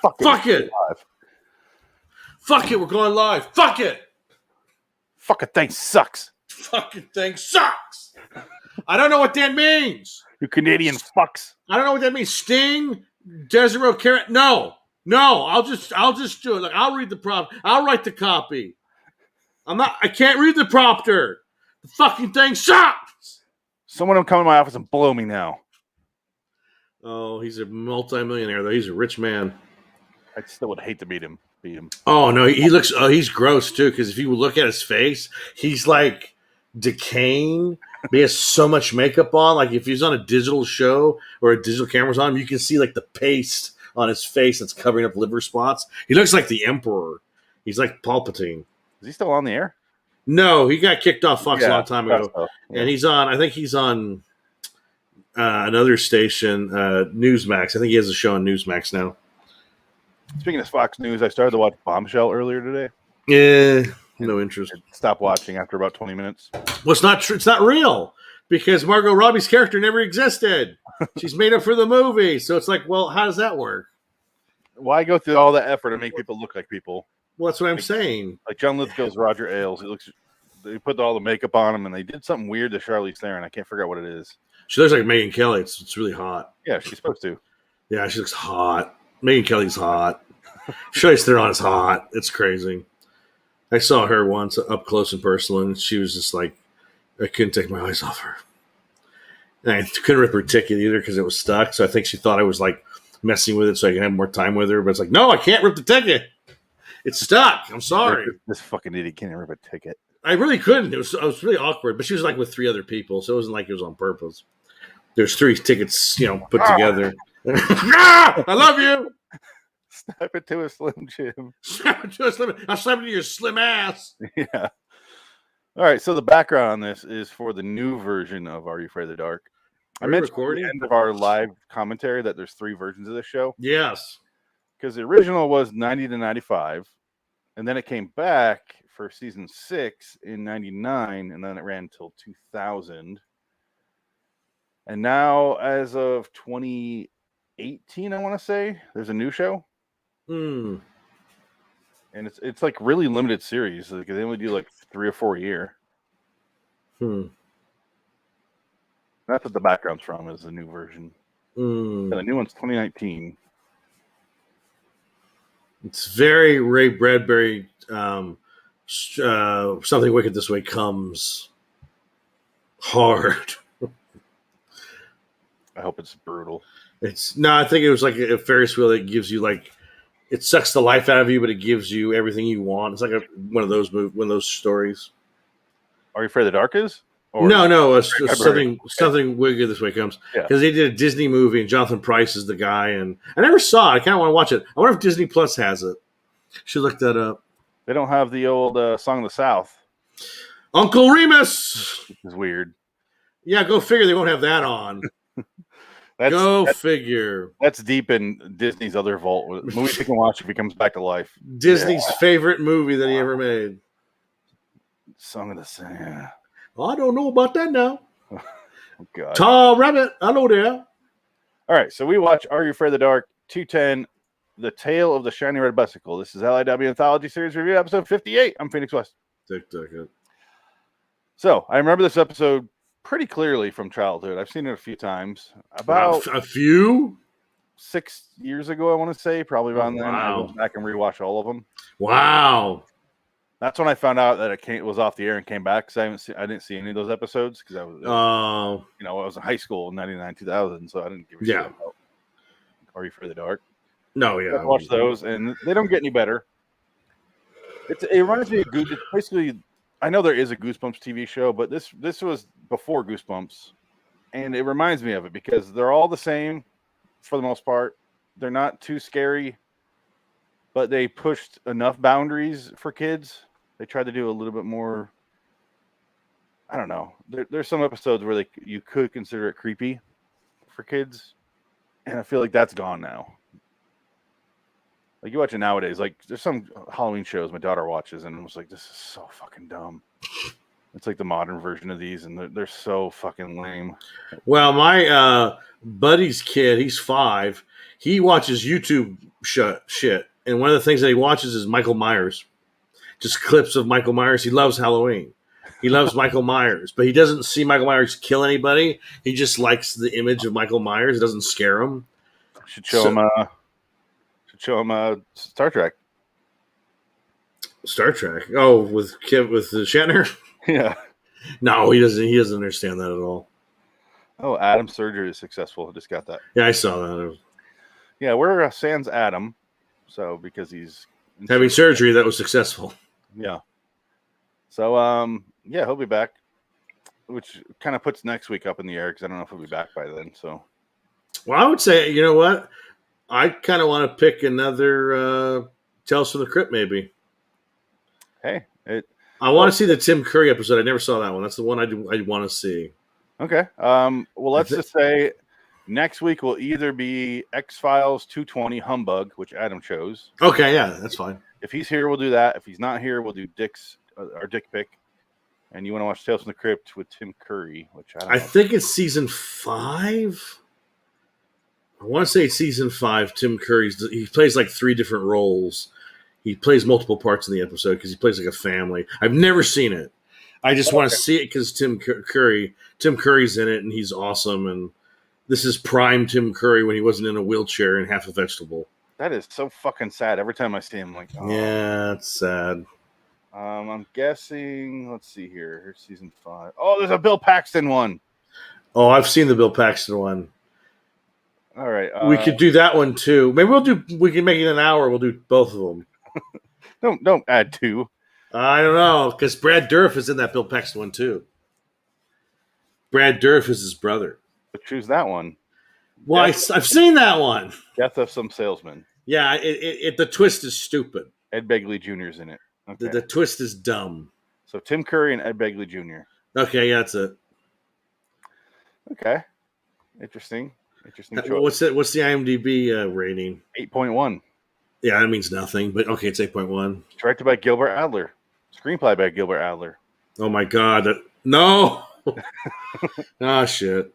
Fuck it. Fuck it, we're going live. Fuck it. Fucking thing sucks. Fucking thing sucks. I don't know what that means. You Canadian fucks. I don't know what that means. Sting, Desiree Carrot. No. I'll just do it. Like, I'll read the prompt. I'll write the copy. I can't read the prompter. The fucking thing sucks. Someone will come in my office and blow me now. Oh, he's a multimillionaire though. He's a rich man. I still would hate to beat him. Oh no, he looks. He's gross too. Because if you look at his face, he's like decaying. He has so much makeup on. Like if he's on a digital show or a digital camera's on him, you can see like the paste on his face that's covering up liver spots. He looks like the Emperor. He's like Palpatine. Is he still on the air? No, he got kicked off Fox a long time ago, Yeah. and he's on. I think he's on another station, Newsmax. I think he has a show on Newsmax now. Speaking of Fox News, I started to watch Bombshell earlier today. Yeah, no interest. Stopped watching after about 20 minutes. Well, it's not true. It's not real because Margot Robbie's character never existed. She's made up for the movie, so it's like, well, how does that work? Why go through all that effort to make people look like people? Well, that's what I'm saying. Like John Lithgow's Roger Ailes. They put all the makeup on him, and they did something weird to Charlize Theron. I can't figure out what it is. She looks like Megyn Kelly. It's really hot. Yeah, she's supposed to. Yeah, she looks hot. Megyn Kelly's hot. Charlize Theron is hot. It's crazy. I saw her once up close and personal, and she was just like, I couldn't take my eyes off her. And I couldn't rip her ticket either because it was stuck. So I think she thought I was like messing with it so I could have more time with her. But it's like, no, I can't rip the ticket. It's stuck. I'm sorry. This fucking idiot can't rip a ticket. I really couldn't. I was really awkward. But she was like with 3 other people, so it wasn't like it was on purpose. There's 3 tickets, put together. I love you. Snap it to a Slim Jim. Snap it to a Slim. I'll slap it to your slim ass. Yeah. All right. So the background on this is for the new version of Are You Afraid of the Dark? I mentioned at the end of our live commentary that there's 3 versions of this show. Yes. Because the original was 90 to 95, and then it came back for season 6 in 99, and then it ran until 2000. And now, as of 2018, I want to say, there's a new show. And it's like really limited series. Like they only do like 3 or 4 a year. That's what the background's from, is the new version. And the new one's 2019. It's very Ray Bradbury. Something Wicked This Way Comes hard. I hope it's brutal. I think it was like a Ferris wheel that gives you like, it sucks the life out of you, but it gives you everything you want. It's like one of those stories. Are You Afraid of the Dark is? No, something Wicked This Way Comes. Because they did a Disney movie and Jonathan Pryce is the guy, and I never saw it. I kind of want to watch it. I wonder if Disney Plus has it. Should look that up. They don't have the old Song of the South. Uncle Remus! Which is weird. Yeah, go figure they won't have that on. Figure. That's deep in Disney's other vault. Movies you can watch if he comes back to life. Disney's favorite movie that he ever made. Song of the South. Yeah. I don't know about that now. Oh, God. Tom Rabbit, I know that. All right, so we watch Are You Afraid of the Dark 210, The Tale of the Shiny Red Bicycle. This is LIW Anthology Series Review, episode 58. I'm Phoenix West. So I remember this episode pretty clearly from childhood. I've seen it a few times. About a few? 6 years ago, I want to say. Probably around then. I went back and rewatched all of them. Wow. That's when I found out that it was off the air and came back, because I didn't see any of those episodes because I was, I was in high school in 99, 2000, so I didn't give a shit about Are You Afraid of the Dark? No, yeah. I watched those, and they don't get any better. It reminds me of Goosebumps. It's basically, I know there is a Goosebumps TV show, but this was before Goosebumps, and it reminds me of it because they're all the same for the most part. They're not too scary, but they pushed enough boundaries for kids. They tried to do a little bit more. I don't know. There's some episodes where you could consider it creepy for kids, and I feel like that's gone now. Like you watch it nowadays, like there's some Halloween shows my daughter watches, and I'm just like, this is so fucking dumb. It's like the modern version of these, and they're so fucking lame. Well, my buddy's kid, he's 5. He watches YouTube shit. And one of the things that he watches is Michael Myers. Just clips of Michael Myers. He loves Halloween. He loves Michael Myers, but he doesn't see Michael Myers kill anybody. He just likes the image of Michael Myers. It doesn't scare him. Should show him Star Trek. Star Trek. Oh, with Shatner? Yeah. No, he doesn't. He doesn't understand that at all. Oh, Adam's surgery is successful. I just got that. Yeah, I saw that. Yeah, we're sans Adam, so because he's Having surgery that was successful. Yeah. So yeah, he'll be back, which kind of puts next week up in the air because I don't know if he'll be back by then. So, well, I would say, you know what? I kind of want to pick another Tales from the Crypt, maybe. Hey, I want to see the Tim Curry episode. I never saw that one. That's the one I want to see. Okay. Well, let's just say next week will either be X-Files 220 Humbug, which Adam chose. Okay, yeah, that's fine. If he's here, we'll do that. If he's not here, we'll do our Dick Pick. And you want to watch Tales from the Crypt with Tim Curry, which I think it's season 5. I want to say it's season 5. Tim Curry's he plays like 3 different roles. He plays multiple parts in the episode because he plays like a family. I've never seen it. I just want to see it because Tim Curry's in it and he's awesome. And this is prime Tim Curry when he wasn't in a wheelchair and half a vegetable. That is so fucking sad. Every time I see him, I'm like, oh. Yeah, it's sad. I'm guessing. Let's see here. Here's season 5. Oh, there's a Bill Paxton one. Oh, I've seen the Bill Paxton one. All right, we could do that one too. Maybe we can make it an hour. We'll do both of them. Don't add 2. I don't know because Brad Dourif is in that Bill Paxton one too. Brad Dourif is his brother. But choose that one. Well, I've seen that one. Death of Some Salesman. Yeah, the twist is stupid. Ed Begley Jr.'s in it. Okay. The twist is dumb. So Tim Curry and Ed Begley Jr. Okay, yeah, that's it. Okay. Interesting choice. What's the IMDb rating? 8.1. Yeah, that means nothing, but okay, it's 8.1. Directed by Gilbert Adler. Screenplay by Gilbert Adler. Oh my God. No! Ah, shit.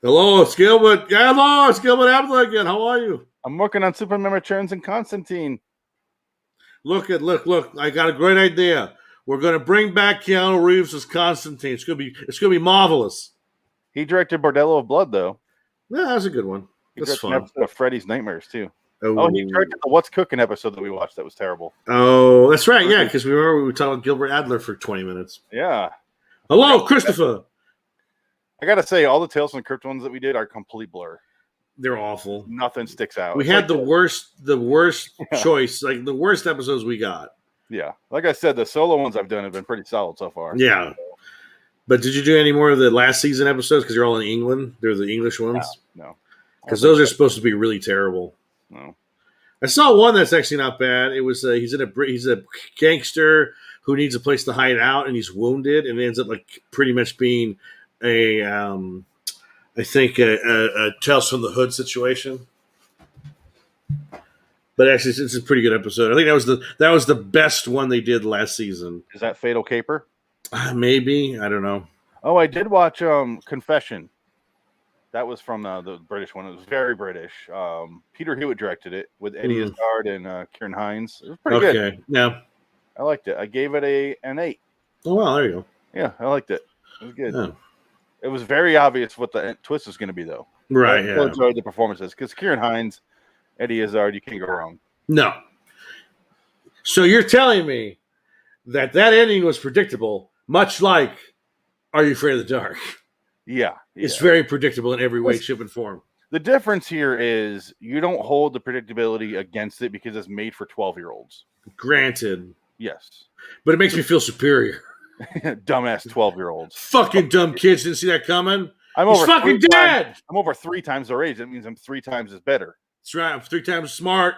Hello, it's Gilbert. Yeah, hello, it's Gilbert Adler again. How are you? I'm working on Superman Returns and Constantine. Look. I got a great idea. We're going to bring back Keanu Reeves as Constantine. It's going to be marvelous. He directed Bordello of Blood, though. Yeah, that's a good one. That's fun. An episode of Freddy's Nightmares, too. Oh, he directed the What's Cooking episode that we watched. That was terrible. Oh, that's right. Yeah, because we were talking about Gilbert Adler for 20 minutes. Yeah. Hello, Christopher. I got to say, all the Tales from the Crypt ones that we did are complete blur. They're awful. Nothing sticks out. We had the worst choice, like the worst episodes we got. Yeah. Like I said, the solo ones I've done have been pretty solid so far. Yeah. But did you do any more of the last season episodes? Because you're all in England. They're the English ones. No. Because those are supposed to be really terrible. No. I saw one that's actually not bad. It was he's a gangster who needs a place to hide out, and he's wounded, and it ends up like pretty much being a Tales from the Hood situation. But actually, it's a pretty good episode. I think that was the best one they did last season. Is that Fatal Caper? Maybe, I don't know. Oh, I did watch Confession. That was from the British one. It was very British. Peter Hewitt directed it with Eddie Izzard and Kieran Hines. It was pretty good. Okay, yeah. I liked it. I gave it an 8. Oh, well, there you go. Yeah, I liked it. It was good. Yeah. It was very obvious what the twist was going to be, though. Right, I enjoyed the performances because Kieran Hines, Eddie Izzard, you can't go wrong. No. So you're telling me that ending was predictable, much like Are You Afraid of the Dark? Yeah. It's very predictable in every way, shape, and form. The difference here is you don't hold the predictability against it because it's made for 12-year-olds. Granted. Yes. But it makes me feel superior. Dumbass 12-years-olds. Fucking dumb kids didn't see that coming. He's fucking dead. I'm over 3 times their age. That means I'm 3 times as better. That's right. I'm 3 times smart.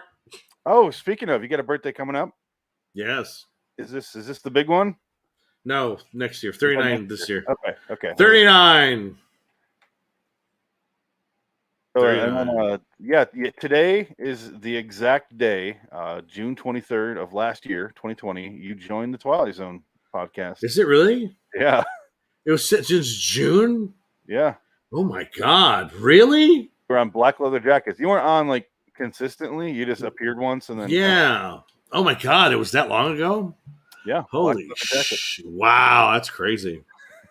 Oh, speaking of, you got a birthday coming up? Yes. Is this the big one? No, next year. 39 this year. Okay. 39. So, and then, today is the exact day, June 23rd of last year, 2020. You joined the Twilight Zone podcast. Is it really? Yeah. It was since June? Yeah. Oh, my God. Really? We're on black leather jackets. You weren't on, like, consistently. You just appeared once and then Yeah. Oh my God, it was that long ago. yeah. Holy wow, that's crazy.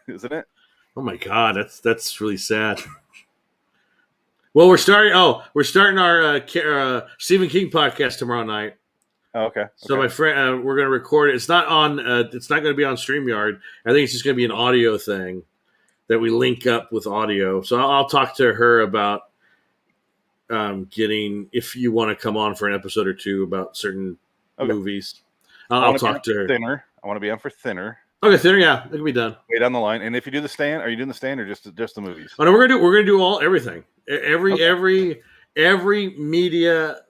Isn't it? Oh my God, that's really sad. Well, we're starting. Oh, we're starting our Stephen King podcast tomorrow night. Oh, okay. So my friend, we're going to record it. It's not on. It's not going to be on StreamYard. I think it's just going to be an audio thing that we link up with audio. So I'll talk to her about getting if you want to come on for an episode or two about certain movies. I'll talk to her. Thinner. I want to be on for Thinner. Okay, Thinner. Yeah, it can be done. Wait on the line. And if you do the stand, are you doing the stand or just the movies? Oh no, we're gonna do everything. Every media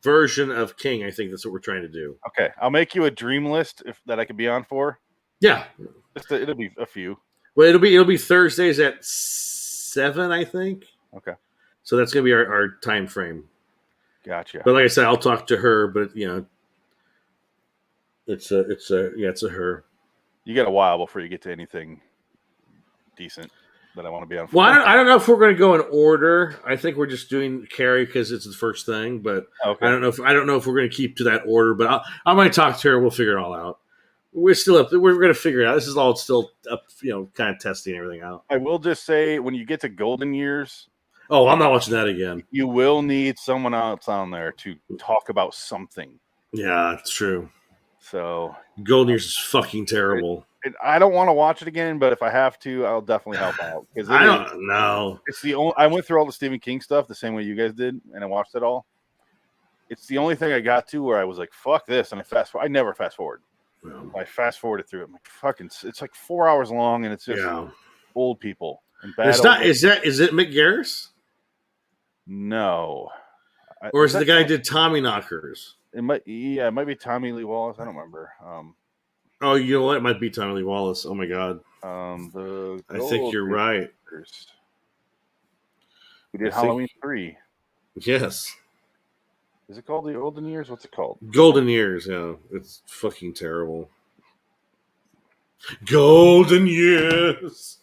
version of King. I think that's what we're trying to do. Okay, I'll make you a dream list that I could be on for. Yeah, it'll be a few. Well, it'll be Thursdays at 7, I think. Okay, so that's gonna be our time frame. Gotcha. But like I said, I'll talk to her. But it's a her. You got a while before you get to anything decent that I want to be on. Well, I don't know if we're going to go in order. I think we're just doing Carrie because it's the first thing. But I don't know if we're going to keep to that order. But I might talk to her. We'll figure it all out. We're still up. We're going to figure it out. This is all still up. Kind of testing everything out. I will just say when you get to Golden Years. Oh, I'm not watching that again. You will need someone else on there to talk about something. Yeah, it's true. So Golden Years is fucking terrible. I don't want to watch it again, but if I have to, I'll definitely help out. I don't know. It's the only. I went through all the Stephen King stuff the same way you guys did, and I watched it all. It's the only thing I got to where I was like, "Fuck this," and I never fast forward. I fast forwarded through it. I'm like, "Fucking!" It's like 4 hours long, and it's just old people and bad. It's not. Is it Mick Garris? No. Or is it the guy who did Tommy Knockers? It might be Tommy Lee Wallace. I don't remember. Oh, you know what? It might be Tommy Lee Wallace. Oh my God. I think you're right. We did Halloween 3. Yes. Is it called The Golden Years? What's it called? Golden Years. Yeah, it's fucking terrible. Golden Years.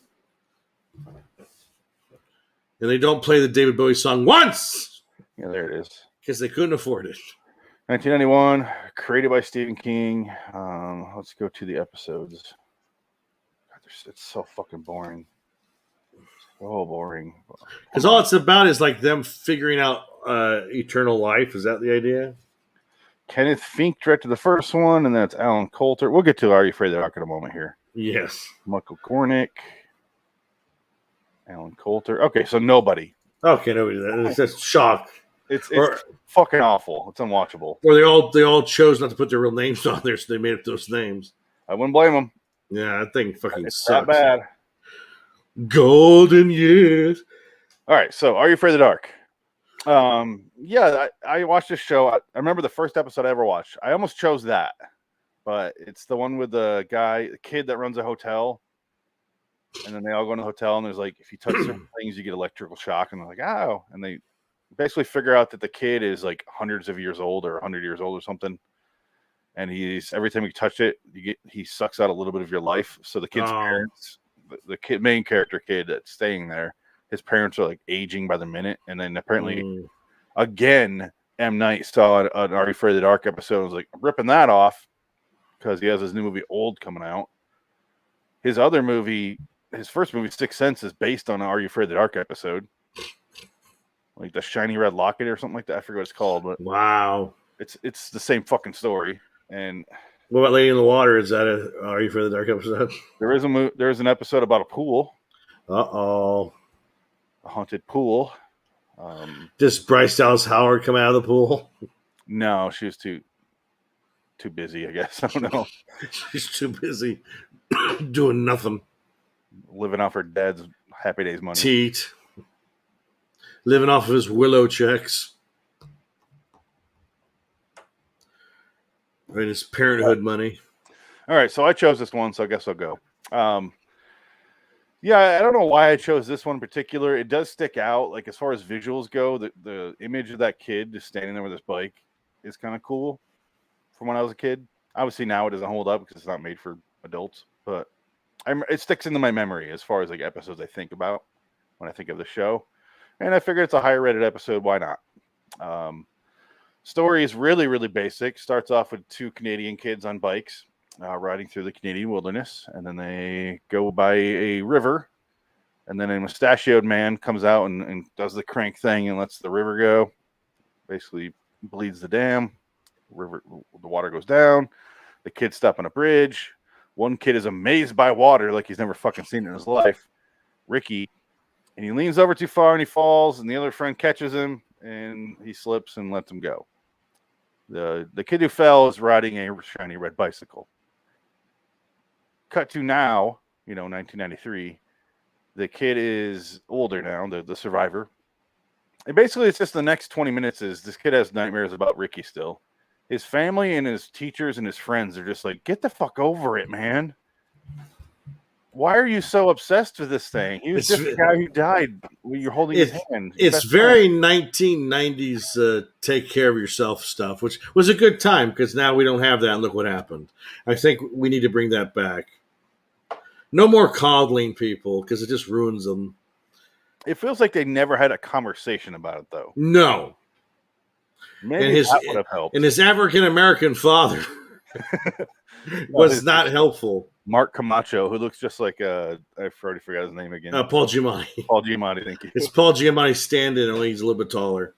And they don't play the David Bowie song once. Yeah, there it is. Because they couldn't afford it. 1991, created by Stephen King. Let's go to the episodes. God, it's so fucking boring. So boring. Because all it's about is like them figuring out eternal life. Is that the idea? Kenneth Fink directed the first one, and that's Alan Coulter. We'll get to Are You Afraid of the Dark in a moment here. Yes. Michael Cornick. Alan Coulter. Okay, so nobody. Okay, nobody. It's just shock. It's fucking awful. It's unwatchable. Or they all chose not to put their real names on there, so they made up those names. I wouldn't blame them. Yeah, that thing fucking it's sucks. Not bad. Golden Years. All right, so Are You Afraid of the Dark? Yeah, I watched this show. I remember the first episode I ever watched. I almost chose that, but it's the one with the kid that runs a hotel, and then they all go in the hotel, and there's like, if you touch certain things, you get electrical shock, and they're like, oh, and they basically figure out that the kid is like hundreds of years old or 100 years old or something, and every time you touch it, he sucks out a little bit of your life. So the kid's parents, the main character kid that's staying there, his parents are like aging by the minute, and then apparently, again, M. Night saw an Are You Afraid of the Dark episode and was like, I'm ripping that off because he has his new movie Old coming out. His first movie, Sixth Sense, is based on an Are You Afraid of the Dark episode. Like the Shiny Red Locket or something like that. I forget what it's called, but wow, it's the same fucking story. And what about Lady in the Water? Is that Are You Afraid of the Dark episode? There is an episode about a pool. Uh-oh. A haunted pool. Does Bryce Dallas Howard come out of the pool? No, she was too busy, I guess. I don't know. She's too busy doing nothing. Living off her dad's Happy Days money. Teat. Living off of his Willow checks. And his parenthood money. All right, so I chose this one, so I guess I'll go. Yeah, I don't know why I chose this one in particular. It does stick out. Like, as far as visuals go, the image of that kid just standing there with his bike is kind of cool from when I was a kid. Obviously, now it doesn't hold up because it's not made for adults, but it sticks into my memory as far as like episodes I think about when I think of the show. And I figured it's a higher rated episode. Why not? Story is really, really basic. Starts off with two Canadian kids on bikes riding through the Canadian wilderness, and then they go by a river, and then a mustachioed man comes out and does the crank thing and lets the river go. Basically bleeds the dam. The water goes down. The kids stop on a bridge. One kid is amazed by water like he's never fucking seen it in his life, Ricky, and he leans over too far and he falls, and the other friend catches him and he slips and lets him go. The kid who fell is riding a shiny red bicycle. Cut to now, 1993. The kid is older now, the survivor. And basically it's just the next 20 minutes is this kid has nightmares about Ricky still. His family and his teachers and his friends are just like, get the fuck over it, man. Why are you so obsessed with this thing? He was just the guy who died when you're holding his hand. It's very 1990s take care of yourself stuff, which was a good time because now we don't have that, and look what happened. I think we need to bring that back. No more coddling people because it just ruins them. It feels like they never had a conversation about it, though. No. Maybe that would have helped. And his African-American father was not helpful. Mark Camacho, who looks just like, I already forgot his name again. Paul Giamatti. Paul Giamatti, thank you. It's Paul Giamatti stand-in, only he's a little bit taller.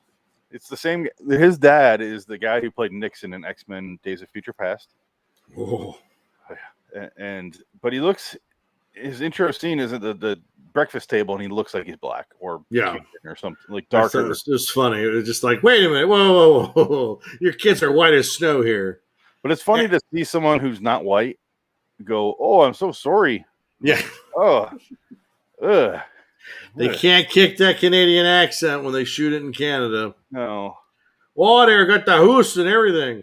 It's the same. His dad is the guy who played Nixon in X-Men Days of Future Past. Oh. But he looks, his intro scene is at the breakfast table, and he looks like he's black or something like darker. It was funny. It was just like, wait a minute, whoa. Your kids are white as snow here. But it's funny to see someone who's not white go, "Oh, I'm so sorry." Yeah. Oh. Ugh. They can't kick that Canadian accent when they shoot it in Canada. No. Water got the hoose and everything.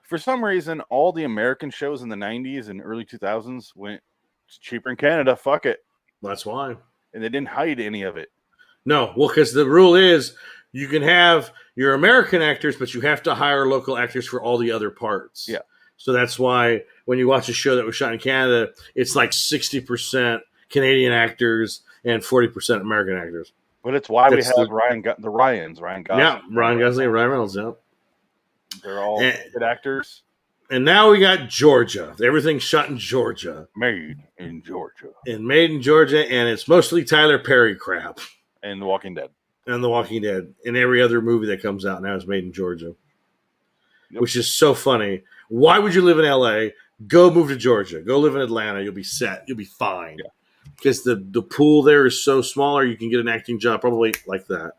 For some reason, all the American shows in the 90s and early 2000s went cheaper in Canada. Fuck it. That's why. And they didn't hide any of it. No, well, because the rule is you can have your American actors, but you have to hire local actors for all the other parts. Yeah. So that's why when you watch a show that was shot in Canada, it's like 60% Canadian actors and 40% American actors. But it's why we have the Ryans, Ryan Gosling. Yeah, Ryan Gosling and Ryan Reynolds, yeah. They're all good actors. And now we got Georgia. Everything's shot in Georgia. Made in Georgia. And it's mostly Tyler Perry crap. And The Walking Dead. And The Walking Dead. And every other movie that comes out now is made in Georgia. Yep. Which is so funny. Why would you live in LA? Go move to Georgia. Go live in Atlanta. You'll be set. You'll be fine. Yeah. Because the pool there is so smaller, you can get an acting job probably like that.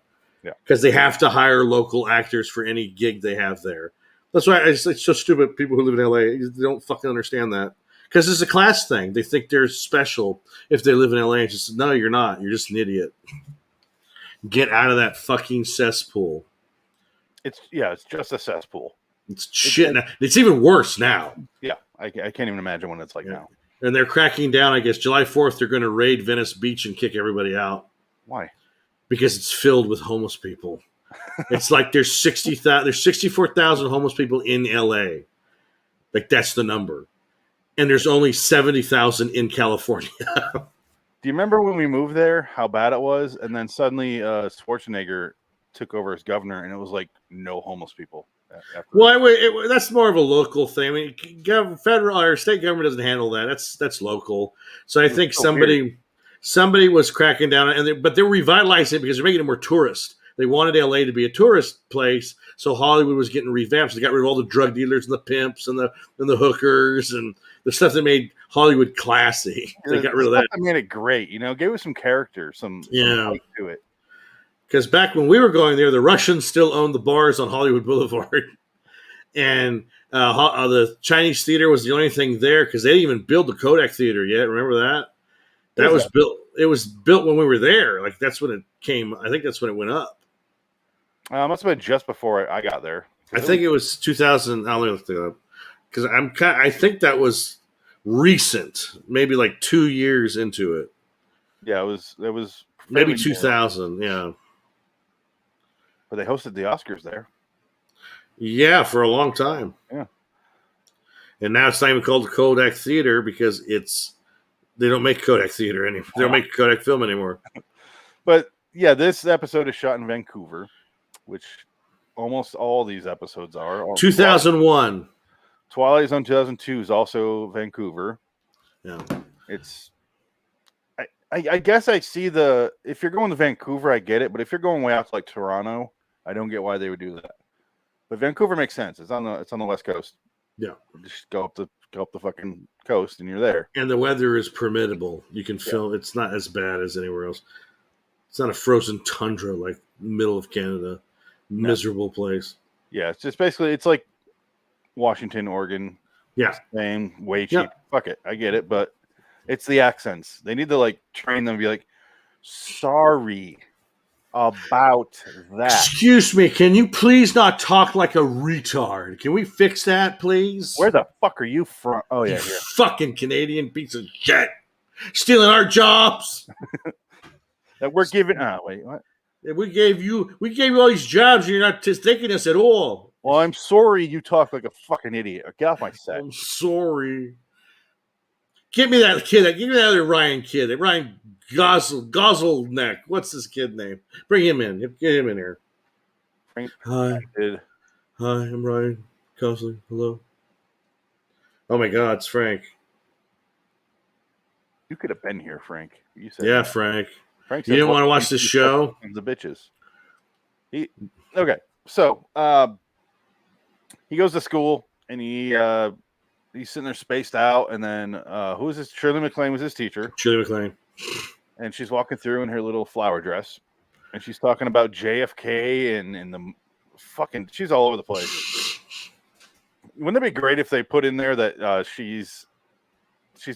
Yeah. Because they have to hire local actors for any gig they have there. That's why it's so stupid. People who live in LA, they don't fucking understand that. Because it's a class thing. They think they're special if they live in LA. It's just, no, you're not. You're just an idiot. Get out of that fucking cesspool. It's just a cesspool. It's shit. It's even worse now. Yeah, I can't even imagine what it's like now. And they're cracking down, I guess. July 4th, they're going to raid Venice Beach and kick everybody out. Why? Because it's filled with homeless people. It's like there's 64,000 homeless people in LA. Like, that's the number. And there's only 70,000 in California. Do you remember when we moved there, how bad it was? And then suddenly Schwarzenegger took over as governor, and it was like no homeless people. Well, that's more of a local thing. I mean, federal or state government doesn't handle that. That's local. So I think somebody was cracking down, but they're revitalizing it because they're making it more tourist. They wanted LA to be a tourist place, so Hollywood was getting revamped. So they got rid of all the drug dealers and the pimps and the hookers and the stuff that made Hollywood classy. They got rid of that. That made it great. Gave us some character, some light to it. Because back when we were going there, the Russians still owned the bars on Hollywood Boulevard. And the Chinese theater was the only thing there because they didn't even build the Kodak Theater yet. Remember that? That was built. It was built when we were there. Like, that's when it came. I think that's when it went up. Must have been just before I got there. I think it was 2000. I'll look it up because I think that was recent, maybe like 2 years into it. Yeah, it was maybe 2000. Yeah. But they hosted the Oscars there. Yeah, for a long time. Yeah. And now it's not even called the Kodak Theater because they don't make Kodak Theater anymore. They don't make Kodak film anymore. But yeah, this episode is shot in Vancouver, which almost all these episodes are. 2001. Twilight is on 2002 is also Vancouver. Yeah. It's I guess I see if you're going to Vancouver, I get it, but if you're going way out to like Toronto, I don't get why they would do that. But Vancouver makes sense. It's on the West Coast. Yeah. Just go up the fucking coast and you're there. And the weather is permittable. You can film. It's not as bad as anywhere else. It's not a frozen tundra like middle of Canada. Miserable place. Yeah, it's just basically it's like Washington, Oregon. Yeah. Same, way cheap. Yeah. Fuck it. I get it, but it's the accents. They need to like train them to be like, sorry about that. Excuse me, can you please not talk like a retard? Can we fix that, please? Where the fuck are you from? Oh yeah, you here. Fucking Canadian piece of shit. Stealing our jobs. That we're giving wait, what? We gave you all these jobs and you're not just taking us at all. Well, I'm sorry you talk like a fucking idiot. Get off my set. I'm sorry. Give me that kid. Give me that other Ryan kid. That Ryan Gozzleneck. What's this kid name? Bring him in. Get him in here. Hi. Hi, I'm Ryan Gosling. Hello. Oh my God, it's Frank. You could have been here, Frank. You said yeah, that. Frank. Frank you didn't want to watch this show? The bitches. Okay, so he goes to school and he's sitting there spaced out, and then who is this? Shirley MacLaine was his teacher. Shirley MacLaine. And she's walking through in her little flower dress, and she's talking about JFK and the fucking. She's all over the place. Wouldn't it be great if they put in there that she's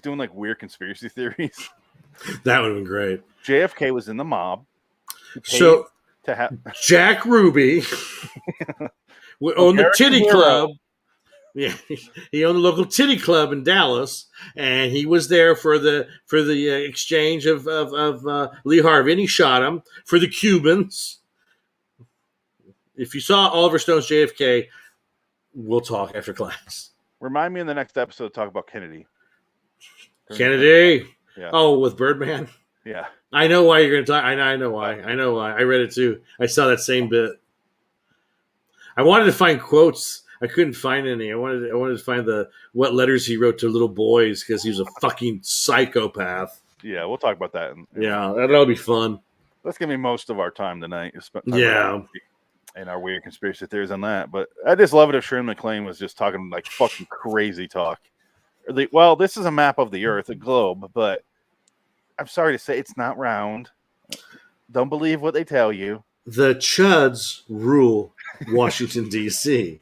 doing like weird conspiracy theories? That would have been great. JFK was in the mob. So to have Jack Ruby owned the Titty Club. Yeah, he owned a local titty club in Dallas, and he was there for the exchange of Lee Harvey, and he shot him for the Cubans. If you saw Oliver Stone's JFK, we'll talk after class. Remind me in the next episode to talk about Kennedy. Kennedy? Yeah. Oh, with Birdman? Yeah. I know why you're going to talk. I know why. I know why. I read it too. I saw that same bit. I wanted to find quotes. I couldn't find any. I wanted to find what letters he wrote to little boys because he was a fucking psychopath. Yeah, we'll talk about that. Yeah, that'll be fun. That's gonna be most of our time tonight. Yeah, and our weird conspiracy theories on that. But I just love it if Shirley MacLaine was just talking like fucking crazy talk. Well, this is a map of the Earth, a globe, but I'm sorry to say it's not round. Don't believe what they tell you. The Chuds rule Washington D.C.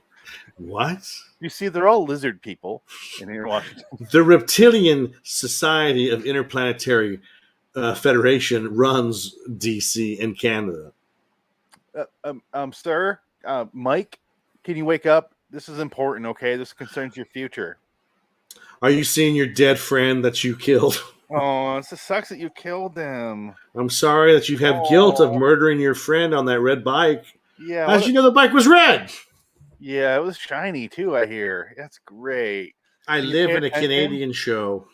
What? You see, they're all lizard people in here in Washington. The Reptilian Society of Interplanetary Federation runs D.C. and Canada. Sir, Mike, can you wake up? This is important, okay? This concerns your future. Are you seeing your dead friend that you killed? Oh, it sucks that you killed him. I'm sorry that you have guilt of murdering your friend on that red bike. Yeah. How'd you know the bike was red? Yeah, it was shiny too, I hear. That's great. I live in a Canadian show.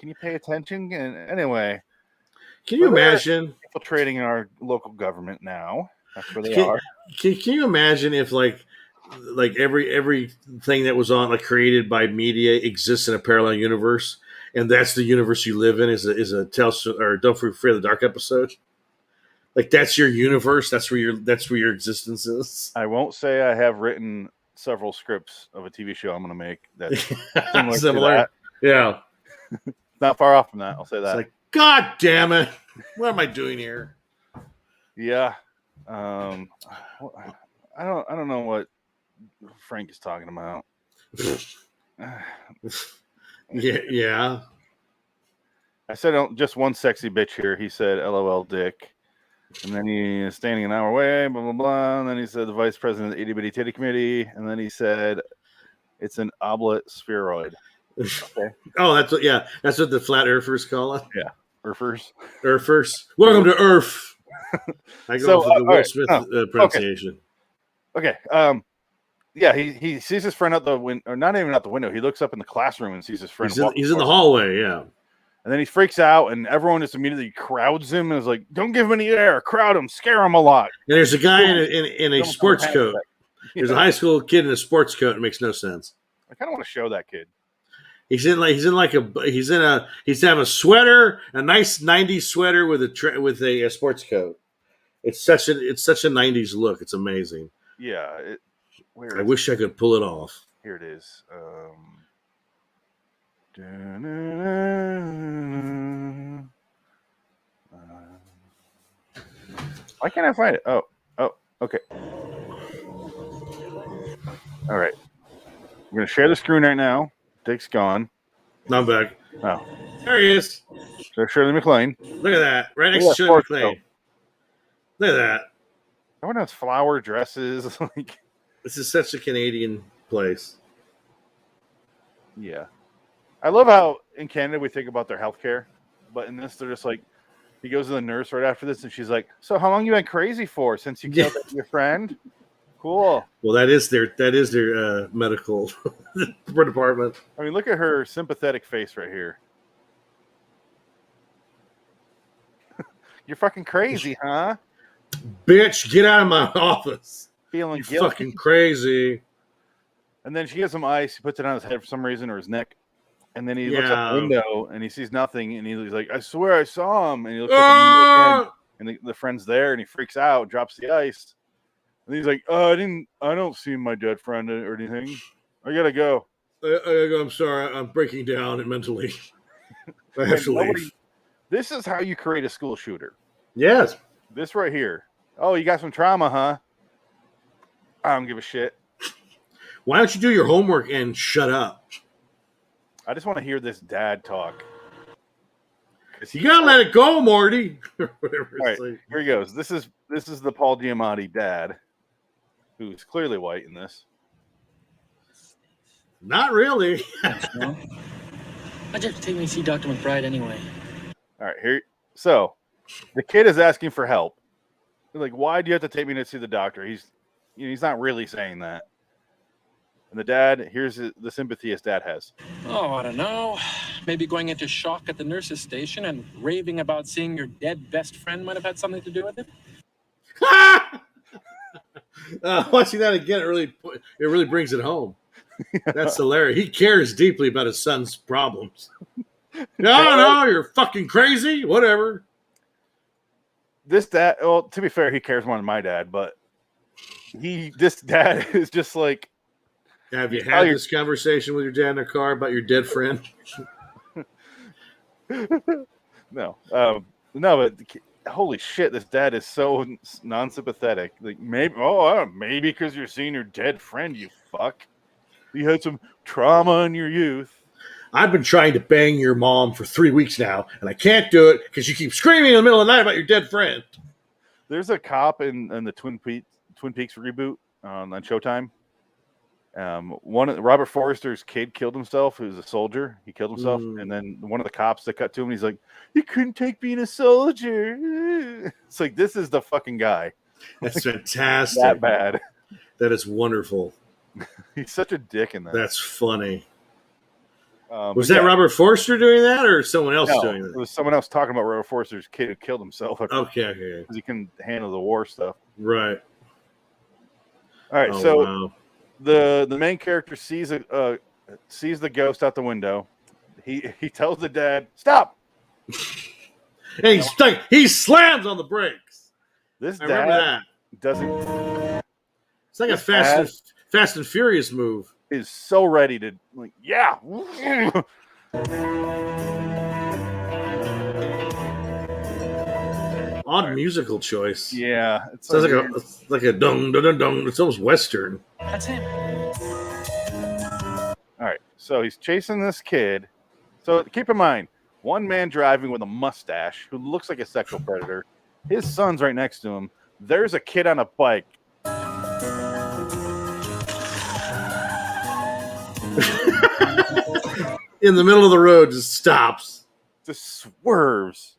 Can you pay attention? And anyway, can you imagine infiltrating our local government now? That's where they are. Can you imagine if like everything that was on created by media exists in a parallel universe, and that's the universe you live in is a Tales or Don't Fear the Dark episode? Like that's your universe. That's where your existence is. I won't say I have written several scripts of a TV show I'm going to make that's similar. To that. Yeah, not far off from that. I'll say that. It's like, God damn it! What am I doing here? Yeah, I don't know what Frank is talking about. yeah. I said just one sexy bitch here. He said, "LOL, dick." And then he is standing an hour away, blah, blah, blah. And then he said the vice president of the Itty Bitty Titty Committee. And then he said it's an oblet spheroid. Okay. Oh, that's what the flat earthers call it. Yeah. Earthers. Welcome to Earth. I go for the Will Smith pronunciation. Okay. Yeah, he sees his friend out the window, or not even out the window. He looks up in the classroom and sees his friend. He's in the hallway, yeah. And then he freaks out, and everyone just immediately crowds him and is like, "Don't give him any air, crowd him, scare him a lot." And there's a guy in a sports coat. There's a high school kid in a sports coat. It makes no sense. I kind of want to show that kid. He's having a sweater, a nice '90s sweater with a sports coat. It's such a '90s look. It's amazing. Yeah. I wish I could pull it off. Here it is. Why can't I find it? Oh, okay. All right. I'm going to share the screen right now. Dick's gone. I'm back. Oh. There he is. So Shirley MacLaine. Look at that. Right next to Shirley MacLaine. Look at that. Everyone has flower dresses. This is such a Canadian place. Yeah. I love how in Canada we think about their healthcare, but in this they're just like, he goes to the nurse right after this and she's like, "So how long you been crazy for since you killed your friend?" Cool. Well, that is their medical department. I mean, look at her sympathetic face right here. You're fucking crazy, huh? Bitch, get out of my office. Feeling guilty. Fucking crazy. And then she gives him ice. He puts it on his head for some reason, or his neck. And then he looks out the window and he sees nothing. And he's like, "I swear I saw him." And he looks at and the friend's there, and he freaks out, drops the ice. And he's like, "Oh, I don't see my dead friend or anything. I gotta go." I'm sorry, I'm breaking down mentally. I have to leave. This is how you create a school shooter. Yes. This right here. "Oh, you got some trauma, huh?" I don't give a shit. Why don't you do your homework and shut up? I just want to hear this dad talk. You gotta let it go, Morty. Whatever. All right, here he goes. This is the Paul Giamatti dad, who's clearly white in this. Not really. Why'd you have to take me to see Dr. McBride anyway? All right, here. So the kid is asking for help. They're like, "Why do you have to take me to see the doctor?" He's not really saying that. And the dad, here's the sympathy his dad has. "Oh, I don't know. Maybe going into shock at the nurse's station and raving about seeing your dead best friend might have had something to do with it." Watching that again, it really brings it home. That's hilarious. He cares deeply about his son's problems. No, you're fucking crazy. Whatever. This dad, well, to be fair, he cares more than my dad, but this dad is just like, have you had this conversation with your dad in the car about your dead friend? No, but holy shit, this dad is so non-sympathetic. Like, maybe because you're seeing your dead friend, you fuck. You had some trauma in your youth. I've been trying to bang your mom for 3 weeks now, and I can't do it because you keep screaming in the middle of the night about your dead friend. There's a cop in the Twin Peaks reboot on Showtime. Robert Forster's kid killed himself. Who's a soldier. He killed himself, and then one of the cops that cut to him. He's like, "You couldn't take being a soldier." It's like, this is the fucking guy. That's fantastic. That bad. That is wonderful. He's such a dick in that. That's funny. Was that Robert Forster doing that, or someone else doing that? It was someone else talking about Robert Forster's kid who killed himself. Okay. Because he couldn't handle the war stuff. Right. All right. Wow. The main character sees the ghost out the window. He tells the dad, "Stop!" And he slams on the brakes. This dad remember that. Doesn't. It's like a Fast and Furious move. Is so ready to yeah. Odd musical choice. Yeah, it sounds like a dung dung dung. It's almost Western. That's him. All right, so he's chasing this kid. So keep in mind, one man driving with a mustache who looks like a sexual predator. His son's right next to him. There's a kid on a bike. In the middle of the road, just stops, just swerves,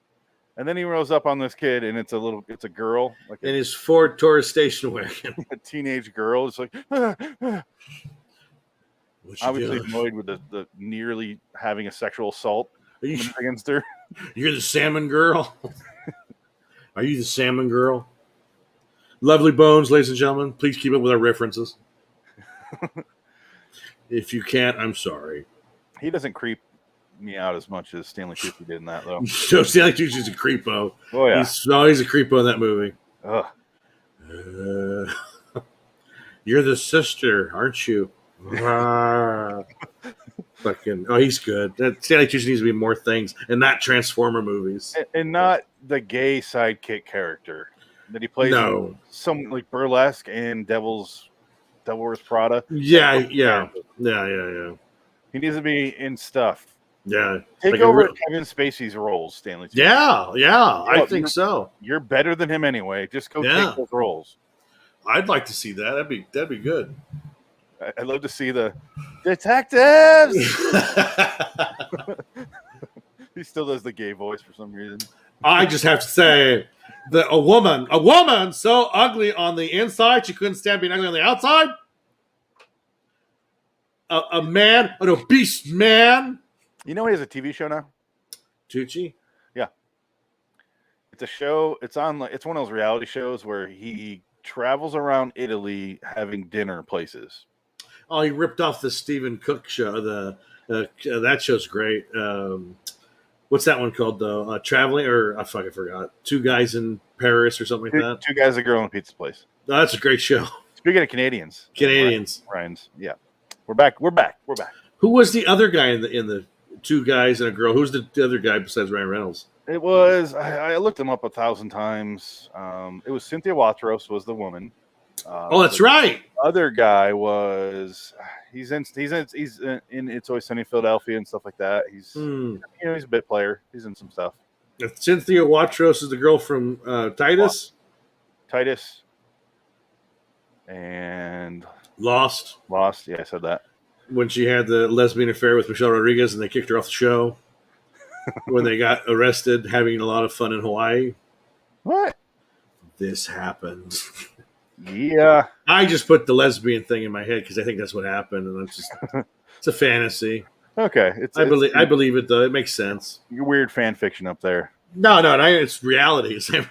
and then he rolls up on this kid, and it's a girl, in his Ford Taurus station wagon, a teenage girl. It's like, obviously annoyed with the nearly having a sexual assault. against her. You're the salmon girl. Are you the salmon girl? Lovely bones, ladies and gentlemen. Please keep up with our references. If you can't, I'm sorry. He doesn't creep me out as much as Stanley Tucci did in that, though. So Stanley Tucci's a creepo. Oh yeah, He's always a creepo in that movie. Ugh. You're the sister, aren't you? Fucking, he's good. Stanley Tucci needs to be more things, and not Transformer movies. And not the gay sidekick character that he plays in some like Burlesque and Devil Wears Prada. Yeah. He needs to be in stuff. Yeah. Take like over Kevin Spacey's roles, Stanley Tucci. Yeah, I think so. You're better than him anyway. Just go take those roles. I'd like to see that. That'd be good. I'd love to see the detectives. He still does the gay voice for some reason. I just have to say that a woman so ugly on the inside she couldn't stand being ugly on the outside. A man, an obese man. You know he has a TV show now? Tucci? Yeah. It's a show. It's one of those reality shows where he travels around Italy having dinner places. Oh, he ripped off the Stephen Cook show. That show's great. What's that one called though? Traveling or I fucking forgot. Two Guys in Paris or something like that. Two Guys, a Girl, and a Pizza Place. Oh, that's a great show. Speaking of Canadians. Ryan's. Yeah. We're back. Who was the other guy in the Two Guys and a Girl? Who's the other guy besides Ryan Reynolds? It was. I looked him up 1,000 times. It was Cynthia Watros was the woman. That's right. Other guy was. He's in It's Always Sunny in Philadelphia and stuff like that. He's he's a bit player. He's in some stuff. Cynthia Watros is the girl from Titus. Titus. And Lost. Yeah, I said that. When she had the lesbian affair with Michelle Rodriguez and they kicked her off the show. When they got arrested having a lot of fun in Hawaii. What? This happened. Yeah. I just put the lesbian thing in my head because I think that's what happened, and it's a fantasy. Okay. I believe it though. It makes sense. Your weird fan fiction up there. No, it's reality. It's fan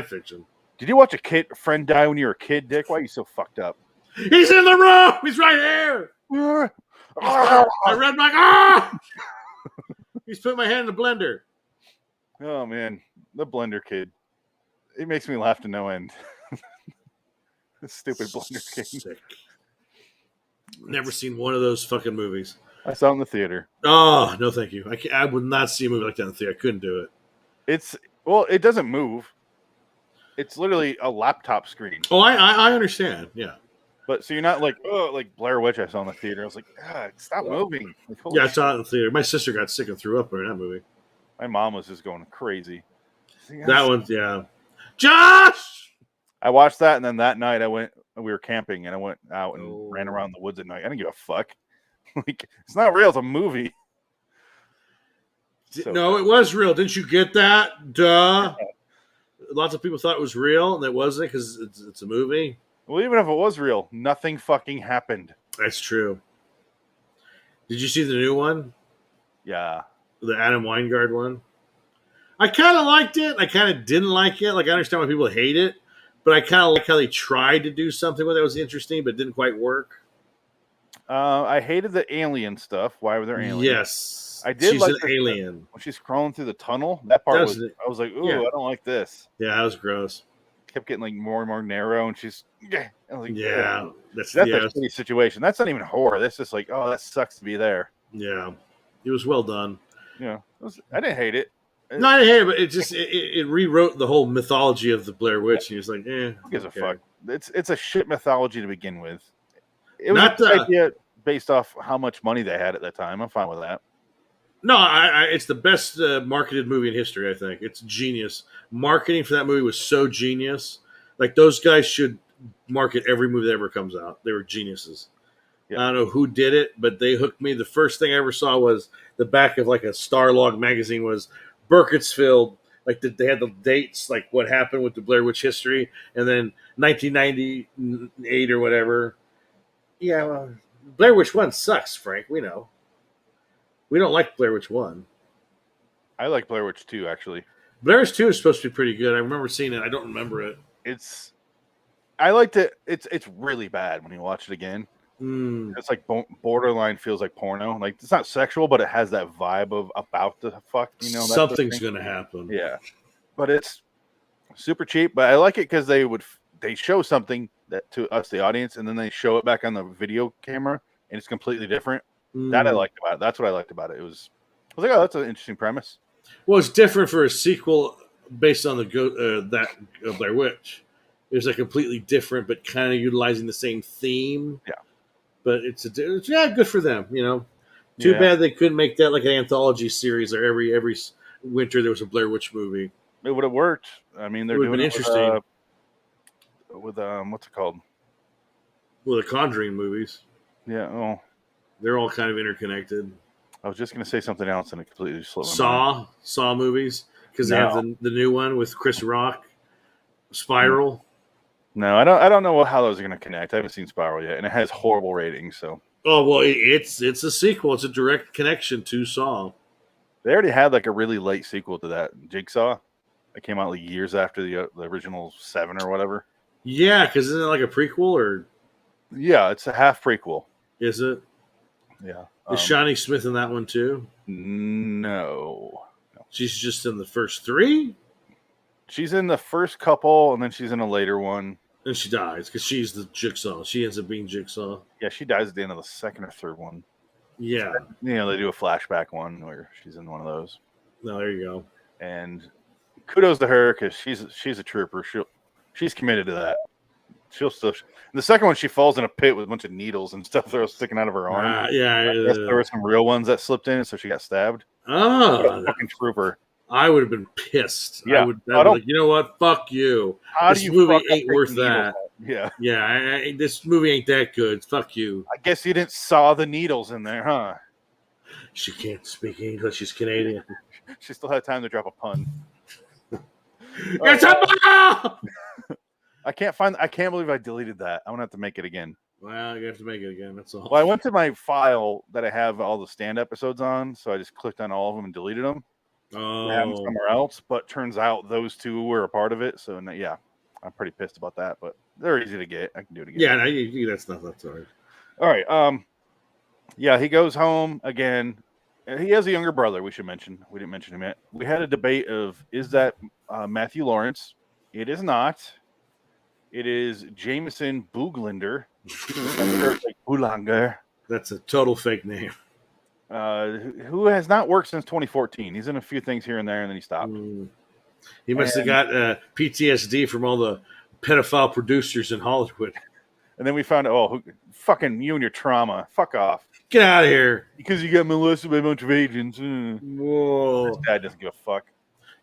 fiction. Did you watch a friend die when you were a kid, Dick? Why are you so fucked up? He's in the room. He's right here. I read my He's put my hand in the blender. Oh man, the blender kid. It makes me laugh to no end. This stupid blender kid. Sick. Never seen one of those fucking movies. I saw it in the theater. Oh no, thank you. I would not see a movie like that in the theater. I couldn't do it. It doesn't move. It's literally a laptop screen. Oh, I understand. Yeah. But so you're not like Blair Witch I saw in the theater. I was like, stop moving. Like, yeah, I saw it in the theater. My sister got sick and threw up during that movie. My mom was just going crazy. That one, yeah. Josh! I watched that, and then that night we were camping, and I went out and ran around the woods at night. I didn't give a fuck. Like, it's not real. It's a movie. No, it was real. Didn't you get that? Duh. Yeah. Lots of people thought it was real, and it wasn't because it's a movie. Well, even if it was real, nothing fucking happened. That's true. Did you see the new one? Yeah. The Adam Weingart one? I kind of liked it. I kind of didn't like it. Like, I understand why people hate it, but I kind of like how they tried to do something with it that was interesting, but didn't quite work. I hated the alien stuff. Why were there aliens? Yes. I did. She's like an alien. When she's crawling through the tunnel, that part I was like, ooh, yeah. I don't like this. Yeah, that was gross. Kept getting like more and more narrow, and she's I was like, yeah, that's a shitty situation. That's not even horror. That's just like, oh, that sucks to be there. Yeah, it was well done. Yeah, I didn't hate it. No, I didn't hate it, but it just it rewrote the whole mythology of the Blair Witch. And he was like, who gives a fuck? It's a shit mythology to begin with. It was not an idea based off how much money they had at that time. I'm fine with that. No, it's the best marketed movie in history, I think. It's genius. Marketing for that movie was so genius. Like, those guys should market every movie that ever comes out. They were geniuses. Yeah. I don't know who did it, but they hooked me. The first thing I ever saw was the back of, like, a Starlog magazine was Burkittsville. Like, they had the dates, like, what happened with the Blair Witch history. And then 1998 or whatever. Yeah, well, Blair Witch 1 sucks, Frank. We know. We don't like Blair Witch 1. I like Blair Witch 2, actually. Blair Witch 2 is supposed to be pretty good. I remember seeing it. I don't remember it. I liked it. It's really bad when you watch it again. It's like borderline feels like porno. Like it's not sexual, but it has that vibe of about to fuck. You know, something's gonna happen. Yeah, but it's super cheap. But I like it because they show something that to us, the audience, and then they show it back on the video camera, and it's completely different. That I liked about it. That's what I liked about it. I was like, oh, that's an interesting premise. Well, it's different for a sequel based on the Blair Witch. It was like completely different, but kind of utilizing the same theme. Yeah. But it's good for them, you know. Too bad they couldn't make that like an anthology series, or every winter there was a Blair Witch movie. It would have worked. I mean, they're doing it interesting with what's it called? Well, the Conjuring movies. Yeah. Oh, they're all kind of interconnected. I was just going to say something else, and it completely slipped my mind. Saw movies, because they have the new one with Chris Rock, Spiral. No, I don't know how those are going to connect. I haven't seen Spiral yet, and it has horrible ratings. So. Oh well, it's a sequel. It's a direct connection to Saw. They already had like a really late sequel to that, Jigsaw. It came out like years after the original 7 or whatever. Yeah, because isn't it like a prequel or? Yeah, it's a half prequel. Is it? Yeah. Is Shawnee Smith in that one too? No. She's just in the first 3? She's in the first couple, and then she's in a later one. And she dies because she's the Jigsaw. She ends up being Jigsaw. Yeah, she dies at the end of the second or third one. Yeah. You know, they do a flashback one where she's in one of those. No, there you go. And kudos to her because she's a trooper. She's committed to that. She'll still. The second one, she falls in a pit with a bunch of needles and stuff that are sticking out of her arm. There were some real ones that slipped in, so she got stabbed. Oh, fucking trooper! I would have been pissed. Yeah, I would be like, you know what? Fuck you. This movie ain't worth that. Yeah. This movie ain't that good. Fuck you. I guess you didn't saw the needles in there, huh? She can't speak English. She's Canadian. She still had time to drop a pun. It's a bomb! I can't believe I deleted that. I'm gonna have to make it again. Well, you have to make it again. That's all. Well, I went to my file that I have all the stand episodes on, so I just clicked on all of them and deleted them. Oh, I have them somewhere else, but turns out those two were a part of it. So yeah, I'm pretty pissed about that. But they're easy to get. I can do it again. Yeah, no, that's not that hard. All right. Yeah, he goes home again. He has a younger brother. We should mention. We didn't mention him yet. We had a debate of is that Matthew Lawrence? It is not. It is Jameson Booglander. Boolanger. That's a total fake name. Who has not worked since 2014. He's in a few things here and there, and then he stopped. He must have got PTSD from all the pedophile producers in Hollywood. And then we found out, fucking you and your trauma. Fuck off. Get out of here. Because you got molested by a bunch of agents. Whoa. His dad doesn't give a fuck.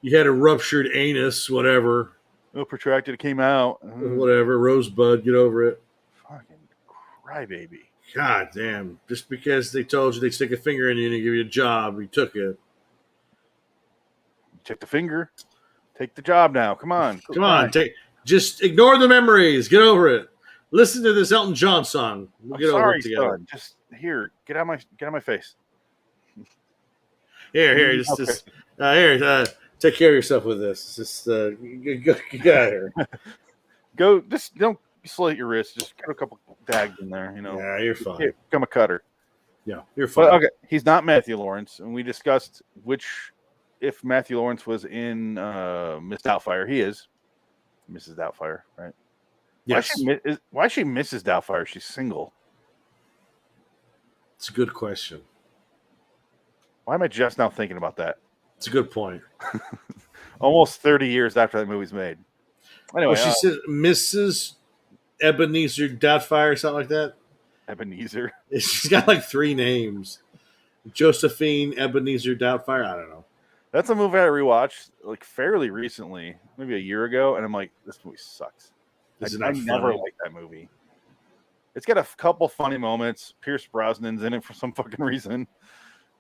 You had a ruptured anus, whatever. No, protracted, it came out. Whatever. Rosebud, get over it. Fucking crybaby. God damn. Just because they told you they'd stick a finger in you and give you a job, you took it. You took the finger. Take the job now. Come on. Come on. Just ignore the memories. Get over it. Listen to this Elton John song. We'll get over it together. Son. Just here. Get out my face. Here. Here. Take care of yourself with this. Just get out of here. Go. Just don't slate your wrist. Just get a couple dags in there. You know. Yeah, you're fine. Become a cutter. Yeah, you're fine. But, okay, he's not Matthew Lawrence, and we discussed if Matthew Lawrence was in Miss Doubtfire, he is Mrs. Doubtfire, right? Yes. Why is she Mrs. Doubtfire? She's single. It's a good question. Why am I just now thinking about that? It's a good point. Almost 30 years after that movie's made. Anyway, she said Mrs. Ebenezer Doubtfire or something like that. Ebenezer. She's got like 3 names. Josephine Ebenezer Doubtfire. I don't know. That's a movie I rewatched like fairly recently, maybe a year ago, and I'm like, this movie sucks. I never liked that movie. It's got a couple funny moments. Pierce Brosnan's in it for some fucking reason.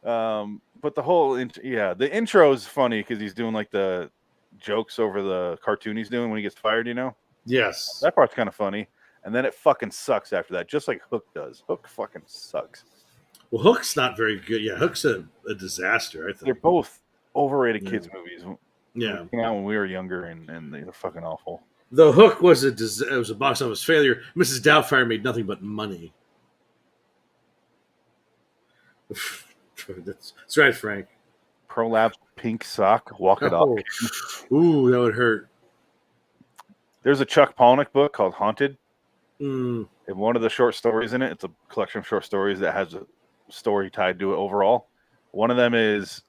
But the whole the intro is funny because he's doing like the jokes over the cartoon he's doing when he gets fired, you know? Yes. That part's kind of funny. And then it fucking sucks after that, just like Hook does. Hook fucking sucks. Well, Hook's not very good. Yeah, Hook's a disaster, I think. They're both overrated kids movies. Yeah. They came out when we were younger, and they're fucking awful. The Hook was it was a box office failure. Mrs. Doubtfire made nothing but money. That's right, Frank. Prolapse pink sock, walk it off. Ooh, that would hurt. There's a Chuck Palahniuk book called Haunted. Mm. And one of the short stories in it, it's a collection of short stories that has a story tied to it overall. One of them is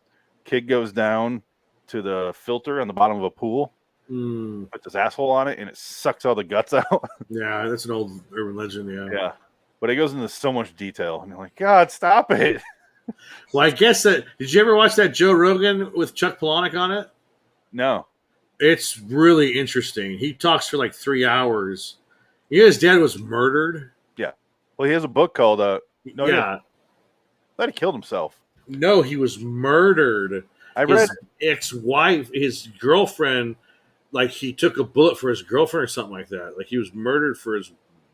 kid goes down to the filter on the bottom of a pool, puts his asshole on it, and it sucks all the guts out. Yeah, that's an old urban legend, Yeah. But it goes into so much detail. And you're like, God, stop it. Well, I guess that... Did you ever watch that Joe Rogan with Chuck Palahniuk on it? No. It's really interesting. He talks for like 3 hours. You know his dad was murdered? Yeah. Well, he has a book called... I thought he killed himself. No, he was murdered. I read... His ex-wife, his girlfriend, like he took a bullet for his girlfriend or something like that. Like he was murdered for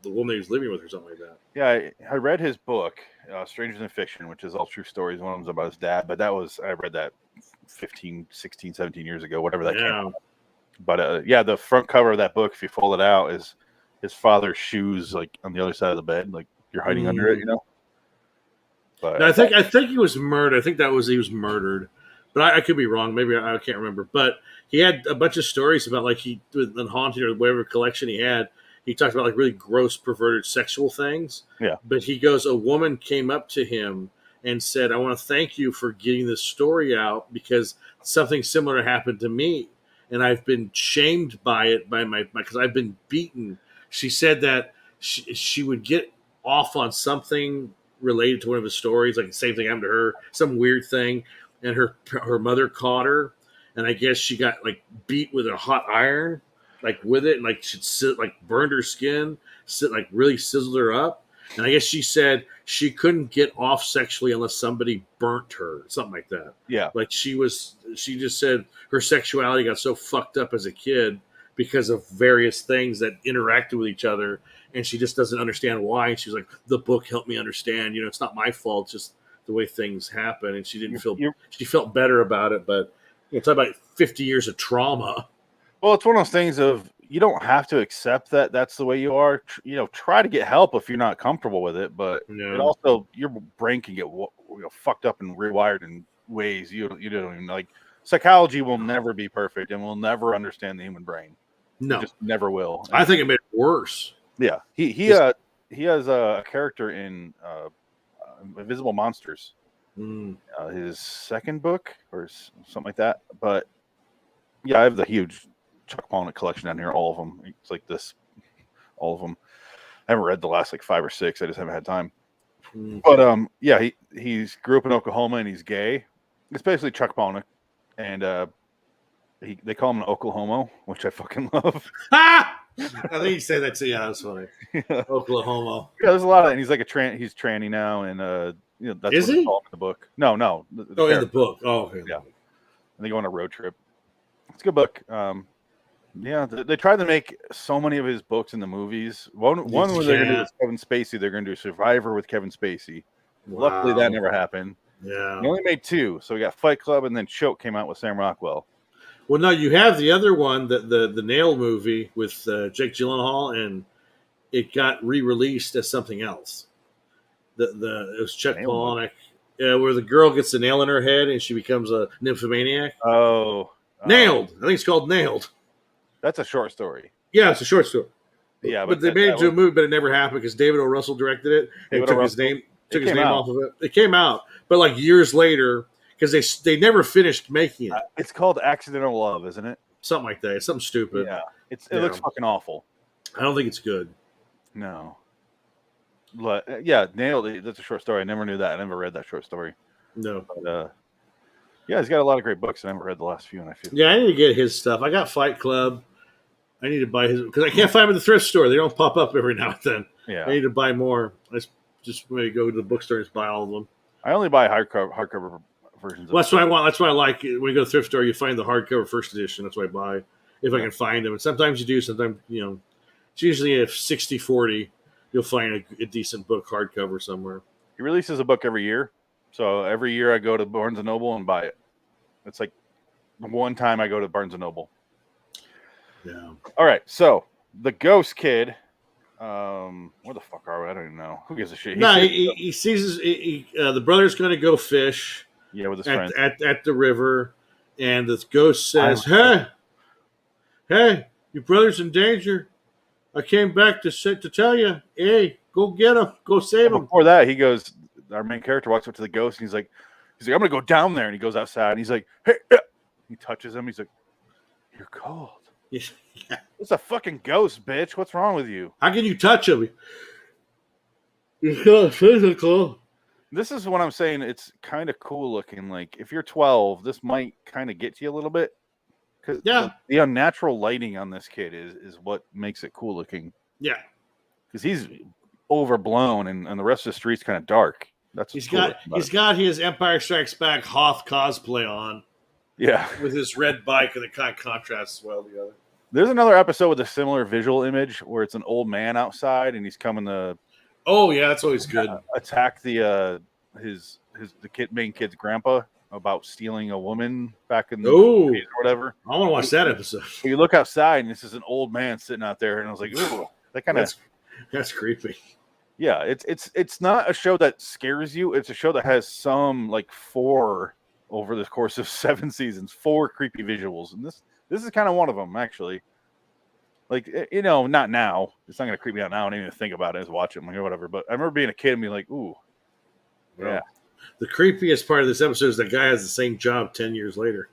the woman he was living with or something like that. Yeah, I read his book, Strangers in Fiction, which is all true stories. One of them's about his dad, but I read that 15, 16, 17 years ago, whatever that came out. But the front cover of that book, if you fold it out, is his father's shoes, like on the other side of the bed, like you're hiding under it, you know. But no, I think he was murdered. I think he was murdered, but I could be wrong. Maybe I can't remember. But he had a bunch of stories about like he with Haunted or whatever collection he had. He talked about like really gross, perverted sexual things. Yeah. But he goes, a woman came up to him and said, "I want to thank you for getting this story out because something similar happened to me, and I've been shamed by it because I've been beaten." She said that she would get off on something related to one of his stories, like the same thing happened to her, some weird thing, and her mother caught her, and I guess she got like beat with a hot iron, like with it, and like she'd burned her skin, like really sizzled her up, and I guess she said she couldn't get off sexually unless somebody burnt her, something like that. Yeah, like she just said her sexuality got so fucked up as a kid because of various things that interacted with each other, and she just doesn't understand why. And she was like, the book helped me understand, it's not my fault, it's just the way things happen. And she didn't she felt better about it, but it's about 50 years of trauma. Well, it's one of those things of you don't have to accept that that's the way you are. Try to get help if you're not comfortable with it, but it also, your brain can get fucked up and rewired in ways you don't even like. Psychology will never be perfect and will never understand the human brain. No, it just never will. I think it made it worse. Yeah, he has a character in Invisible Monsters, his second book or something like that. But yeah, I have the huge Chuck Palahniuk collection down here, all of them. It's like this, all of them. I haven't read the last like 5 or 6. I just haven't had time. But yeah, he's grew up in Oklahoma and he's gay. It's basically Chuck Palahniuk, and they call him an Oklahoma, which I fucking love. I think you say that too. Yeah, that's funny. Yeah. Oklahoma. Yeah, there's a lot of, and he's like he's tranny now, and that's is what he? they call him in the book. No, in the book. Oh, okay. Yeah. And they go on a road trip. It's a good book. Yeah, they tried to make so many of his books in the movies. One where they're going to do with Kevin Spacey. They're going to do Survivor with Kevin Spacey. Wow. Luckily, that never happened. Yeah. They only made 2. So we got Fight Club, and then Choke came out with Sam Rockwell. Well, no, you have the other one, the Nail movie with Jake Gyllenhaal, and it got re-released as something else. It was Chuck Palahniuk, where the girl gets a nail in her head and she becomes a nymphomaniac. Nailed. I think it's called Nailed. That's a short story. Yeah, it's a short story. Yeah, but they made it to a movie, but it never happened because David O. Russell directed it and took his name off of it. It came out, but like years later. Because they never finished making it. It's called Accidental Love, isn't it? Something like that. It's something stupid. Yeah. It looks fucking awful. I don't think it's good. No. But, yeah, Nailed it. That's a short story. I never knew that. I never read that short story. No. But, yeah, he's got a lot of great books. I never read the last few. And I need to get his stuff. I got Fight Club. I need to buy his, because I can't find them at the thrift store. They don't pop up every now and then. Yeah. I need to buy more. I just maybe go to the bookstore and buy all of them. I only buy hardcover versions. Well, that's what I want. That's why I like it. When you go to the thrift store, you find the hardcover first edition. That's what I buy if I can find them. And sometimes you do. Sometimes it's usually a 60-40. You'll find a decent book hardcover somewhere. He releases a book every year, so every year I go to Barnes and Noble and buy it. It's like one time I go to Barnes and Noble. Yeah. All right, so the ghost kid. Where the fuck are we? I don't even know. Who gives a shit? He sees the brother's going to go fish. Yeah, with his at, friends. at the river, and the ghost says, "Hey, your brother's in danger. I came back to tell you, hey, go get him, go save him." Before that, he goes. Our main character walks up to the ghost, and he's like, "I'm gonna go down there." And he goes outside, and he's like, "Hey," he touches him. He's like, "You're cold." Yeah. It's a fucking ghost, bitch. What's wrong with you? How can you touch him? He's not physical. This is what I'm saying. It's kind of cool looking. Like, if you're 12, this might kind of get to you a little bit. Cause the unnatural lighting on this kid is what makes it cool looking. Yeah. Because he's overblown and the rest of the street's kind of dark. He's got his Empire Strikes Back Hoth cosplay on. Yeah. With his red bike, and it kind of contrasts well together. There's another episode with a similar visual image where it's an old man outside and he's coming to. Oh yeah, that's always good. Attack the main kid's grandpa about stealing a woman back in the 80s or whatever. I want to watch that episode. You look outside and this is an old man sitting out there, and I was like, ooh, that kind of that's creepy. Yeah, it's not a show that scares you. It's a show that has some like 4 over the course of 7 seasons, 4 creepy visuals, and this is kind of one of them actually. Like, you know, not now. It's not going to creep me out now. I don't even think about it as watch it or whatever. But I remember being a kid and being like, ooh. Yeah. The creepiest part of this episode is the guy has the same job 10 years later.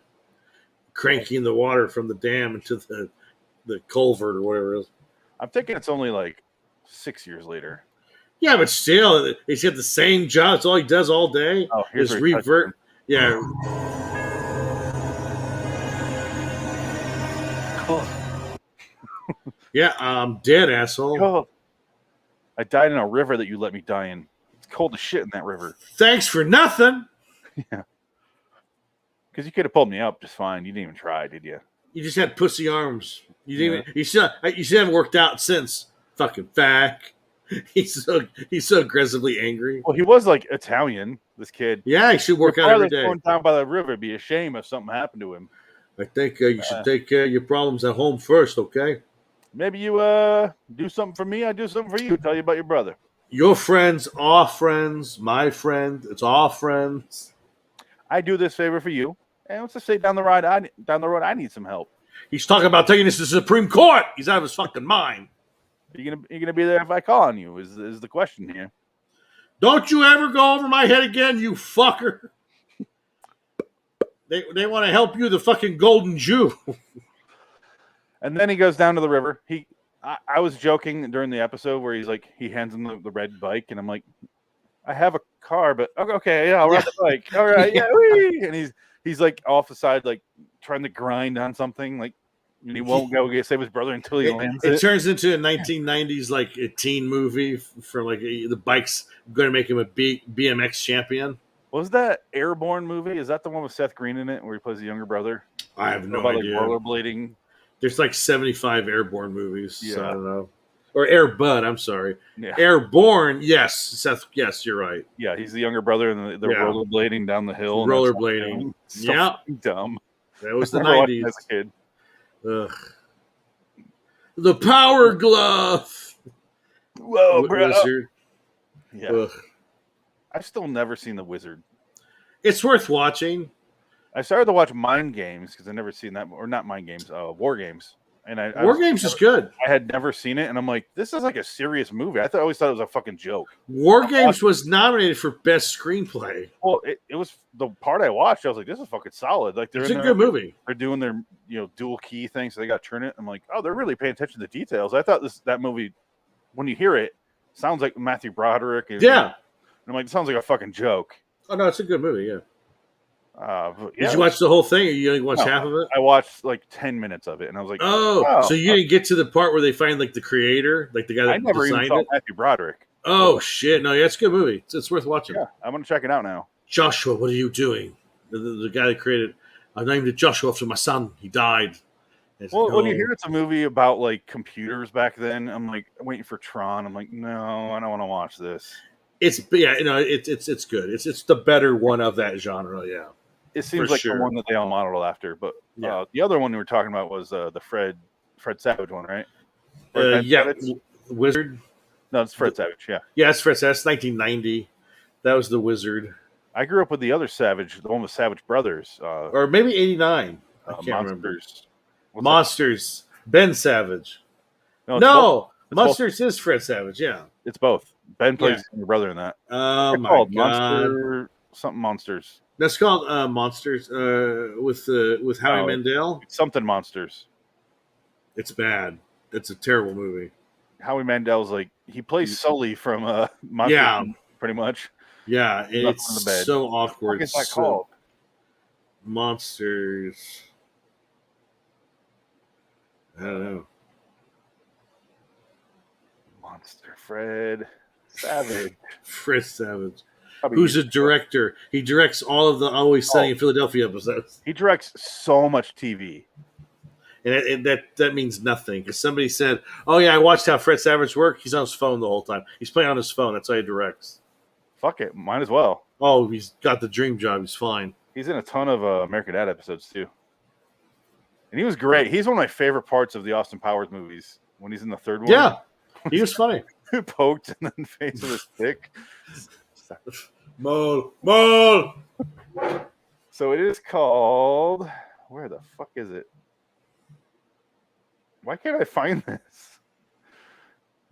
Cranking the water from the dam into the culvert or whatever it is. I'm thinking it's only like 6 years later. Yeah, but still, he's got the same job. It's all he does all day. Oh, here's revert. Yeah. Cool. Yeah, I'm dead, asshole. Oh, I died in a river that you let me die in. It's cold as shit in that river. Thanks for nothing. Yeah. Because you could have pulled me up just fine. You didn't even try, did you? You just had pussy arms. You didn't even. You still haven't worked out since. Fucking fack. He's so aggressively angry. Well, he was like Italian, this kid. Yeah, he should work out every day. Going down by the river, it'd be a shame if something happened to him. I think you should take care of your problems at home first, okay? Maybe you do something for me, I do something for you. Tell you about your brother. Your friends are friends. My friend, it's all friends. I do this favor for you, and let's just say down the road, I need some help. He's talking about taking this to the Supreme Court. He's out of his fucking mind. Are you gonna be there if I call on you? Is the question here? Don't you ever go over my head again, you fucker. They want to help you, the fucking golden Jew. And then he goes down to the river. I was joking during the episode where he's like, he hands him the red bike, and I'm like, I have a car, but okay, yeah, I'll ride the bike. All right, yeah, wee. And he's like off the side, like trying to grind on something, like, and he won't go save his brother until he lands it. It turns into a 1990s like a teen movie for like the bike's going to make him a BMX champion. Was that Airborne movie? Is that the one with Seth Green in it where he plays the younger brother? I have no about, idea. Like, rollerblading. There's like 75 Airborne movies. Yeah. So I don't know. Or Air Bud, I'm sorry. Yeah. Airborne, yes. Seth, yes, you're right. Yeah, he's the younger brother, and they're rollerblading down the hill. Rollerblading. So yeah. dumb. That was the 90s. As a kid. Ugh. The Power Glove. Whoa, bro. Wizard. Yeah. Ugh. I've still never seen The Wizard. It's worth watching. I started to watch Mind Games because I've never seen that, or not Mind Games, War Games. And War Games is good. I had never seen it, and I'm like, this is like a serious movie. I always thought it was a fucking joke. War Games was nominated for Best Screenplay. Well, it was the part I watched. I was like, this is fucking solid. Like, it's a good movie. They're doing their dual key thing, so they got to turn it. I'm like, oh, they're really paying attention to details. I thought that movie, when you hear it, sounds like Matthew Broderick. Yeah. And I'm like, it sounds like a fucking joke. Oh no, it's a good movie. Yeah. Did you watch the whole thing, or you only watched half of it? I watched like 10 minutes of it, and I was like, "Oh, so you didn't get to the part where they find like the creator, like the guy that I never even saw Matthew Broderick." Oh shit! No, yeah, it's a good movie. It's worth watching. Yeah, I'm gonna check it out now. Joshua, what are you doing? The guy that created. I named it Joshua after my son. He died. Well, when you hear it's a movie about like computers back then, I'm like waiting for Tron. I'm like, no, I don't want to watch this. It's good. It's the better one of that genre. Yeah. it seems For like sure. the one that they all modeled after. But the other one we were talking about was the Fred Savage one, right? Savage? Wizard. No, it's Fred Savage. Yeah, Yeah, it's Fred. That's 1990. That was the Wizard. I grew up with the other Savage, the one with Savage Brothers, Or maybe 89. I can't remember. Monsters. Ben Savage. No, Monsters is Fred Savage. Yeah, it's both. Ben plays your brother in that. Oh my god! Monsters. That's called Monsters with Howie Mandel. Something Monsters. It's bad. It's a terrible movie. Howie Mandel's like he plays Sully from Monsters, pretty much. Yeah, it's so awkward. What is that called? Monsters. I don't know. Monster Fred Savage. Fred Savage. Who's a director? He directs all of the Always Sunny in Philadelphia episodes. He directs so much TV. And that means nothing. Because somebody said, oh yeah, I watched how Fred Savage worked. He's on his phone the whole time. He's playing on his phone. That's how he directs. Fuck it. Might as well. Oh, he's got the dream job. He's fine. He's in a ton of American Dad episodes too. And he was great. He's one of my favorite parts of the Austin Powers movies. When he's in the third one. Yeah. He was funny. Poked in the face with a stick. Mole. So it is called. Where the fuck is it? Why can't I find this?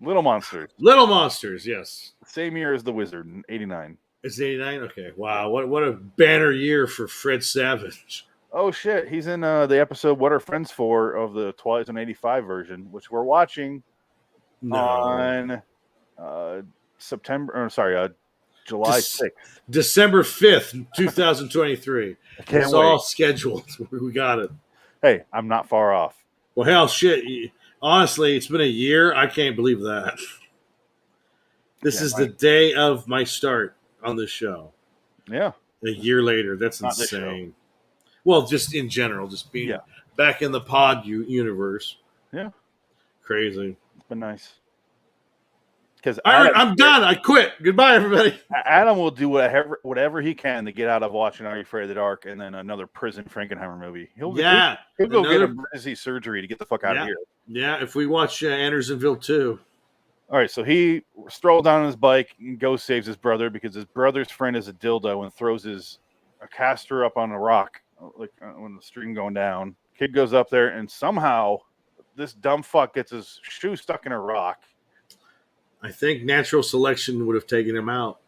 Little Monsters. Little Monsters, yes. Same year as The Wizard in 89. It's 89? Okay. Wow. What a banner year for Fred Savage. Oh, shit. He's in the episode What Are Friends For of the Twilight Zone 85 version, which we're watching on July 6th. December 5th, 2023. It's all scheduled. We got it. Hey, I'm not far off. Well, hell, shit. Honestly, it's been a year. I can't believe that. This is the day of my start on this show. Yeah. A year later. That's insane. Well, just in general, just being back in the pod universe. Yeah. Crazy. It's been nice. Because I'm done. I quit. Goodbye, everybody. Adam will do whatever he can to get out of watching Are You Afraid of the Dark and then another prison Frankenheimer movie. He'll go get emergency surgery to get the fuck out of here. Yeah, if we watch Andersonville 2. All right, so he strolls down on his bike and goes saves his brother because his brother's friend is a dildo and throws a caster up on a rock like when the stream going down. Kid goes up there and somehow this dumb fuck gets his shoe stuck in a rock. I think natural selection would have taken him out.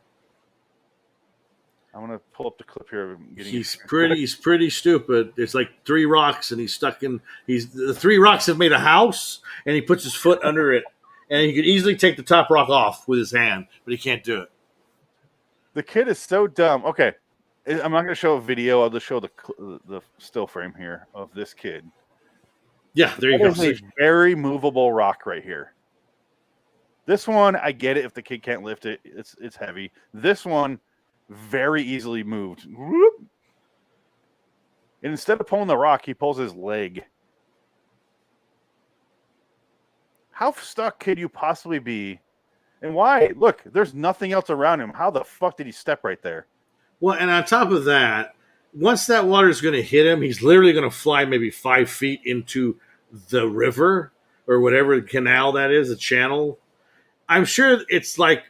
I'm gonna pull up the clip here. He's pretty stupid. It's like 3 rocks, and he's stuck in. The 3 rocks have made a house, and he puts his foot under it, and he could easily take the top rock off with his hand, but he can't do it. The kid is so dumb. Okay, I'm not gonna show a video. I'll just show the still frame here of this kid. Yeah, there you go. It's a very movable rock right here. This one, I get it if the kid can't lift it. It's heavy. This one, very easily moved. And instead of pulling the rock, he pulls his leg. How stuck could you possibly be? And why? Look, there's nothing else around him. How the fuck did he step right there? Well, and on top of that, once that water is going to hit him, he's literally going to fly maybe 5 feet into the river or whatever canal that is, a channel. I'm sure it's like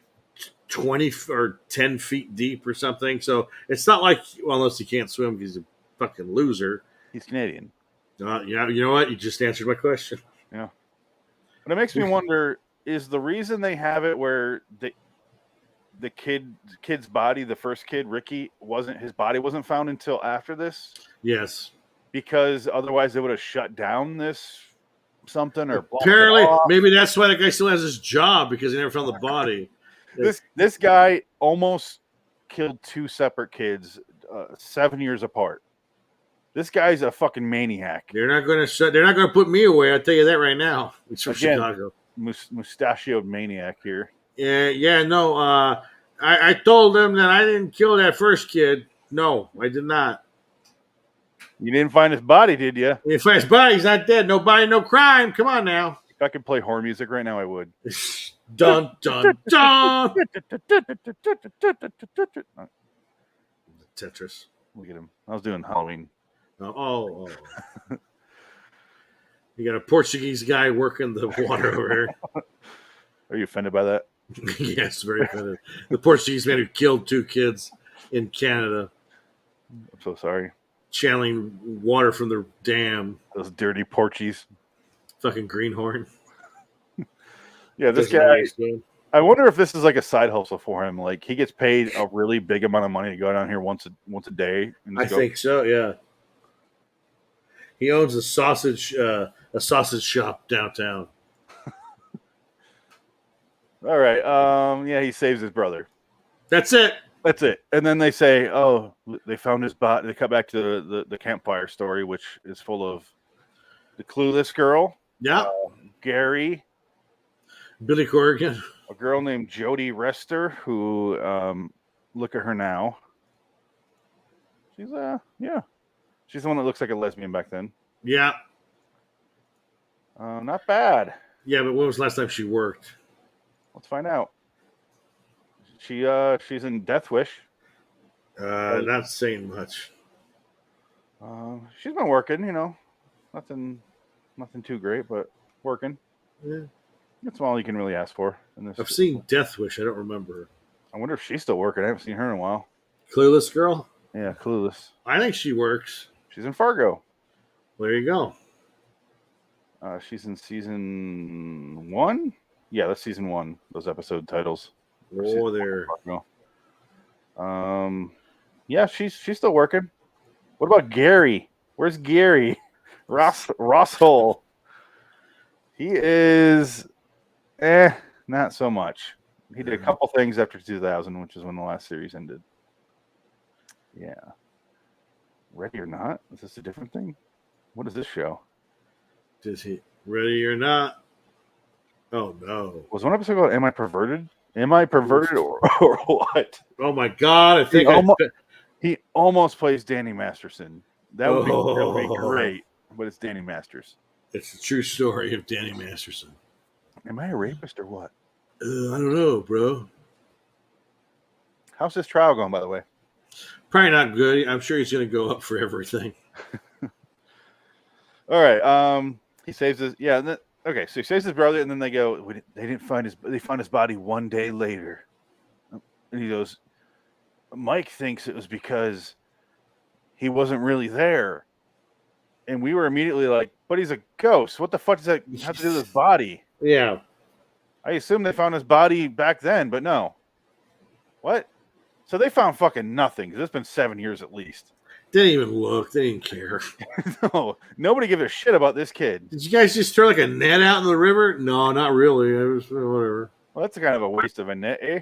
20 or 10 feet deep or something. So it's not like, well, unless he can't swim because he's a fucking loser. He's Canadian. Yeah, you know what? You just answered my question. Yeah. But it makes me wonder, is the reason they have it where the kid's body, the first kid, Ricky, his body wasn't found until after this? Yes. Because otherwise they would have shut down this something or apparently maybe that's why the guy still has his job, because he never found the body. This guy almost killed 2 separate kids 7 years apart. This guy's a fucking maniac. They're not going to put me away. I'll tell you that right now. It's from Chicago. Mustachioed maniac here. No. I told him that I didn't kill that first kid. No, I did not. You didn't find his body, did you? If his body's not dead, no body, no crime. Come on now. If I could play horror music right now, I would. Dun, dun, dun. Tetris. Look at him. I was doing Halloween. Oh. You got a Portuguese guy working the water over here. Are you offended by that? Yes, very offended. The Portuguese man who killed 2 kids in Canada. I'm so sorry. Channeling water from the dam. Those dirty Porchies. Fucking greenhorn. Yeah, this guy. I wonder if this is like a side hustle for him. Like he gets paid a really big amount of money to go down here once a day. And I think so. Yeah. He owns a sausage shop downtown. All right. Yeah, he saves his brother. That's it. That's it. And then they say, "Oh, they found his body." They cut back to the campfire story, which is full of the clueless girl. Yeah. Gary. Billy Corrigan. A girl named Jodie Rester, who look at her now. She's she's the one that looks like a lesbian back then. Yeah. Not bad. Yeah, but when was the last time she worked? Let's find out. She's in Death Wish. Not saying much. She's been working, nothing too great, but working. Yeah. That's all you can really ask for. I've seen Death Wish. I don't remember her. I wonder if she's still working. I haven't seen her in a while. Clueless girl? Yeah, Clueless. I think she works. She's in Fargo. There you go. She's in season 1? Yeah, that's season 1. Those episode titles. Oh, there. Yeah, she's still working. What about Gary? Where's Gary? Ross Hole. He is not so much. He did a couple things after 2000, which is when the last series ended. Yeah. Ready or Not? Is this a different thing? What is this show? Is he Ready or Not? Oh, no. Was one episode called Am I Perverted? Am I Perverted or what? Oh, my God. I think he almost plays Danny Masterson. That would be great, but it's Danny Masters. It's the true story of Danny Masterson. Am I a rapist or what? I don't know, bro. How's this trial going, by the way? Probably not good. I'm sure he's going to go up for everything. All right. He saves his. Yeah. Okay. So he saves his brother, and then they go. They didn't find his. They found his body 1 day later, and he goes. Mike thinks it was because he wasn't really there, and we were immediately like, "But he's a ghost. What the fuck does that have to do with his body?" Yeah. I assume they found his body back then, but no. What? So they found fucking nothing, because it's been 7 years at least. They didn't even look. They didn't care. No, nobody gives a shit about this kid. Did you guys just throw like a net out in the river? No, not really. It was whatever. Well, that's kind of a waste of a net, eh?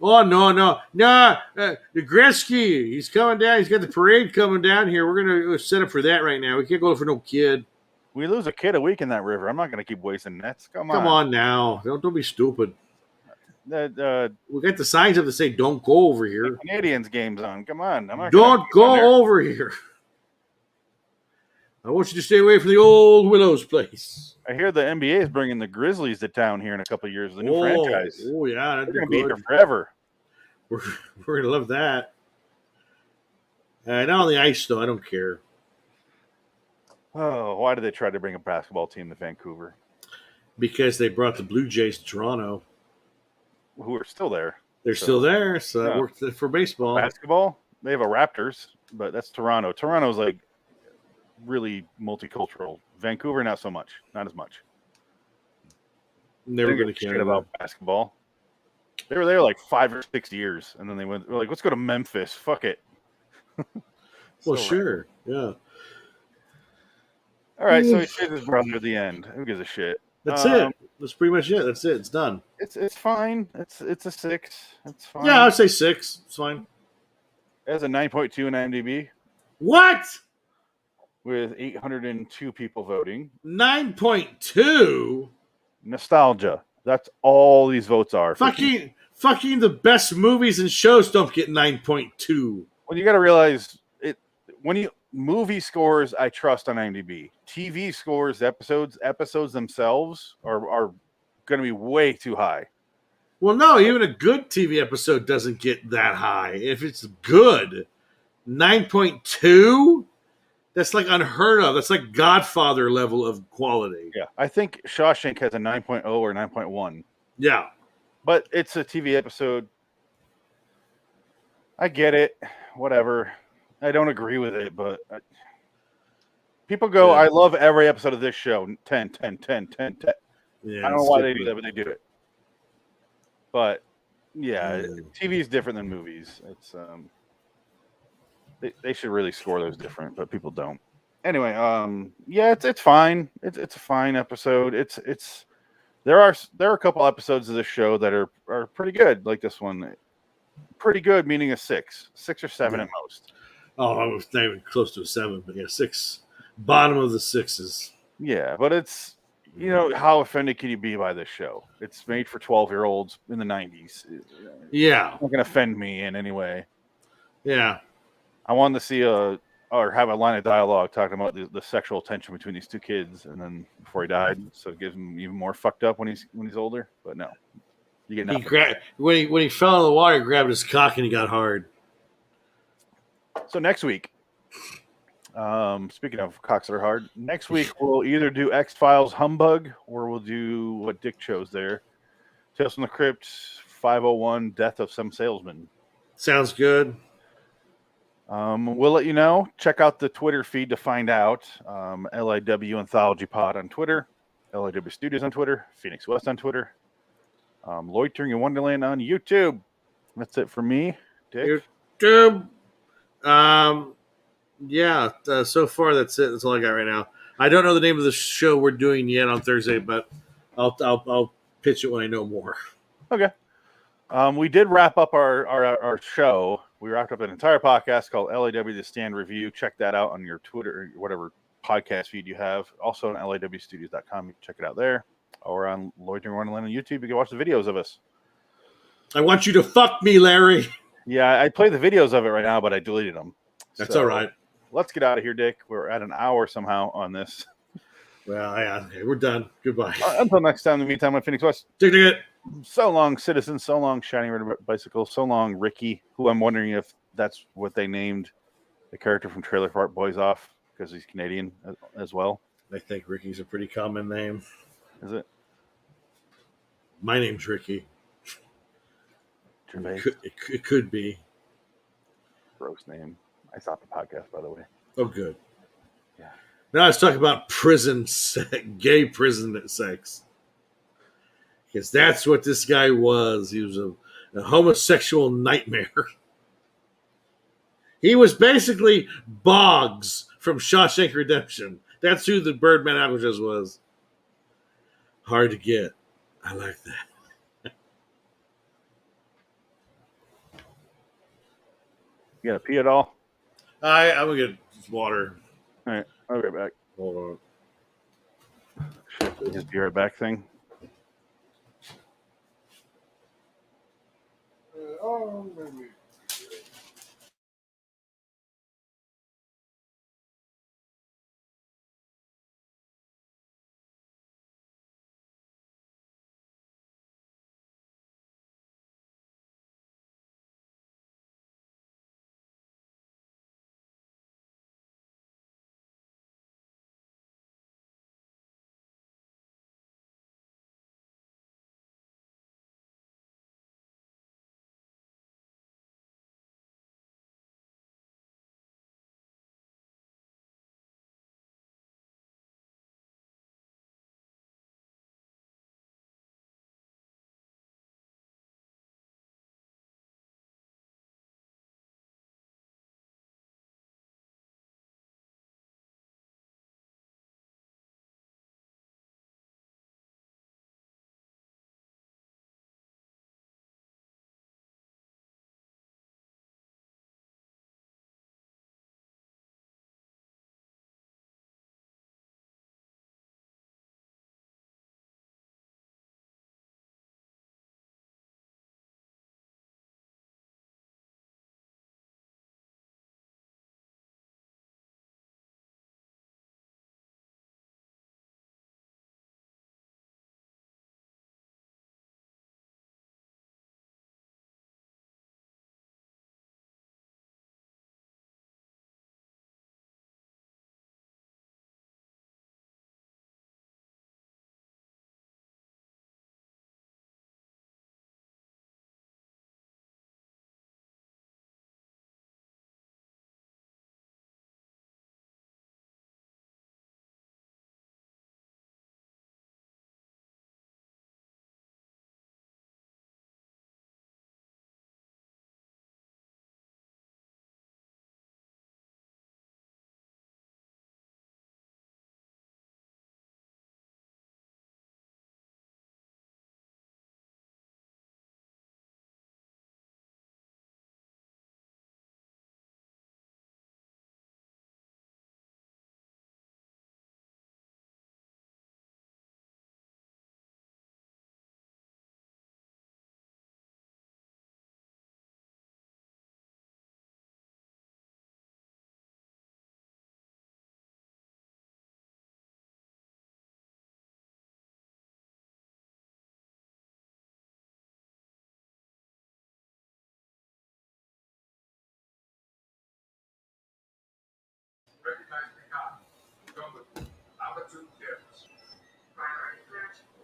Oh, no. The Gretzky, he's coming down. He's got the parade coming down here. We're going to set up for that right now. We can't go for no kid. We lose a kid a week in that river. I'm not going to keep wasting nets. Come on now. Don't be stupid. We got the signs up that say don't go over here. Canadians game's on. Come on. Don't go over here. I want you to stay away from the old Willows place. I hear the NBA is bringing the Grizzlies to town here in a couple of years. The new franchise. Oh, yeah. They're going to be here forever. We're going to love that. Not on the ice, though. I don't care. Oh, why did they try to bring a basketball team to Vancouver? Because they brought the Blue Jays to Toronto. Who are still there. They're still there, so that worked for baseball. Basketball? They have a Raptors, but that's Toronto. Toronto's like really multicultural. Vancouver, not so much. Not as much. Never going to care about basketball. They were there like 5 or 6 years, and then they were like, let's go to Memphis. Fuck it. Well, sure. Yeah. All right, so he saves his brother at the end. Who gives a shit? That's it. That's pretty much it. That's it. It's done. It's fine. It's a 6. It's fine. Yeah, I'd say 6. It's fine. It has a 9.2 in IMDb. What? With 802 people voting. 9.2? Nostalgia. That's all these votes are. Fucking the best movies and shows don't get 9.2. Well, you got to realize it when you movie scores. I trust on IMDb. TV scores, episodes themselves are going to be way too high. Well, no, even a good TV episode doesn't get that high. If it's good, 9.2? That's like unheard of. That's like Godfather level of quality. Yeah, I think Shawshank has a 9.0 or 9.1. Yeah. But it's a TV episode. I get it. Whatever. I don't agree with it, but people go, Yeah. I love every episode of this show. 10, 10, 10, 10, 10. Yeah, I don't know why they do that, but they do it. But yeah, TV is different than movies. It's they should really score those different, but people don't. Anyway, yeah, it's fine. It's a fine episode. There are a couple episodes of this show that are pretty good, like this one. Pretty good, meaning a 6 or 7 at most. Oh, I was not even close to a 7, but yeah, 6. Bottom of the 6s. Yeah, but it's, how offended can you be by this show? It's made for 12-year-olds in the 90s. Yeah. It's not going to offend me in any way. Yeah. I wanted to see or have a line of dialogue talking about the sexual tension between these two kids, and then before he died, so it gives him even more fucked up when he's older. But no, you get nothing. When he fell in the water, he grabbed his cock and he got hard. So next week, speaking of cocks that are hard, next week we'll either do X-Files Humbug or we'll do what Dick chose there, Tales from the Crypt 501 Death of Some Salesman. Sounds good. We'll let you know. Check out the Twitter feed to find out. LIW Anthology Pod on Twitter, LIW Studios on Twitter, Phoenix West on Twitter, Loitering in Wonderland on YouTube. That's it for me, Dick. YouTube. Yeah. So far, that's it. That's all I got right now. I don't know the name of the show we're doing yet on Thursday, but I'll pitch it when I know more. Okay. We did wrap up our show. We wrapped up an entire podcast called LAW The Stand Review. Check that out on your Twitter or whatever podcast feed you have. Also on lawstudios.com. You can check it out there. Or on Loitering Wonderland on YouTube. You can watch the videos of us. I want you to fuck me, Larry. Yeah, I played the videos of it right now, but I deleted them. That's all right. Let's get out of here, Dick. We're at an hour somehow on this. Well, yeah, okay, we're done. Goodbye. Until next time, in the meantime, I'm Phoenix West. Dig it. So long, Citizen. So long, Shiny Red Bicycle. So long, Ricky, who I'm wondering if that's what they named the character from Trailer Park Boys off because he's Canadian as well. I think Ricky's a pretty common name. Is it? My name's Ricky. It could be. Gross name. I stopped the podcast, by the way. Oh, good. Yeah. Now let's talk about gay prison sex. Because that's what this guy was. He was a homosexual nightmare. He was basically Boggs from Shawshank Redemption. That's who the Birdman of Alcatraz was. Hard to get. I like that. You gotta pee at all? I'm going to get water. All right. I'll be right back. Hold on. Just be right back thing. Maybe.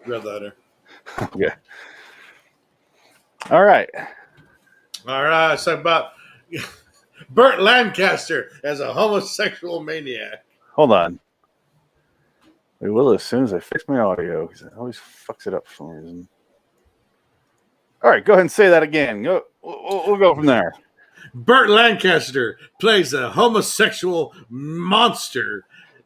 Red Letter. Okay. All right. All right. So about Burt Lancaster as a homosexual maniac. Hold on. We will as soon as I fix my audio because it always fucks it up for some reason. All right, go ahead and say that again. We'll go from there. Burt Lancaster plays a homosexual monster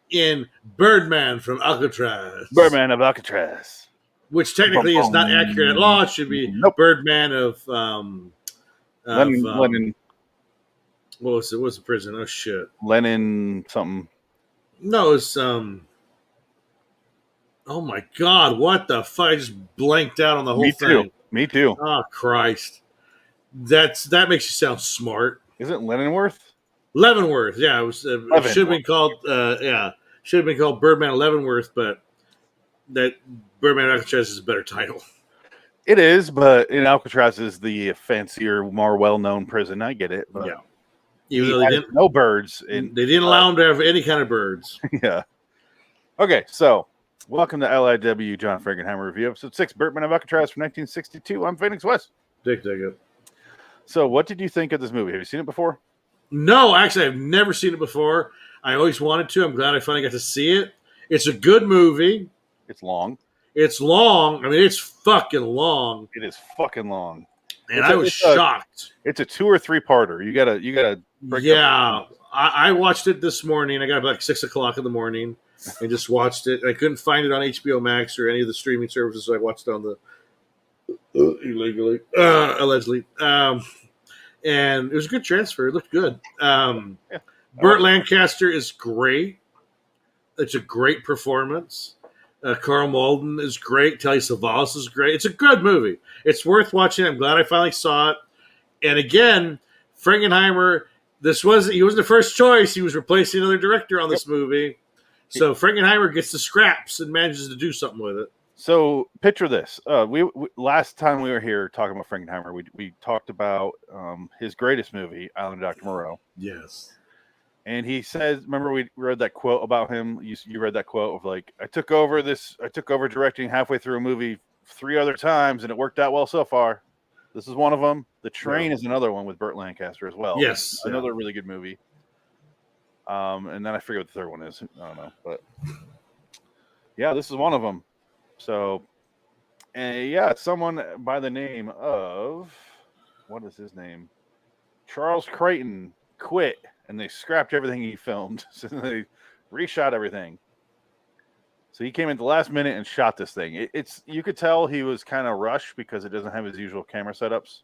in Birdman from Alcatraz. Birdman of Alcatraz. Which technically is not accurate at law. It should be Birdman of Lennon. What was it? What's the prison? Oh shit. Lennon something. No, it's oh my god, what the fuck? I just blanked out on the whole thing. Me too. Oh Christ. That makes you sound smart. Isn't Leavenworth? Leavenworth, yeah. It was it should have been called should have been called Birdman of Leavenworth, but that Birdman of Alcatraz is a better title. It is, but in Alcatraz is the fancier, more well-known prison. I get it, but yeah. Even though they didn't no birds, they didn't allow them to have any kind of birds. Yeah. Okay, so welcome to LIW John Frankenheimer review, episode 6, Birdman of Alcatraz from 1962. I'm Phoenix West. Dig it. So, what did you think of this movie? Have you seen it before? No, actually, I've never seen it before. I always wanted to. I'm glad I finally got to see it. It's a good movie. It's long. It's long. I mean, it's fucking long. It is fucking long. And I was shocked. It's a 2 or 3-parter. You gotta. Yeah, I watched it this morning. I got up like 6 o'clock in the morning and just watched it. I couldn't find it on HBO Max or any of the streaming services, so I watched it on the illegally, allegedly. And it was a good transfer. It looked good. Burt Lancaster is great. It's a great performance. Carl Molden is great. Telly Savalas is great. It's a good movie. It's worth watching. I'm glad I finally saw it. And again, Frankenheimer, he wasn't the first choice. He was replacing another director on this movie. So Frankenheimer gets the scraps and manages to do something with it. So picture this. We last time we were here talking about Frankenheimer, we talked about his greatest movie, Island of Dr. Moreau. Yes. And he says, remember we read that quote about him? You read that quote of like, I took over directing halfway through a movie 3 other times and it worked out well so far. This is one of them. The Train is another one with Burt Lancaster as well. Yes. Another really good movie. And then I forget what the third one is. I don't know. But yeah, this is one of them. So, someone by the name of, what is his name? Charles Creighton quit, and they scrapped everything he filmed. So they reshot everything. So he came in at the last minute and shot this thing. You could tell he was kind of rushed because it doesn't have his usual camera setups.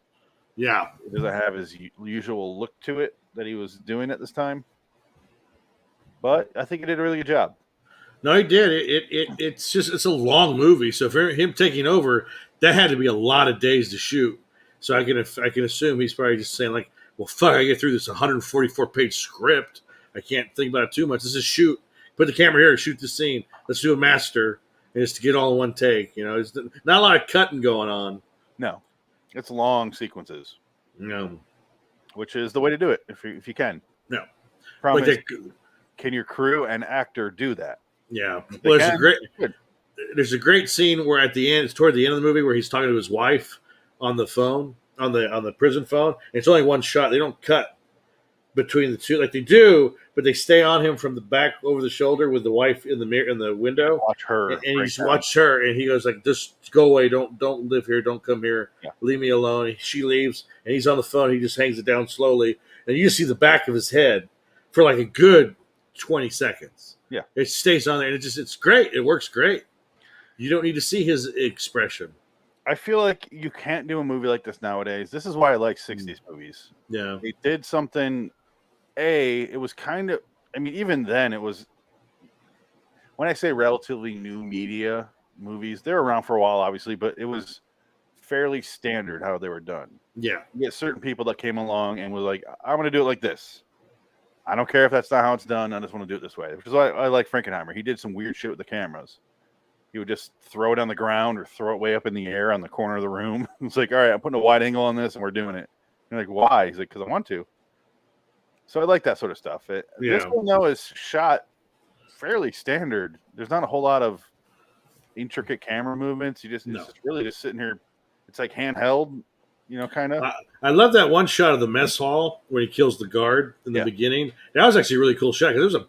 Yeah. It doesn't have his usual look to it that he was doing at this time. But I think he did a really good job. No, he did. It's a long movie. So for him taking over, that had to be a lot of days to shoot. So I can assume he's probably just saying like, well, fuck, I get through this 144-page script. I can't think about it too much. Let's just shoot. Put the camera here and shoot the scene. Let's do a master, and just to get all in one take. You know, there's not a lot of cutting going on. No, it's long sequences. No, which is the way to do it if you can. No, problem is, can your crew and actor do that? Yeah, well, there's a great scene where at the end, it's toward the end of the movie, where he's talking to his wife on the phone, on the prison phone. And it's only one shot. They don't cut between the two like they do, but they stay on him from the back over the shoulder with the wife in the mirror in the window. Watch her, and you just watch her, and he goes like, "Just go away. Don't live here. Don't come here. Yeah. Leave me alone." And she leaves, and he's on the phone. He just hangs it down slowly, and you see the back of his head for like a good 20 seconds. Yeah, it stays on there, and it's great. It works great. You don't need to see his expression. I feel like you can't do a movie like this nowadays. This is why I like 60s movies. Yeah. They did something, it was kind of, I mean, even then it was, when I say relatively new media movies, they're around for a while, obviously, but it was fairly standard how they were done. Yeah. You get certain people that came along and was like, I'm going to do it like this. I don't care if that's not how it's done. I just want to do it this way. Which is why I like Frankenheimer. He did some weird shit with the cameras. He would just throw it on the ground or throw it way up in the air on the corner of the room. It's like, all right, I'm putting a wide angle on this and we're doing it. You're like, why? He's like, because I want to. So I like that sort of stuff. This one, though, is shot fairly standard. There's not a whole lot of intricate camera movements. It's No. just really just sitting here. It's like handheld, kind of. I love that one shot of the mess hall where he kills the guard in the beginning. That was actually a really cool shot because there was a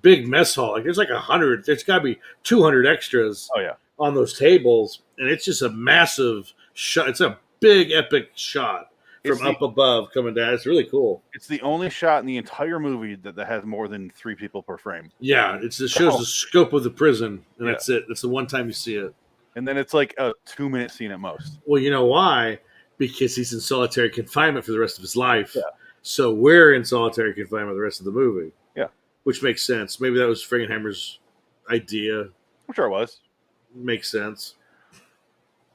big mess hall. Like there's like 100. There's got to be 200 extras. Oh yeah. On those tables, and it's just a massive shot. It's a big epic shot from up above coming down. It's really cool. It's the only shot in the entire movie that has more than 3 people per frame. Yeah, it shows the scope of the prison, and that's it. That's the one time you see it. And then it's like a 2-minute scene at most. Well, you know why? Because he's in solitary confinement for the rest of his life. Yeah. So we're in solitary confinement the rest of the movie. Yeah. Which makes sense. Maybe that was Frankenheimer's idea. I'm sure it was. Makes sense.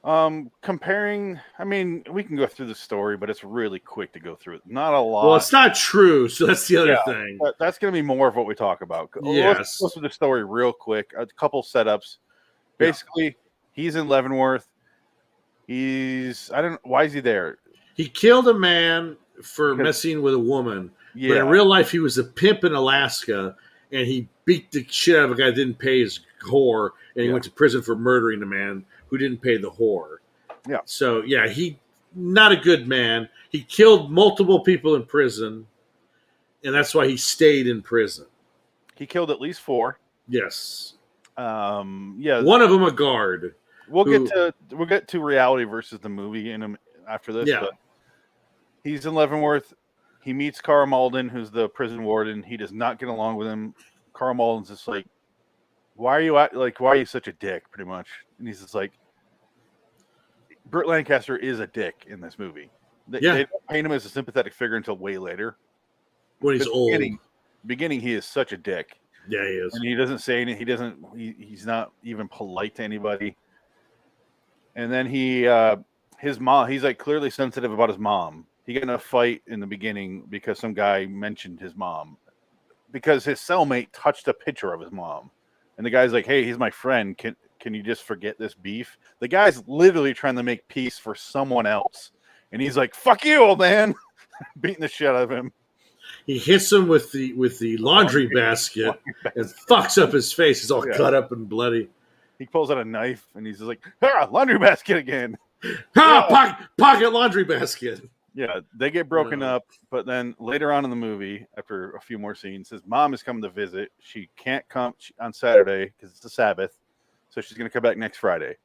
Comparing, I mean, we can go through the story, but it's really quick to go through it. Not a lot. Well, it's not true, so that's the other thing. That's going to be more of what we talk about. Yes. Let's go through the story real quick. A couple setups. Basically, he's in Leavenworth. Why is he there? He killed a man for messing with a woman. Yeah. But in real life, he was a pimp in Alaska, and he beat the shit out of a guy that didn't pay his whore, and he went to prison for murdering a man who didn't pay the whore. Yeah. So, he not a good man. He killed multiple people in prison, and that's why he stayed in prison. He killed at least 4. Yes. Yeah. One of them a guard. We'll get to reality versus the movie after this. Yeah. But he's in Leavenworth. He meets Carl Molden, who's the prison warden. He does not get along with him. Carl Malden's just like, why are you such a dick, pretty much? And he's just like, Burt Lancaster is a dick in this movie. They don't paint him as a sympathetic figure until way later. When he's old. Beginning, he is such a dick. Yeah, he is. And he doesn't say anything. He's not even polite to anybody. And then his mom, he's like clearly sensitive about his mom. He got in a fight in the beginning because some guy mentioned his mom. Because his cellmate touched a picture of his mom. And the guy's like, hey, he's my friend. Can you just forget this beef? The guy's literally trying to make peace for someone else. And he's like, fuck you, old man. Beating the shit out of him. He hits him with the laundry basket and fucks up his face. He's all cut up and bloody. He pulls out a knife and he's just like, laundry basket again. Pocket laundry basket. Yeah, they get broken up, but then later on in the movie, after a few more scenes, his mom is coming to visit. She can't come on Saturday because it's the Sabbath, so she's going to come back next Friday.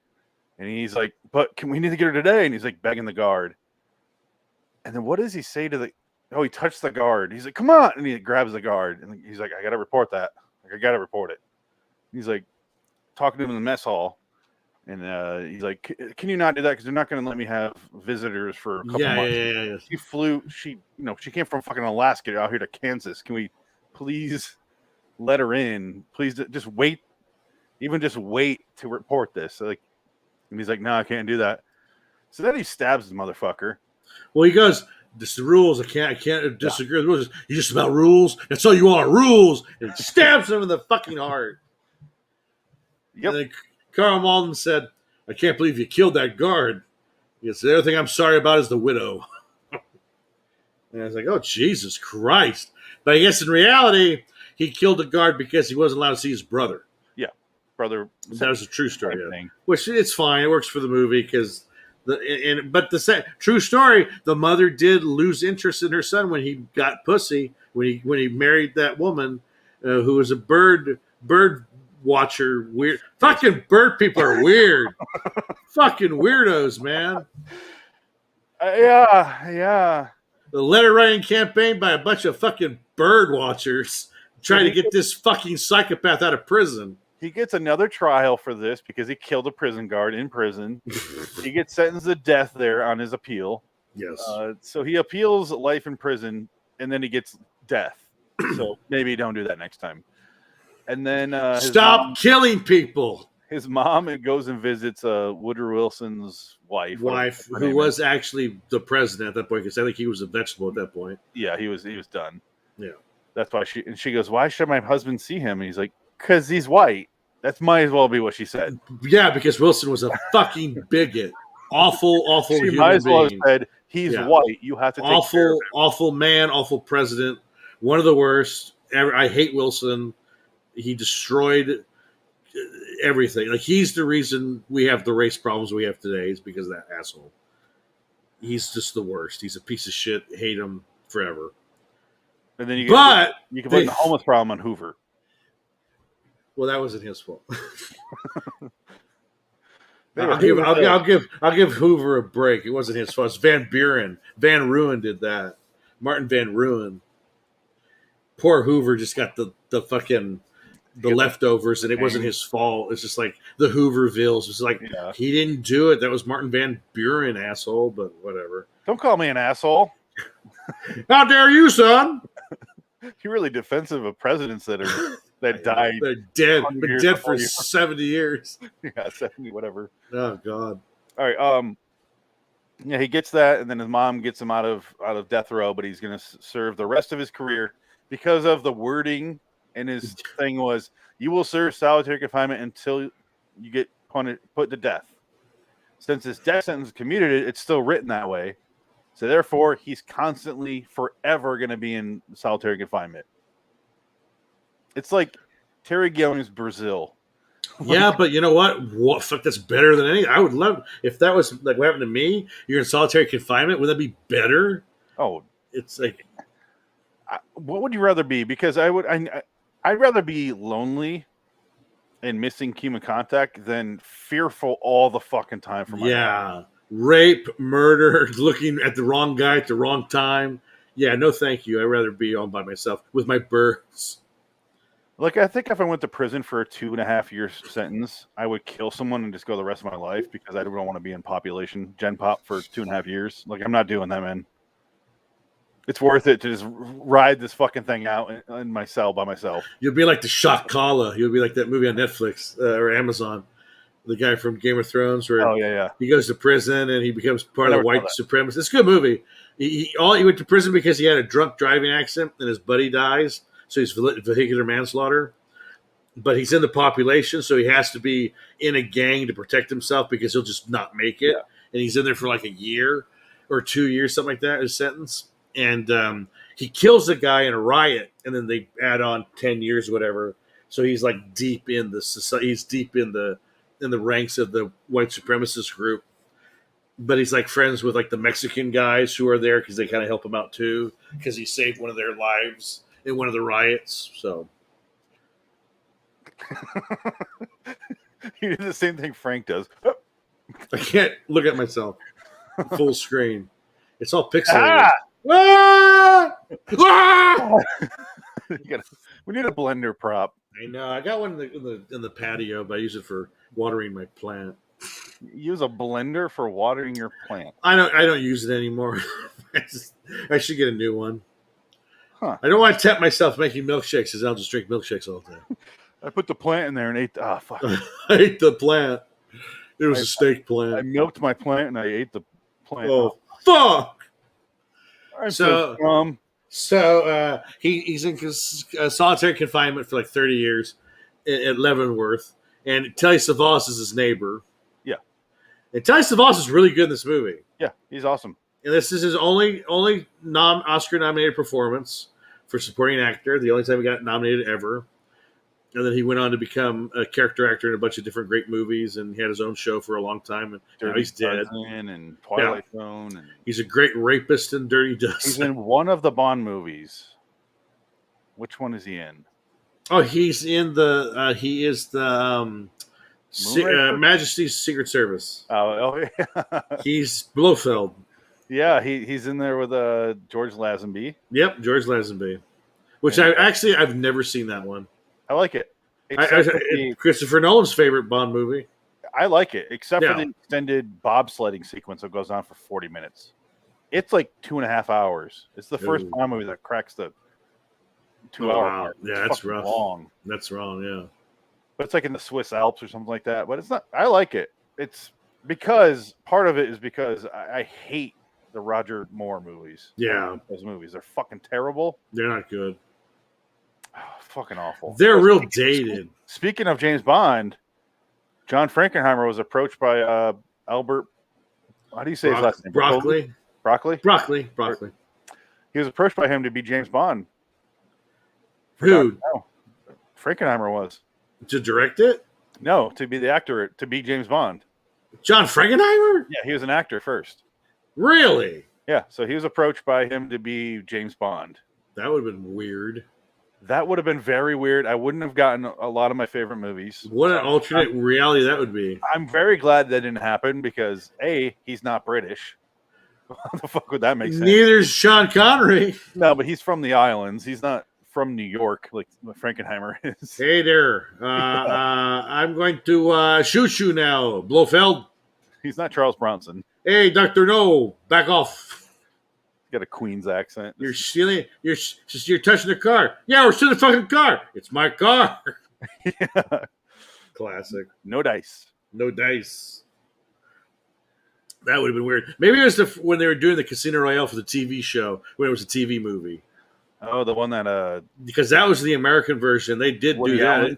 And he's like, but we need to get her today? And he's like begging the guard. And then what does he say to he touched the guard. He's like, come on. And he grabs the guard. And he's like, I got to report that. I got to report it. He's like talking to him in the mess hall. And he's like, can you not do that? Because they're not going to let me have visitors for a couple months. Yeah. She came from fucking Alaska out here to Kansas. Can we please let her in? Please just wait. Even just wait to report this. And he's like, no, I can't do that. So then he stabs the motherfucker. Well, he goes, this is the rules. I can't disagree with the rules. You just about rules. That's all you are, rules. And stabs him in the fucking heart. Yep. And then Carl Malden said, I can't believe you killed that guard. He goes, the other thing I'm sorry about is the widow. And I was like, oh, Jesus Christ. But I guess in reality, he killed the guard because he wasn't allowed to see his brother. Yeah. Brother. That was a true story. Yeah. Which it's fine. It works for the movie because true story, the mother did lose interest in her son when he got pussy, when he married that woman who was a bird watcher. Weird. Fucking bird people are weird. Fucking weirdos, man. Yeah. The letter writing campaign by a bunch of fucking bird watchers trying to get this fucking psychopath out of prison. He gets another trial for this because he killed a prison guard in prison. He gets sentenced to death there on his appeal. Yes. So he appeals life in prison, and then he gets death. So maybe don't do that next time. And then stop killing people. His mom goes and visits Woodrow Wilson's wife, who was actually the president at that point, because I think he was a vegetable at that point. Yeah, he was done. Yeah, that's why she goes, why should my husband see him? And he's like, because he's white. That might as well be what she said. Yeah, because Wilson was a fucking bigot. Awful she human might as well being. have said, he's white. You have to take care of him. Awful man, awful president. One of the worst. I hate Wilson. He destroyed everything. Like he's the reason we have the race problems we have today is because of that asshole. He's just the worst. He's a piece of shit. Hate him forever. And then you But can blame the homeless problem on Hoover. Well, that wasn't his fault. I'll give Hoover a break. It wasn't his fault. It's Van Buren. Van Ruin did that. Martin Van Ruin. Poor Hoover just got the fucking the leftovers, and it wasn't his fault. It's just like the Hoovervilles. It's like he didn't do it. That was Martin Van Buren, asshole. But whatever. Don't call me an asshole. How dare you, son? You're really defensive of presidents that died. They're dead. Been dead for 70 years. Yeah, 70, whatever. Oh God. All right. Yeah, he gets that, and then his mom gets him out of death row, but he's going to serve the rest of his career because of the wording. And his thing was, "You will serve solitary confinement until you get put to death." Since his death sentence is commuted, it's still written that way. So therefore, he's constantly, forever going to be in solitary confinement. It's like Terry Gilling's Brazil. Yeah, but you know what? Fuck, that's better than anything. I would love if that was like what happened to me. You're in solitary confinement. Would that be better? Oh, it's like, what would you rather be? Because I'd rather be lonely and missing human contact than fearful all the fucking time for my life. Rape, murder, looking at the wrong guy at the wrong time. Yeah, no, thank you. I'd rather be all by myself with my birds. Like, I think if I went to prison for a 2.5-year sentence, I would kill someone and just go the rest of my life because I don't want to be in population gen pop for 2.5 years. Like, I'm not doing that, man. It's worth it to just ride this fucking thing out in my cell by myself. You'll be like the Shakala. You'll be like that movie on Netflix or Amazon. The guy from Game of Thrones where he goes to prison and he becomes part of white supremacists. It's a good movie. He went to prison because he had a drunk driving accident and his buddy dies. So he's vehicular manslaughter. But he's in the population, so he has to be in a gang to protect himself because he'll just not make it. Yeah. And he's in there for like a year or 2 years, something like that, his sentence. And he kills a guy in a riot, and then they add on 10 years or whatever. So he's like deep in the society. He's deep in the ranks of the white supremacist group. But he's like friends with like the Mexican guys who are there because they kind of help him out too because he saved one of their lives in one of the riots. So he did the same thing Frank does. I can't look at myself full screen. It's all pixelated. Ah! Ah! We need a blender prop. I know. I got one in the patio, but I use it for watering my plant. Use a blender for watering your plant. I don't use it anymore. I should get a new one. Huh. I don't want to tempt myself making milkshakes because I'll just drink milkshakes all the time. I put the plant in there and ate. Fuck! I ate the plant. It was a steak plant. I milked my plant and I ate the plant. Oh fuck! So he's in solitary confinement for like 30 years at Leavenworth, and Telly Savalas is his neighbor. Yeah, and Telly Savalas is really good in this movie. Yeah, he's awesome. And this is his only Oscar nominated performance for supporting actor. The only time he got nominated ever. And then he went on to become a character actor in a bunch of different great movies, and he had his own show for a long time. And now he's dead. And Twilight Zone. And he's a great rapist in Dirty Dozen. He's in one of the Bond movies. Which one is he in? Oh, he's in the. He is the Majesty's Secret Service. Oh yeah. He's Blofeld. Yeah, he's in there with George Lazenby. Yep, George Lazenby. Which I've never seen that one. I like it. Christopher Nolan's favorite Bond movie. I like it, except for the extended bobsledding sequence that goes on for 40 minutes. It's like 2.5 hours. It's the first Bond movie that cracks the 2 hour mark. Yeah, that's rough. Long. That's wrong, yeah. But it's like in the Swiss Alps or something like that. But it's not. I like it. It's because part of it is because I hate the Roger Moore movies. Yeah. Those movies. They're fucking terrible. They're not good. Oh, fucking awful. They're real dated. Speaking of James Bond, John Frankenheimer was approached by Albert. How do you say his last name? Broccoli. He was approached by him to be James Bond. Who? Frankenheimer was. To direct it? No, to be the actor, to be James Bond. John Frankenheimer? Yeah, he was an actor first. Really? Yeah, so he was approached by him to be James Bond. That would have been weird. That would have been very weird. I wouldn't have gotten a lot of my favorite movies. What an alternate reality that would be. I'm very glad that didn't happen because A, he's not British. How the fuck would that make sense? Neither's Sean Connery. No, but he's from the islands. He's not from New York like Frankenheimer is. Hey there. I'm going to shoot you now, Blofeld. He's not Charles Bronson. Hey, Dr. No, back off. He's got a Queen's accent. You're stealing. You're touching the car. Yeah, we're stealing the fucking car. It's my car. Yeah. Classic. No dice. No dice. That would have been weird. Maybe it was when they were doing the Casino Royale for the TV show, when it was a TV movie. Oh, the one that because that was the American version. They did Woody do that. Allen?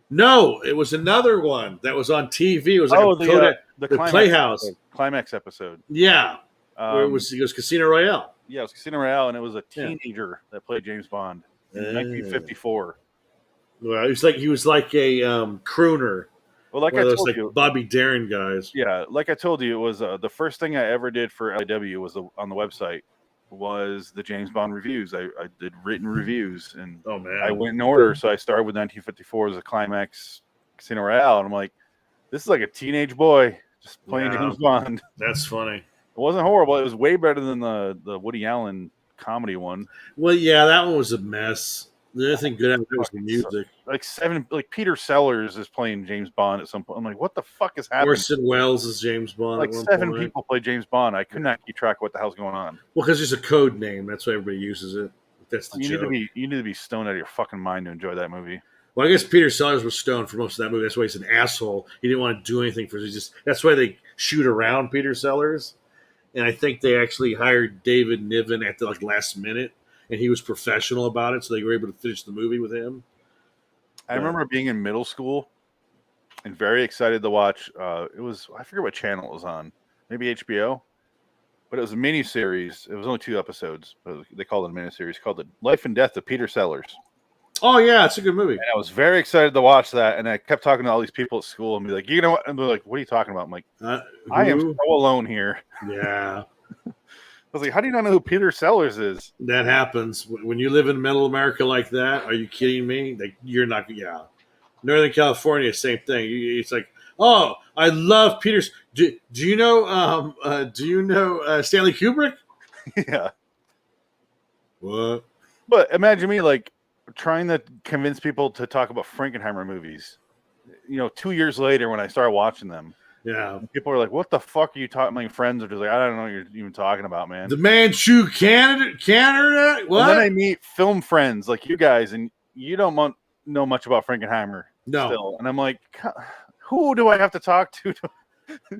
No, it was another one that was on TV. It was like the Playhouse. climax episode. Yeah. Where it was Casino Royale. Yeah, it was Casino Royale, and it was a teenager that played James Bond in 1954. Well, he was like a crooner. Well, like one I of those told like you, Bobby Darin guys. yeah, like I told you, it was the first thing I ever did for LAW was on the website was the James Bond reviews. I did written reviews, and Oh man, I went in order. So I started with 1954 as a climax Casino Royale, and I'm like, this is like a teenage boy just playing James Bond. That's funny. It wasn't horrible. It was way better than the Woody Allen comedy one. Well, yeah, that one was a mess. The other thing good about it was the music. Like Peter Sellers is playing James Bond at some point. I'm like, what the fuck is happening? Orson Welles is James Bond. Like 7 people play James Bond. I could not keep track of what the hell's going on. Well, because it's a code name. That's why everybody uses it. That's the You joke. need to be stoned out of your fucking mind to enjoy that movie. Well, I guess Peter Sellers was stoned for most of that movie. That's why he's an asshole. He didn't want to do anything for it. That's why they shoot around Peter Sellers. And I think they actually hired David Niven at the last minute, and he was professional about it, so they were able to finish the movie with him. I remember being in middle school and very excited to watch. It was, I forget what channel it was on, maybe HBO, but it was a mini series. It was only 2 episodes, but they called it a mini series called "The Life and Death of Peter Sellers." Oh yeah, it's a good movie. And I was very excited to watch that, and I kept talking to all these people at school and be like, you know what? And they're like, what are you talking about? I'm like, I am so alone here. Yeah. I was like, how do you not know who Peter Sellers is? That happens when you live in middle America like that. Are you kidding me? Like you're not. Yeah, Northern California, same thing. It's like, oh, I love Peter's. Do you know? Stanley Kubrick? Yeah. What? But imagine me like trying to convince people to talk about Frankenheimer movies. 2 years later when I started watching them. Yeah. People are like, what the fuck are you talking? My friends are just like, I don't know what you're even talking about, man. The Manchu Canada? What? And then I meet film friends like you guys, and you don't know much about Frankenheimer. No. Still. And I'm like, who do I have to talk to?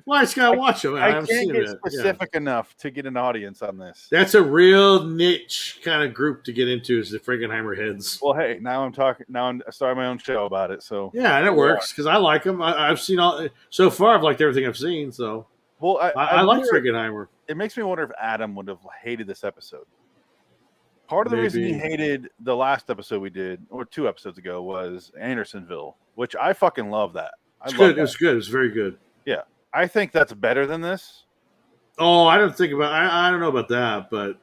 Well, I just gotta watch them. I can't get specific enough to get an audience on this. That's a real niche kind of group to get into, is the Frankenheimer heads. Well, hey, now I'm starting my own show about it. So yeah, that works because I like them. I've seen all so far. I've liked everything I've seen. So well, I like Frankenheimer. It makes me wonder if Adam would have hated this episode. Part of the reason he hated the last episode we did, or 2 episodes ago, was Andersonville, which I fucking love that. It's good. It was good. It was very good. Yeah. I think that's better than this. Oh, I don't know about that, but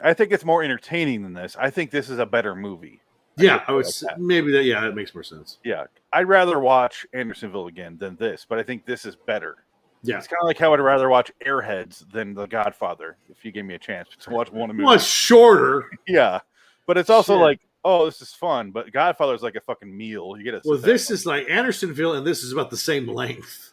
I think it's more entertaining than this. I think this is a better movie. Yeah, I would maybe that. Yeah, that makes more sense. Yeah, I'd rather watch Andersonville again than this, but I think this is better. Yeah, it's kind of like how I'd rather watch Airheads than The Godfather if you gave me a chance to watch one movie. Well, it's shorter. Yeah, but it's also like, oh, this is fun. But Godfather is like a fucking meal. You get it. Well, this is like Andersonville, and this is about the same length.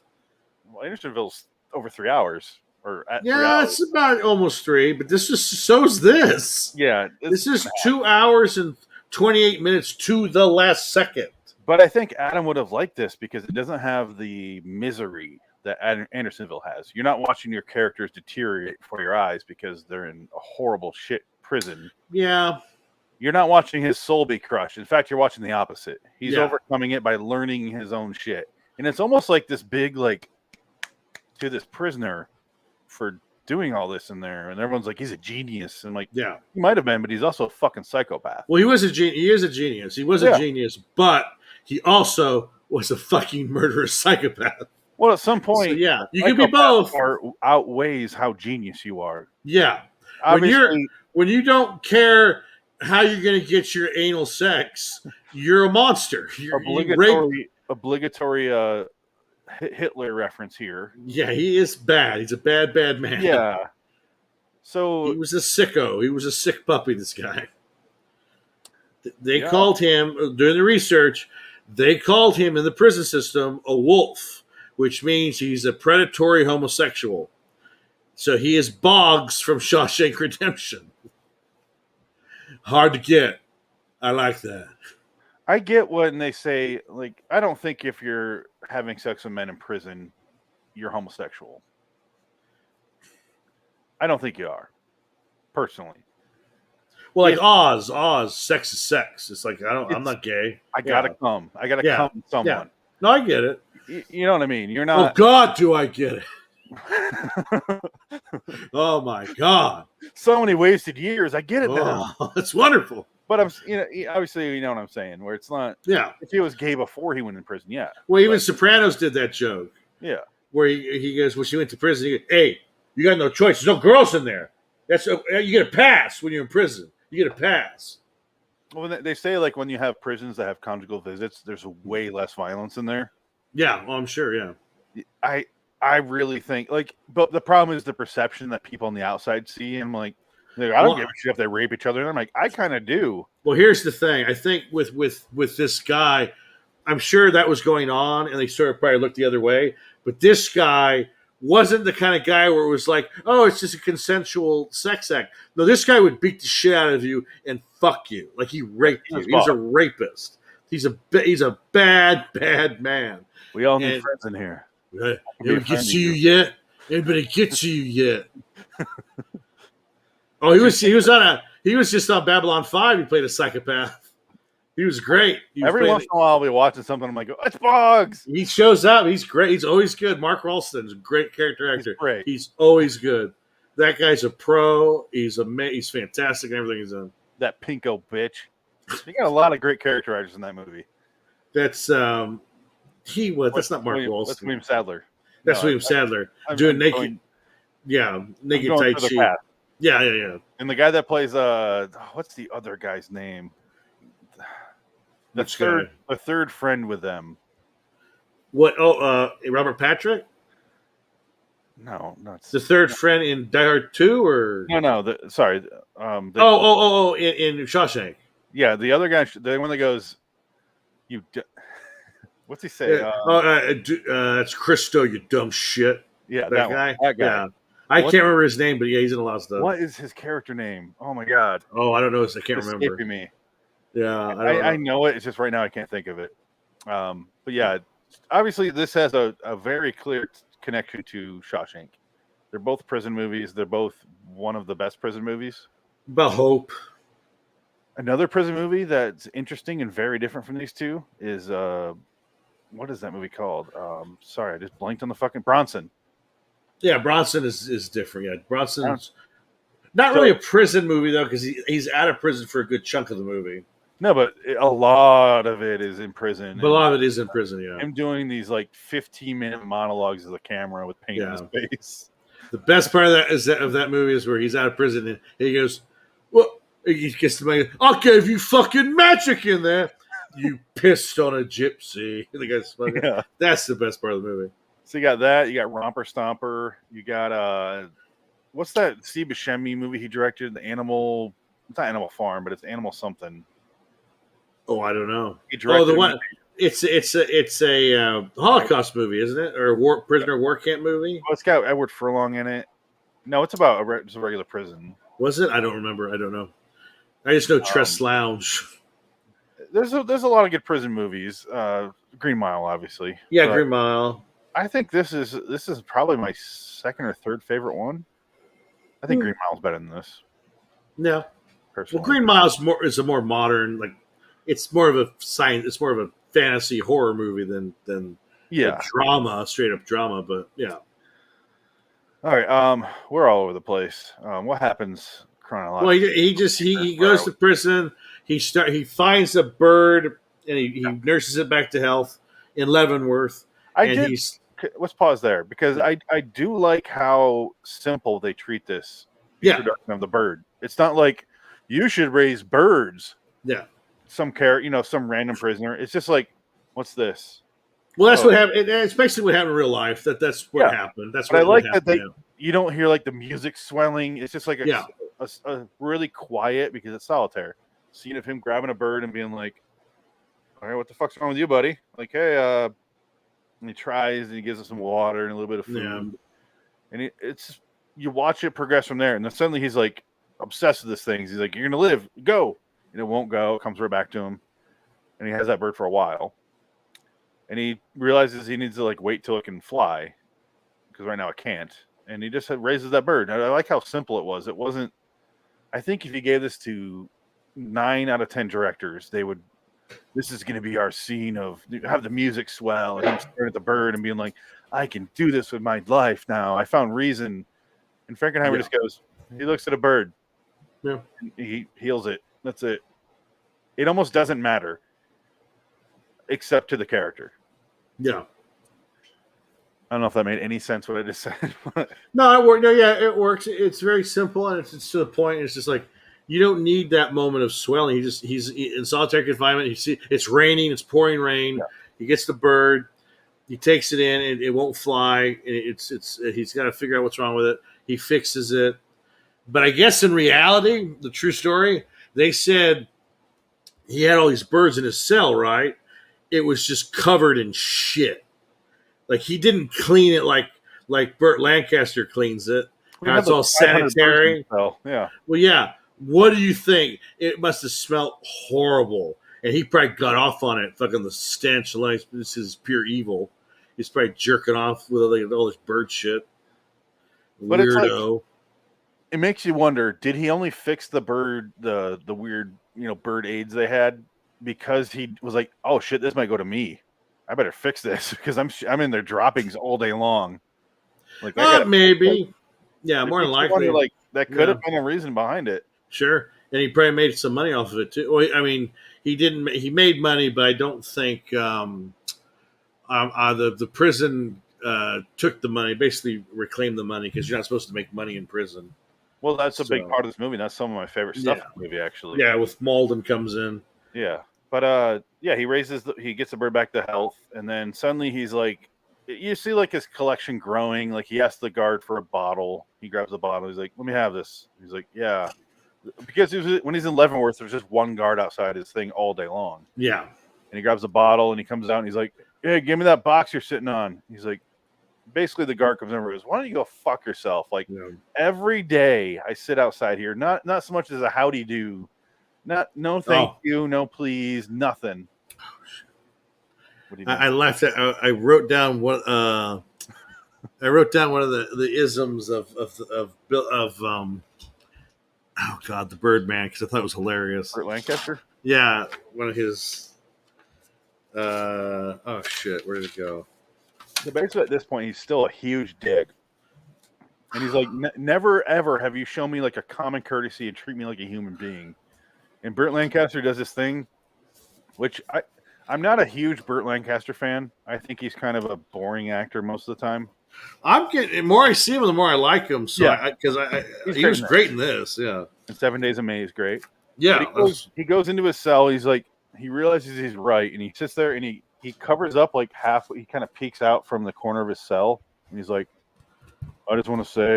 Well, Andersonville's over 3 hours. It's about almost 3, but this is so's this. Yeah, this is 2 hours and 28 minutes to the last second. But I think Adam would have liked this because it doesn't have the misery that Andersonville has. You're not watching your characters deteriorate before your eyes because they're in a horrible shit prison. Yeah. You're not watching his soul be crushed. In fact, you're watching the opposite. He's overcoming it by learning his own shit. And it's almost like this big, like, to this prisoner for doing all this in there, and everyone's like, he's a genius, and like, yeah, he might have been, but he's also a fucking psychopath. Well, he was a genius. He is a genius. He was a genius, but he also was a fucking murderous psychopath. Well, at some point, So, yeah, you can be both. Outweighs how genius you are. Yeah, Obviously, when you don't care how you're going to get your anal sex, you're a monster. obligatory Hitler reference here. Yeah, he is bad. He's a bad man. Yeah. So he was a sicko. He was a sick puppy. This guy. They called him during the research. They called him in the prison system a wolf, which means he's a predatory homosexual. So he is Boggs from Shawshank Redemption. Hard to get. I like that. I get when they say, like, I don't think if you're having sex with men in prison, you're homosexual. I don't think you are, personally. Well, like Oz, sex is sex. It's like I'm not gay. I gotta come. I gotta come with someone. Yeah. No, I get it. You know what I mean? You're not. Oh God, do I get it? Oh my God! So many wasted years. I get it now. It's wonderful. But obviously, you know what I'm saying. Where it's not. Yeah. If he was gay before he went in prison, yeah. Well, even Sopranos did that joke. Yeah. Where he goes, when she went to prison, he goes, "Hey, you got no choice. There's no girls in there. You get a pass when you're in prison. You get a pass." Well, they say like when you have prisons that have conjugal visits, there's way less violence in there. Yeah, well, I'm sure. Yeah. I really think but the problem is the perception that people on the outside see. And I'm like, I don't give a shit if they rape each other. And I'm like, I kind of do. Well, here's the thing. I think with this guy, I'm sure that was going on, and they sort of probably looked the other way. But this guy wasn't the kind of guy where it was like, oh, it's just a consensual sex act. No, this guy would beat the shit out of you and fuck you. Like he raped you. He was a rapist. He's a bad man. We all need friends in here. Anybody get to you yet? Anybody get to you yet? Oh, he was just on Babylon 5. He played a psychopath. He was great. Every once in a while, I'll be watching something. I'm like, oh, it's Boggs. He shows up. He's great. He's always good. Mark Ralston's a great character actor. He's always good. That guy's a pro. He's fantastic in everything he's done. That pinko bitch. He got a lot of great character actors in that movie. That's That's not Mark Ralston. That's William Sadler. That's William Sadler doing naked. Naked Tai Chi. Yeah. And the guy that plays what's the other guy's name? The third friend with them. What? Oh, Robert Patrick? No, the third friend in Die Hard 2, or no. Sorry. In Shawshank. Yeah, the other guy, the one that goes, what's he say? That's Christo, you dumb shit. Yeah, that guy. Yeah. I can't remember his name, but yeah, he's in a lot of stuff. What is his character name? Oh my God. Oh, I don't know. I can't remember. Escaping me. Yeah, I know it. It's just right now I can't think of it. But yeah, obviously this has a very clear connection to Shawshank. They're both prison movies. They're both one of the best prison movies. About Hope. Another prison movie that's interesting and very different from these two is what is that movie called? Sorry, I just blanked on the fucking Bronson. Yeah, Bronson is different. Yeah, Bronson's not really a prison movie though, because he's out of prison for a good chunk of the movie. No, but a lot of it is in prison. But a lot of it is in prison. Yeah, him doing these like 15-minute monologues of the camera with paint in his face. The best part of that movie is where he's out of prison and he goes, "Well," he gets to me, "I gave you fucking magic in there. You pissed on a gypsy." And the guy's fucking. Yeah. That's the best part of the movie. So you got that. You got Romper Stomper. You got what's that Steve Buscemi movie he directed? The Animal. It's not Animal Farm, but it's Animal something. Oh, I don't know. He directed the one. It's a Holocaust movie, isn't it? Or a prisoner of war camp movie? Oh, it's got Edward Furlong in it. No, it's about just a regular prison. Was it? I don't remember. I don't know. I just know Tress Lounge. There's a lot of good prison movies. Green Mile, obviously. Yeah, Green Mile. I think this is probably my second or third favorite one. I think Green Mile's better than this. No. Personally. Well, Green Mile is a more modern, like it's more of a fantasy horror movie than a drama, straight up drama. But yeah. All right. We're all over the place. What happens chronologically? Well, he goes to prison. He finds a bird and he nurses it back to health. in Leavenworth. Let's pause there because I do like how simple they treat this introduction of the bird. It's not like you should raise birds. Yeah. Some random prisoner. It's just like, what's this? Well, that's what happened. It's basically what happened in real life. That's what happened. That's what I like happened. That you don't hear like the music swelling. It's just like a really quiet because it's solitaire scene of him grabbing a bird and being like, "All right, what the fuck's wrong with you, buddy?" Like, hey, and he tries and he gives him some water and a little bit of food, and it's you watch it progress from there, and then suddenly he's like obsessed with this thing. He's like, "You're gonna live, go," and it won't go. It comes right back to him, and he has that bird for a while, and he realizes he needs to like wait till it can fly because right now it can't, and he just raises that bird. And I like how simple it was. It wasn't. I think if you gave this to 9 out of 10 directors, they would. This is going to be our scene of have the music swell and him staring at the bird and being like, I can do this with my life now. I found reason. And Frankenheimer just goes, he looks at a bird. Yeah. He heals it. That's it. It almost doesn't matter except to the character. Yeah. I don't know if that made any sense what I just said. No, it worked. No, yeah, it works. It's very simple and it's to the point. It's just like, you don't need that moment of swelling. He's in solitary confinement. You see, it's raining. It's pouring rain. Yeah. He gets the bird. He takes it in, and it won't fly. And he's got to figure out what's wrong with it. He fixes it. But I guess in reality, the true story, they said he had all these birds in his cell. Right? It was just covered in shit. Like he didn't clean it like Burt Lancaster cleans it. Now it's all sanitary. Yeah. Well, yeah. What do you think? It must have smelled horrible. And he probably got off on it. Fucking the stench. Like, this is pure evil. He's probably jerking off with all this bird shit. But Weirdo. It's like, it makes you wonder, did he only fix the bird, the weird, bird AIDS they had because he was like, oh shit, this might go to me. I better fix this because I'm in their droppings all day long. Like maybe. Yeah, more than likely. Wonder, like that could have been a reason behind it. Sure, and he probably made some money off of it too. Well, I mean, he didn't. He made money, but I don't think the prison took the money. Basically, reclaimed the money because you're not supposed to make money in prison. Well, that's a big part of this movie. That's some of my favorite stuff in the movie, actually. Yeah, with Molden comes in. Yeah, but he gets the bird back to health, and then suddenly he's like, you see like his collection growing. Like he asks the guard for a bottle. He grabs the bottle. He's like, "Let me have this." He's like, "Yeah." Because when he's in Leavenworth, there's just one guard outside his thing all day long. Yeah. And he grabs a bottle and he comes out and he's like, "Hey, give me that box you're sitting on." He's like, basically the guard comes over and goes, "Why don't you go fuck yourself?" Like every day I sit outside here, not so much as a howdy do, no thank you, no please, nothing. I left it. I wrote down what I wrote down one of the isms of the Birdman, because I thought it was hilarious. Burt Lancaster? Yeah, one of his. Oh shit! Where did it go? So basically, at this point, he's still a huge dick, and he's like, "Never ever have you shown me like a common courtesy and treat me like a human being." And Burt Lancaster does this thing, which I'm not a huge Burt Lancaster fan. I think he's kind of a boring actor most of the time. I'm getting the more I see him, the more I like him. So because he was great in this. Yeah, and 7 Days of May is great. Yeah, he goes into his cell. He's like, he realizes he's right, and he sits there and he covers up like half. He kind of peeks out from the corner of his cell, and he's like, "I just want to say,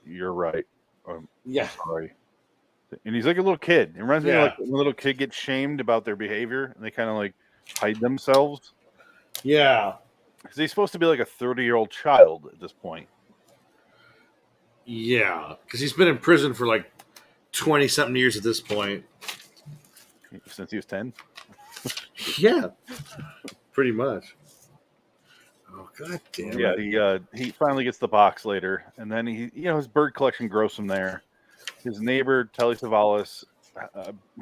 you're right. Sorry." And he's like a little kid. It reminds me of like when a little kid gets shamed about their behavior, and they kind of like hide themselves. Yeah. Because he's supposed to be like a 30-year-old child at this point. Yeah, because he's been in prison for like 20-something years at this point. Since he was 10? Yeah, pretty much. Oh, god damn it. Yeah, he finally gets the box later, and then his bird collection grows from there. His neighbor, Telly Savalas,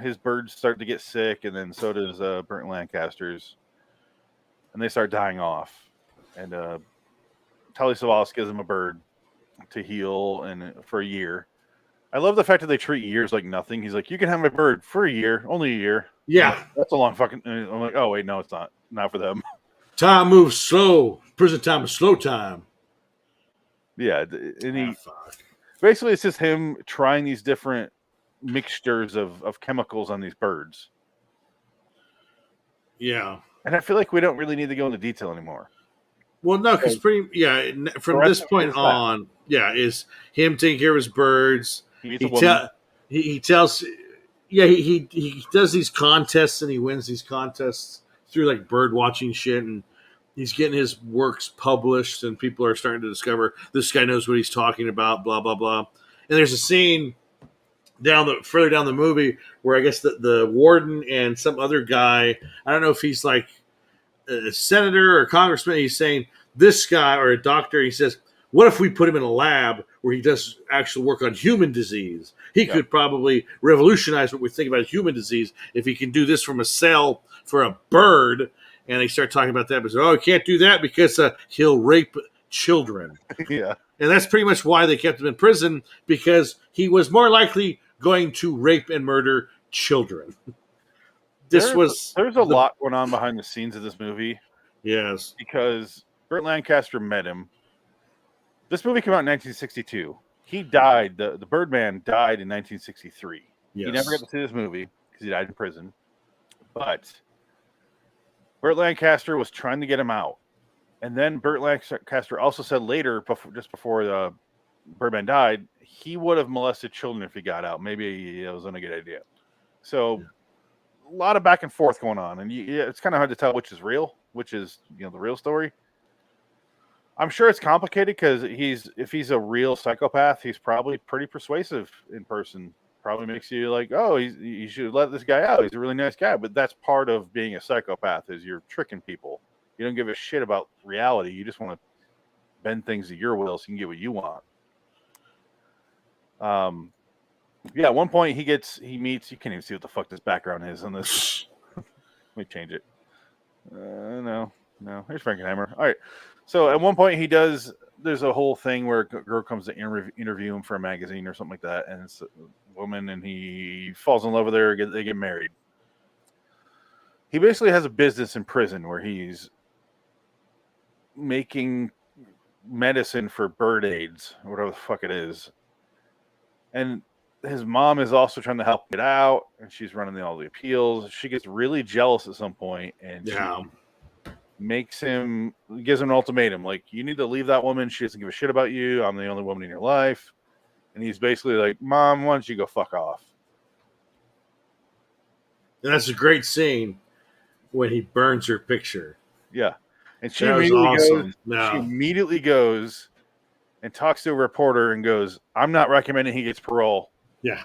his birds start to get sick, and then so does Burt Lancaster's. And they start dying off. And Telly Savalas gives him a bird to heal and for a year. I love the fact that they treat years like nothing. He's like, you can have my bird for a year, only a year. Yeah. That's a long fucking. And I'm like, oh wait, no, it's not for them. Time moves slow. Prison time is slow time. Yeah, and Fuck. basically it's just him trying these different mixtures of chemicals on these birds. Yeah. And I feel like we don't really need to go into detail anymore. Well, no, because from this point on, is him taking care of his birds. He tells, he does these contests and he wins these contests through like bird watching shit, and he's getting his works published, and people are starting to discover this guy knows what he's talking about. Blah blah blah. And there's a scene further down the movie where I guess the warden and some other guy, I don't know if he's like a senator or congressman, he's saying this guy or a doctor, he says, what if we put him in a lab where he does actual work on human disease? He could probably revolutionize what we think about human disease if he can do this from a cell for a bird. And they start talking about that, but he can't do that because he'll rape children. Yeah. And that's pretty much why they kept him in prison, because he was more likely going to rape and murder children. There's a lot going on behind the scenes of this movie. Yes. Because Burt Lancaster met him. This movie came out in 1962. He died. The Birdman died in 1963. Yes. He never got to see this movie because he died in prison. But Burt Lancaster was trying to get him out. And then Burt Lancaster also said later, just before the Birdman died, he would have molested children if he got out. Maybe it wasn't a good idea. So a lot of back and forth going on. And it's kind of hard to tell which is real, which is the real story. I'm sure it's complicated because if he's a real psychopath, he's probably pretty persuasive in person. Probably makes you like, oh, you should let this guy out. He's a really nice guy. But that's part of being a psychopath, is you're tricking people. You don't give a shit about reality. You just want to bend things to your will so you can get what you want. At one point he meets. You can't even see what the fuck this background is on this. Let me change it. No. Here's Frankenheimer. All right. So at one point there's a whole thing where a girl comes to interview him for a magazine or something like that, and it's a woman, and he falls in love with her. They get married. He basically has a business in prison where he's making medicine for bird AIDS or whatever the fuck it is, and his mom is also trying to help get out, and she's running all the appeals. She gets really jealous at some point, and she gives him an ultimatum, like, you need to leave that woman. She doesn't give a shit about you. I'm the only woman in your life. And he's basically like, Mom, why don't you go fuck off? And that's a great scene when he burns her picture. Yeah. And she immediately goes and talks to a reporter and goes, I'm not recommending he gets parole. Yeah.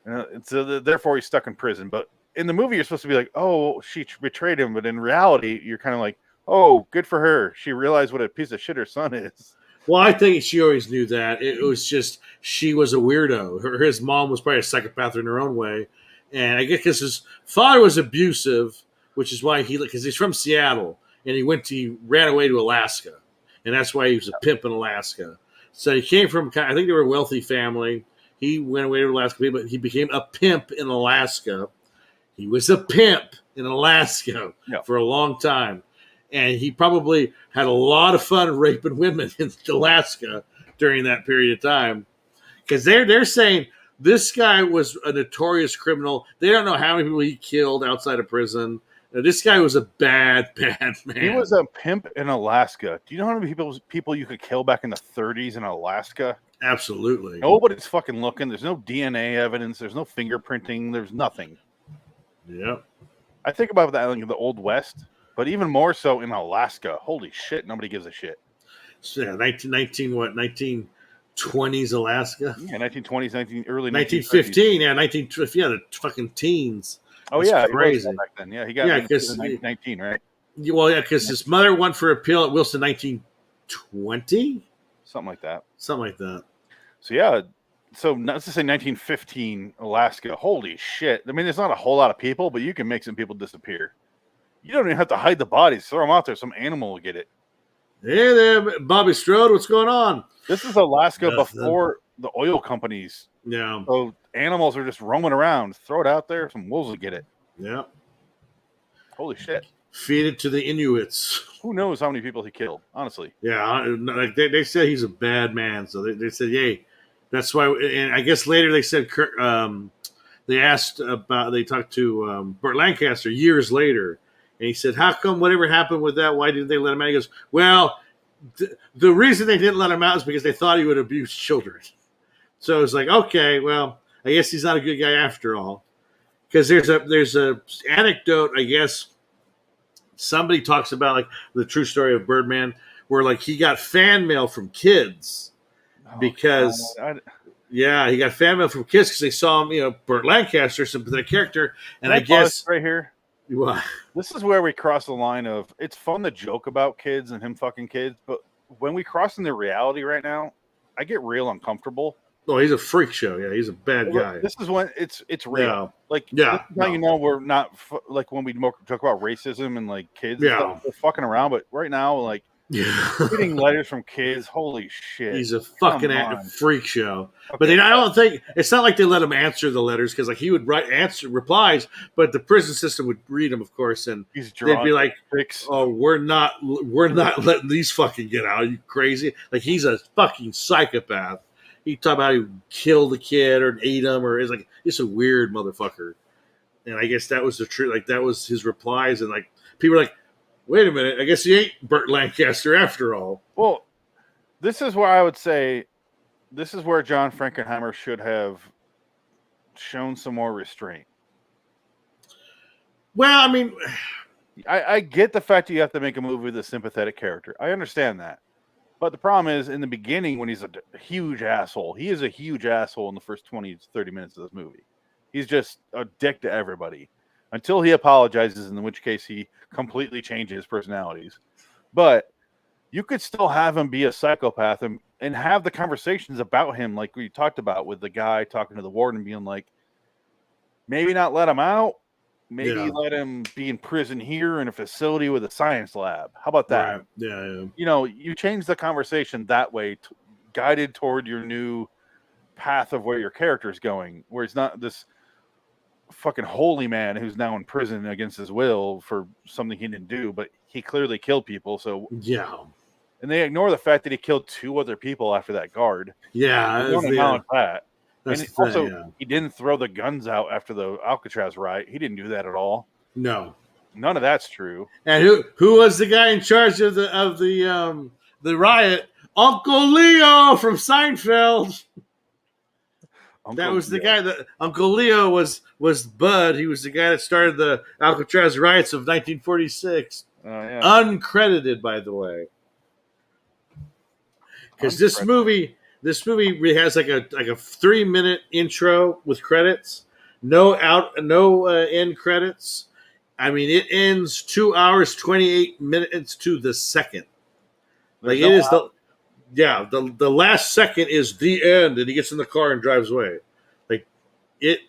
And so therefore he's stuck in prison. But in the movie, you're supposed to be like, oh, she betrayed him. But in reality, you're kind of like, oh, good for her. She realized what a piece of shit her son is. Well, I think she always knew that. It was just she was a weirdo. His mom was probably a psychopath in her own way. And I guess because his father was abusive, which is why because he's from Seattle, and he ran away to Alaska. And that's why he was a pimp in Alaska. So he came from, I think they were a wealthy family. He went away to Alaska, but he became a pimp in Alaska. He was a pimp in Alaska for a long time. And he probably had a lot of fun raping women in Alaska during that period of time. Because they're saying this guy was a notorious criminal. They don't know how many people he killed outside of prison. This guy was a bad man. He was a pimp in Alaska. Do you know how many people you could kill back in the 30s in Alaska? Absolutely. Nobody's fucking looking. There's no DNA evidence. There's no fingerprinting. There's nothing. Yep. I think about that in the Old West. But even more so in Alaska. Holy shit, nobody gives a shit. So, 1920s Alaska? Yeah, 1920s, early 1915. 1930s. The fucking teens. Oh, yeah. Crazy. Back then. Yeah, he got in 1919, right? Well, yeah, because his mother went for appeal at Wilson 1920? Something like that. So, yeah. So, let's just say 1915 Alaska. Holy shit. I mean, there's not a whole lot of people, but you can make some people disappear. You don't even have to hide the bodies. Throw them out there. Some animal will get it. Hey there, Bobby Strode. What's going on? This is Alaska the oil companies. Yeah. So animals are just roaming around. Throw it out there, some wolves will get it. Yeah. Holy shit! Feed it to the Inuits. Who knows how many people he killed? Honestly. Yeah, like they said he's a bad man, so they said, "Yay." That's why, and I guess later they said they asked about. They talked to Burt Lancaster years later, and he said, "How come whatever happened with that? Why didn't they let him out?" He goes, "Well, the reason they didn't let him out is because they thought he would abuse children." So it's like, okay, well, I guess he's not a good guy after all. Because there's a anecdote, I guess. Somebody talks about like the true story of Birdman, where like he got fan mail from kids because he got fan mail from kids because they saw him, Burt Lancaster, sympathetic character, and I guess right here. What? This is where we cross the line of it's fun to joke about kids and him fucking kids, but when we cross into reality right now, I get real uncomfortable. Oh, he's a freak show. Yeah, he's a bad guy. This is when it's real. Yeah. Like, this is how we're not like when we talk about racism and like kids. Yeah, stuff, we're fucking around. But right now, like, getting letters from kids, holy shit, he's a fucking freak show. Okay. But I don't think it's not like they let him answer the letters because like he would answer replies, but the prison system would read them, of course, and they'd be like, "Oh, we're not letting these fucking get out. Are you crazy?" Like he's a fucking psychopath. He talked about he would kill the kid or ate him, or is like just a weird motherfucker. And I guess that was the truth. Like that was his replies, and like people were like, "Wait a minute, I guess he ain't Burt Lancaster after all." Well, this is where I would say, this is where John Frankenheimer should have shown some more restraint. Well, I mean, I get the fact that you have to make a movie with a sympathetic character. I understand that. But the problem is, in the beginning, when he's a huge asshole, he is a huge asshole in the first 20 to 30 minutes of this movie. He's just a dick to everybody until he apologizes, in which case he completely changes his personalities. But you could still have him be a psychopath and have the conversations about him like we talked about with the guy talking to the warden being like, maybe not let him out. Maybe let him be in prison here in a facility with a science lab. How about that? Right. Yeah. You change the conversation that way, guided toward your new path of where your character is going, where he's not this fucking holy man who's now in prison against his will for something he didn't do, but he clearly killed people. So and they ignore the fact that he killed 2 other people after that guard. Yeah, they don't acknowledge that. That's and also, he didn't throw the guns out after the Alcatraz riot. He didn't do that at all. No, none of that's true. And who was the guy in charge of the riot? Uncle Leo from Seinfeld. That was the guy that Uncle Leo was Bud. He was the guy that started the Alcatraz riots of 1946. Uncredited, by the way. Because this movie has like a 3-minute intro with credits, no end credits. I mean, it ends 2 hours 28 minutes to the second. Like it is the last second is the end, and he gets in the car and drives away. Like it.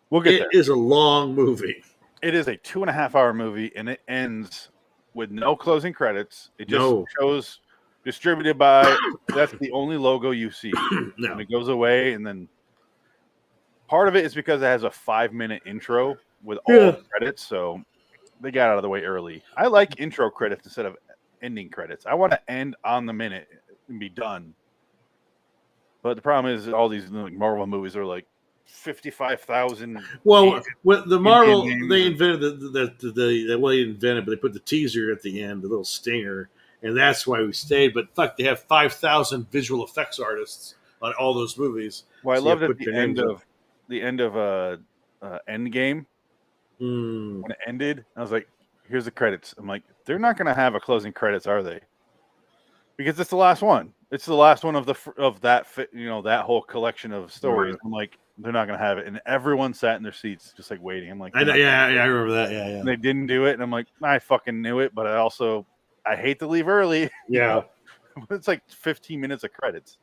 We'll get there. It is a long movie. It is a 2.5-hour movie, and it ends with no closing credits. It just shows. Distributed by, that's the only logo you see. And it goes away, and then part of it is because it has a 5-minute intro with all the credits, so they got out of the way early. I like intro credits instead of ending credits. I want to end on the minute and be done. But the problem is all these Marvel movies are like 55,000. Well, with the Marvel, they invented they invented, but they put the teaser at the end, the little stinger. And that's why we stayed. But fuck, they have 5,000 visual effects artists on all those movies. Well, I loved at the end of Endgame when it ended. I was like, "Here's the credits." I'm like, "They're not going to have a closing credits, are they?" Because it's the last one. It's the last one of that that whole collection of stories. I'm like, they're not going to have it, and everyone sat in their seats just like waiting. I'm like, I remember that. Yeah. And they didn't do it, and I'm like, I fucking knew it, but I hate to leave early. Yeah. It's like 15 minutes of credits.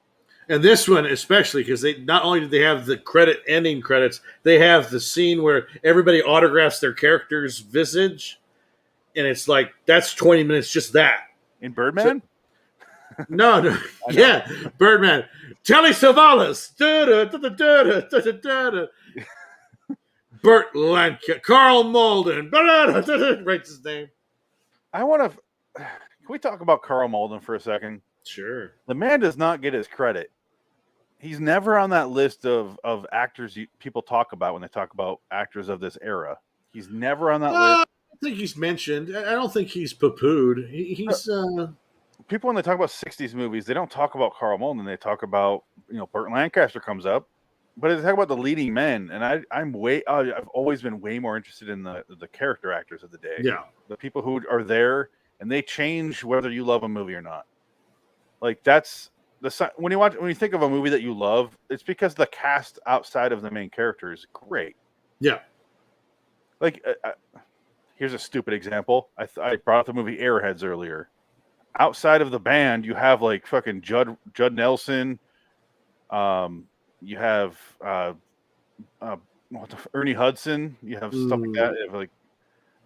And this one especially, because they not only did they have the ending credits, they have the scene where everybody autographs their character's visage. And it's like, that's 20 minutes, just that. In Birdman? No. Yeah, Birdman. Telly Savalas. Burt Lancaster. Carl Malden. Writes his name. I want to. Can we talk about Carl Malden for a second? Sure. The man does not get his credit. He's never on that list of actors people talk about when they talk about actors of this era. He's never on that list. I think he's mentioned. I don't think he's poo-pooed. He's people when they talk about 60s movies, they don't talk about Carl Malden. They talk about, Burt Lancaster comes up, but they talk about the leading men. And I've always been way more interested in the character actors of the day. Yeah. The people who are there and they change whether you love a movie or not. Like that's when you think of a movie that you love, it's because the cast outside of the main character is great. Yeah. Like, here's a stupid example. I brought up the movie Airheads earlier. Outside of the band, you have like fucking Judd Nelson. You have Ernie Hudson. You have stuff like that. You have like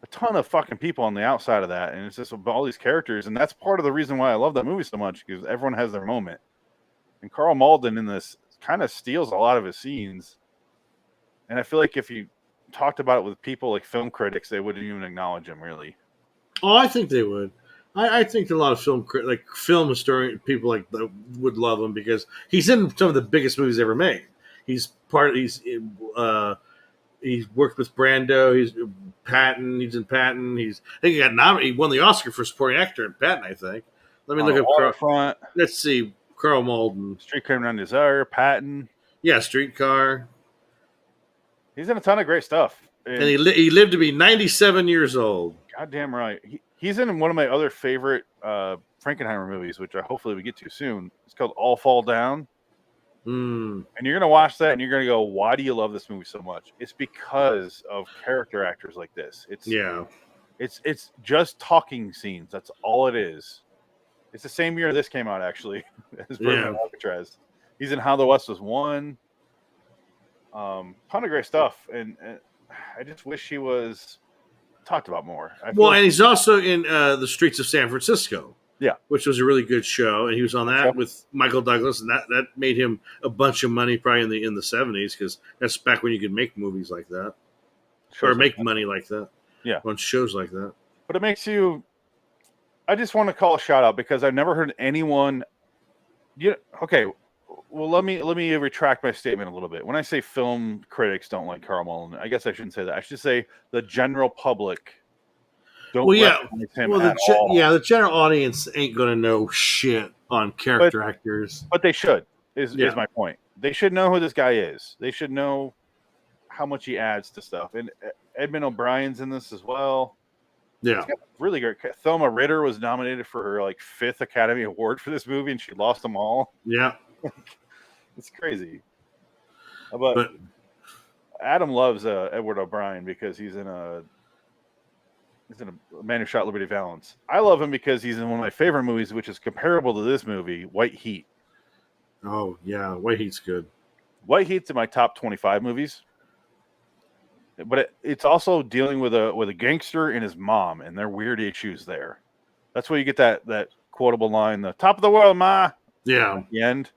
a ton of fucking people on the outside of that, and it's just about all these characters, and that's part of the reason why I love that movie so much, because everyone has their moment. And Carl Malden in this kind of steals a lot of his scenes, and I feel like if you talked about it with people like film critics, they wouldn't even acknowledge him really. Oh, I think they would. I think a lot of film historian people like that would love him because he's in some of the biggest movies ever made. He's worked with Brando. He's Patton. He's in Patton. I think he won the Oscar for supporting actor in Patton. I think. Let me look up Waterfront. Let's see. Carl Malden. Streetcar Named Desire. Patton. Yeah, Streetcar. He's in a ton of great stuff. And he lived to be 97 years old. Goddamn right. He's in one of my other favorite Frankenheimer movies, which hopefully we get to soon. It's called All Fall Down. And you're going to watch that and you're going to go, why do you love this movie so much? It's because of character actors like this. It's just talking scenes. That's all it is. It's the same year this came out, actually, as Birdman of Alcatraz. He's in How the West Was Won. Ton of great stuff. And I just wish he was talked about more. And he's also in The Streets of San Francisco. Yeah, which was a really good show, and he was on that with Michael Douglas, and that made him a bunch of money probably in the 70s, because that's back when you could make movies like that, or make money like that. Yeah, on shows like that. But it makes you. I just want to call a shout out because I've never heard anyone. Okay, well let me retract my statement a little bit. When I say film critics don't like Carl Malden, I guess I shouldn't say that. I should say the general public. The general audience ain't going to know shit on character actors. But they should, is my point. They should know who this guy is. They should know how much he adds to stuff. And Edmund O'Brien's in this as well. Yeah. Really great. Thelma Ritter was nominated for her 5th Academy Award for this movie, and she lost them all. Yeah. It's crazy. But Adam loves Edward O'Brien because he's in a Man Who Shot Liberty Valance. I love him because he's in one of my favorite movies, which is comparable to this movie, White Heat. Oh, yeah. White Heat's good. White Heat's in my top 25 movies. But it's also dealing with a gangster and his mom and their weird issues there. That's where you get that quotable line, the top of the world, ma. Yeah. At the end,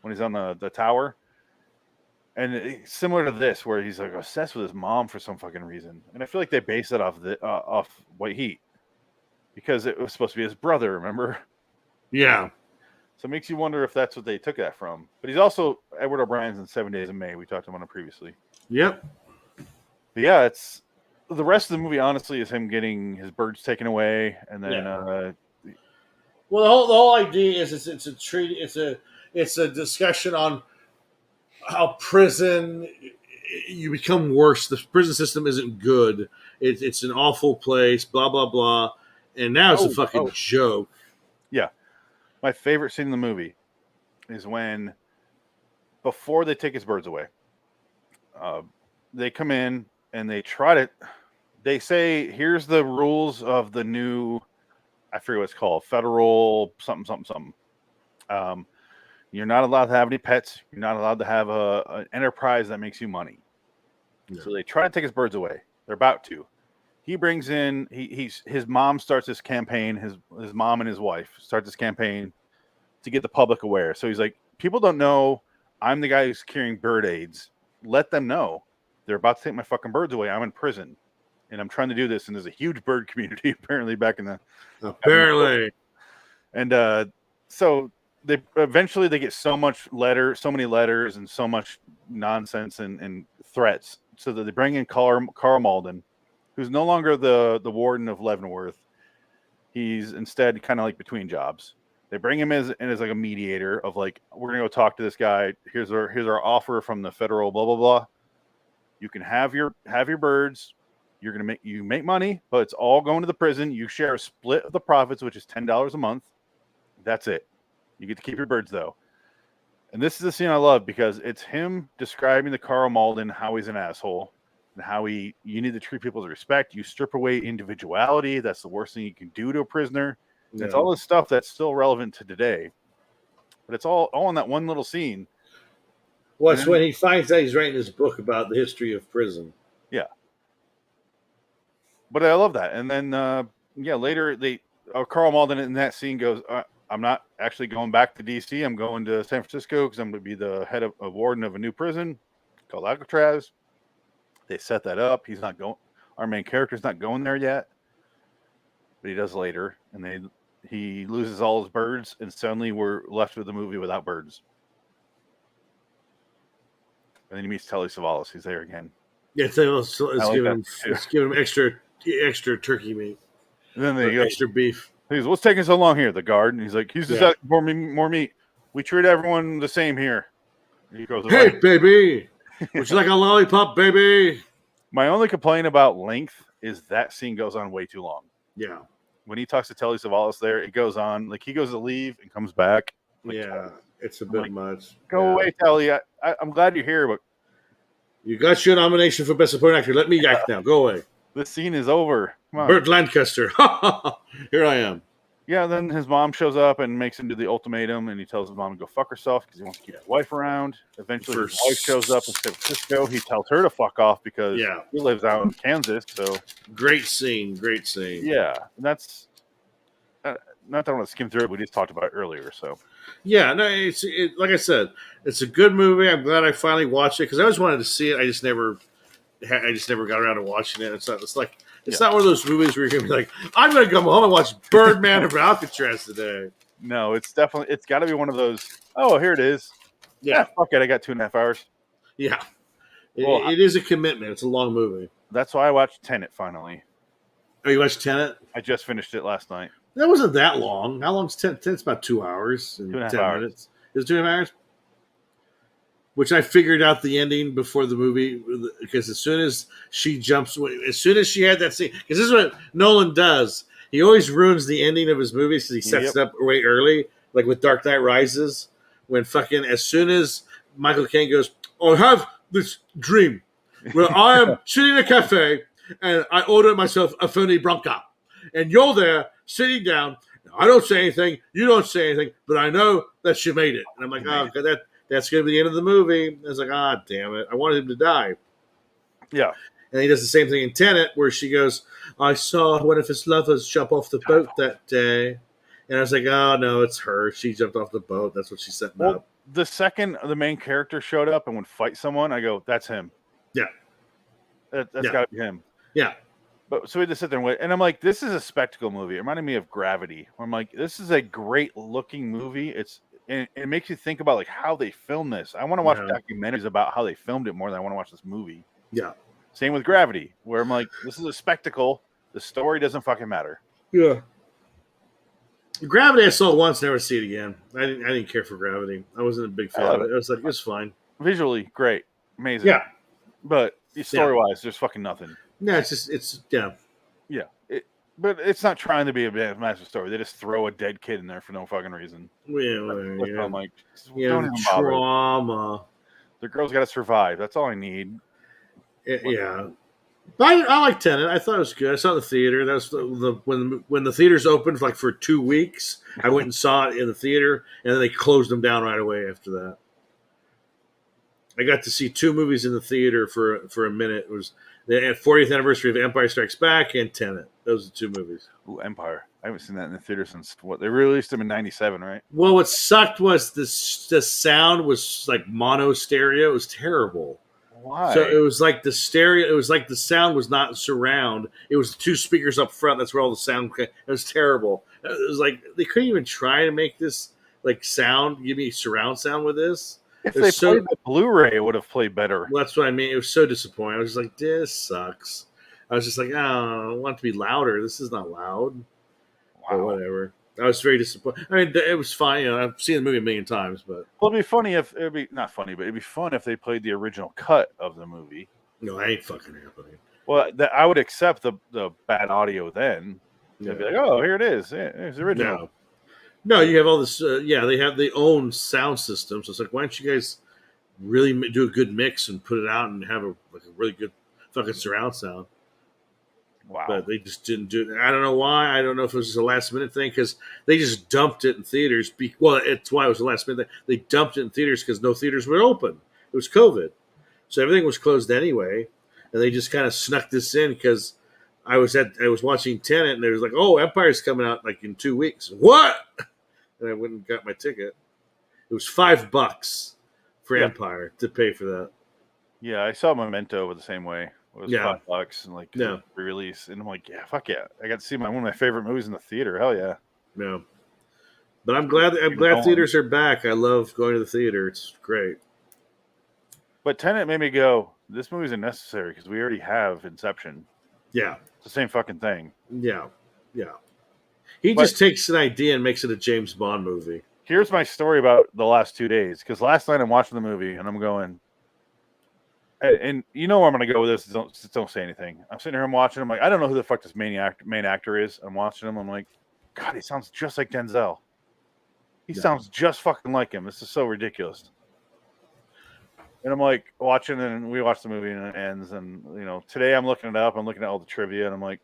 when he's on the tower. And it's similar to this, where he's obsessed with his mom for some fucking reason, and I feel like they base it off White Heat because it was supposed to be his brother. Remember? Yeah. So it makes you wonder if that's what they took that from. But he's also Edward O'Brien's in 7 Days in May. We talked about him previously. Yep. But yeah, it's the rest of the movie. Honestly, is him getting his birds taken away, and then. Yeah. Well, the whole idea is it's a treaty. It's a discussion on how prison, you become worse. The prison system isn't good. It's an awful place, blah, blah, blah. And now it's a fucking joke. Yeah. My favorite scene in the movie is when, before they take his birds away, they come in and they say, here's the rules of the new, I forget what it's called, federal something. You're not allowed to have any pets. You're not allowed to have an enterprise that makes you money. Yeah. So they try to take his birds away. They're about to. He brings in his mom starts this campaign. His mom and his wife start this campaign to get the public aware. So he's like, people don't know I'm the guy who's carrying bird aids. Let them know. They're about to take my fucking birds away. I'm in prison. And I'm trying to do this. And there's a huge bird community apparently back in the... Apparently. And so they eventually get so many letters and so much nonsense and threats, so that they bring in Carl Molden, who's no longer the warden of Leavenworth. He's instead kind of like between jobs. They bring him as like a mediator of like, we're gonna go talk to this guy. Here's our offer from the federal blah blah blah. You can have your birds. You're gonna make money, but it's all going to the prison. You share a split of the profits, which is $10 a month. That's it. You get to keep your birds though. And this is the scene I love because it's him describing to Carl Malden how he's an asshole and how you need to treat people with respect. You strip away individuality. That's the worst thing you can do to a prisoner. Yeah. It's all this stuff that's still relevant to today. But it's all in that one little scene. Well, it's when he finds out he's writing his book about the history of prison. Yeah. But I love that. And then, later Carl Malden in that scene goes, I'm not actually going back to D.C. I'm going to San Francisco because I'm going to be the head of a warden of a new prison called Alcatraz. They set that up. He's not going. Our main character's not going there yet, but he does later. And he loses all his birds, and suddenly we're left with a movie without birds. And then he meets Telly Savalas. He's there again. Yeah, let's give him extra turkey meat. And then they go, extra beef. He goes, what's taking so long here? The guard. And he's like, he's just asking for more meat. We treat everyone the same here. And he goes, hey, baby. Would you like a lollipop, baby? My only complaint about length is that scene goes on way too long. Yeah. When he talks to Telly Savalas there, it goes on. Like, he goes to leave and comes back. Like, yeah, it's a bit much. Go away, Telly. I'm glad you're here, but... You got your nomination for Best Supporting Actor. Let me act now. Go away. This scene is over. Come on. Burt Lancaster. Here I am. Yeah, then his mom shows up and makes him do the ultimatum, and he tells his mom to go fuck herself because he wants to keep his wife around. Eventually, his wife shows up in San Francisco. He tells her to fuck off because he lives out in Kansas. So great scene. Yeah, and that's not that I want to skim through it. We just talked about it earlier. So yeah, no, like I said, it's a good movie. I'm glad I finally watched it because I always wanted to see it. I just never got around to watching it. It's not one of those movies where you're gonna be like, I'm gonna come home and watch Birdman of Alcatraz today. No, it's got to be one of those. Oh, here it is. Yeah, fuck it. I got 2.5 hours. Yeah, it is a commitment. It's a long movie. That's why I watched Tenet finally. Oh, you watched Tenet? I just finished it last night. That wasn't that long. How long's Tenet? Tenet's about 2 hours and 2.5 10 hours. minutes. Is it 2.5 hours? Which I figured out the ending before the movie because as soon as she had that scene, because this is what Nolan does. He always ruins the ending of his movies because he sets it up way early, like with Dark Knight Rises, when as soon as Michael Caine goes, I have this dream where I am sitting in a cafe and I order myself a Fernet Branca, and you're there sitting down. I don't say anything, you don't say anything, but I know that she made it. And I'm like, oh, God, that's going to be the end of the movie. I was like, damn it. I wanted him to die. Yeah. And he does the same thing in Tenet where she goes, I saw one of his lovers jump off the boat that day. And I was like, oh, no, it's her. She jumped off the boat. That's what she's setting up. The second the main character showed up and would fight someone, I go, that's him. Yeah. That's got to be him. Yeah. But so we had to sit there and wait. And I'm like, this is a spectacle movie. It reminded me of Gravity. I'm like, this is a great looking movie. It makes you think about like how they filmed this. I want to watch documentaries about how they filmed it more than I want to watch this movie. Yeah. Same with Gravity, where I'm like, this is a spectacle. The story doesn't fucking matter. Yeah. Gravity I saw once, never see it again. I didn't care for Gravity. I wasn't a big fan of it. I was like, it's fine. Visually, great. Amazing. Yeah. But story-wise, there's fucking nothing. No, it's Yeah. But it's not trying to be a massive story. They just throw a dead kid in there for no fucking reason. Yeah. I'm like, don't even trauma. The girl's got to survive. That's all I need. Yeah. I like Tenet. I thought it was good. I saw it in the theater. That was when the theaters opened for 2 weeks. I went and saw it in the theater, and then they closed them down right away after that. I got to see 2 movies in the theater for a minute. It was the 40th anniversary of Empire Strikes Back and Tenet. Those are 2 movies. Ooh, Empire. I haven't seen that in the theater since what they released them in '97, right? Well, what sucked was the sound was like mono stereo. It was terrible. Why? So it was like the stereo. It was like the sound was not surround. It was 2 speakers up front. That's where all the sound came. It was terrible. It was like they couldn't even try to make this like sound. Give me surround sound with this. If they played the Blu-ray, it would have played better. Well, that's what I mean. It was so disappointing. I was just like, this sucks. I was just like, oh, I want it to be louder. This is not loud. Wow. But whatever. I was very disappointed. I mean, it was fine. You know, I've seen the movie a million times, but well, it'd be funny if it'd be not funny, but it'd be fun if they played the original cut of the movie. No, that ain't fucking happening. Well, I would accept the bad audio then. Yeah. They'd be like, oh, here it is. Yeah, it's the original. No, you have all this. They have their own sound system. So it's like, why don't you guys really do a good mix and put it out and have a really good fucking surround sound? Wow. But they just didn't do it. I don't know why. I don't know if it was just a last minute thing because they just dumped it in theaters. Well, it's why it was a last minute thing. They dumped it in theaters because no theaters were open. It was COVID. So everything was closed anyway. And they just kind of snuck this in because I was watching Tenet and they was like, oh, Empire's coming out like in 2 weeks. What? And I went and got my ticket. It was $5 for Empire to pay for that. Yeah, I saw Memento the same way. It was $5 and like re-release, and I'm like, yeah, fuck yeah! I got to see one of my favorite movies in the theater. Hell yeah! Yeah, but I'm glad theaters are back. I love going to the theater. It's great. But Tenet made me go, this movie's unnecessary because we already have Inception. Yeah, it's the same fucking thing. Yeah. He just takes an idea and makes it a James Bond movie. Here's my story about the last 2 days because last night I'm watching the movie and I'm going. And you know where I'm going to go with this. Don't say anything. I'm sitting here, I'm watching. I'm like, I don't know who the fuck this main actor is. I'm watching him. I'm like, God, he sounds just like Denzel. He sounds just fucking like him. This is so ridiculous. And I'm like watching, and we watch the movie, and it ends. And you know, today I'm looking it up. I'm looking at all the trivia, and I'm like,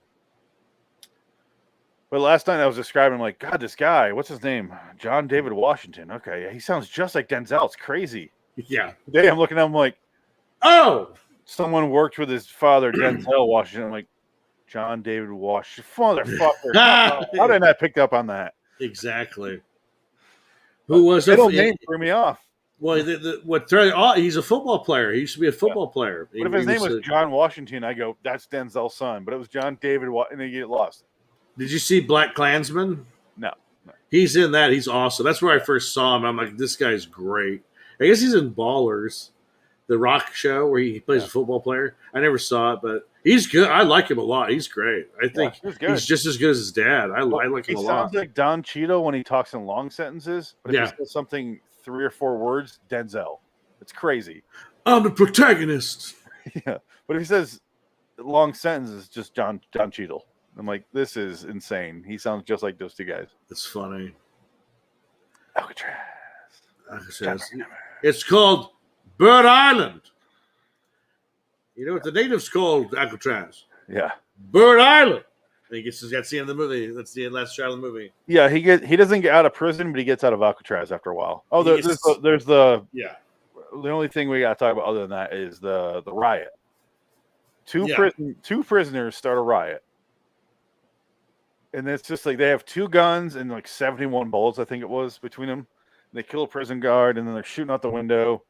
but last night I was describing, like, God, this guy, what's his name? John David Washington. Okay, yeah, he sounds just like Denzel. It's crazy. Yeah. Today I'm looking at him like, oh, someone worked with his father, Denzel Washington. I'm like, John David Washington. Motherfucker. How didn't I pick up on that? Exactly. Who was it? Name threw me off. Well, he's a football player. He used to be a football player. But if his name was John Washington, I go, that's Denzel's son. But it was John David and then you get lost. Did you see Black Klansman? No. He's in that. He's awesome. That's where I first saw him. I'm like, this guy's great. I guess he's in Ballers, the rock show where he plays a football player. I never saw it, but he's good. I like him a lot. He's great. I think he's just as good as his dad. I like him a lot. He sounds like Don Cheadle when he talks in long sentences, but if he says something 3 or 4 words, Denzel. It's crazy. I'm the protagonist. Yeah, but if he says long sentences, just Don Cheadle. I'm like, this is insane. He sounds just like those two guys. It's funny. Alcatraz. It's called Bird Island. You know what the natives called Alcatraz? Yeah. Bird Island. And that's the end of the movie. That's the last shot of the movie. Yeah, he doesn't get out of prison, but he gets out of Alcatraz after a while. Oh, there's the only thing we got to talk about other than that is the riot. Two prisoners start a riot. And it's just like they have 2 guns and like 71 bullets, I think it was, between them. They kill a prison guard, and then they're shooting out the window.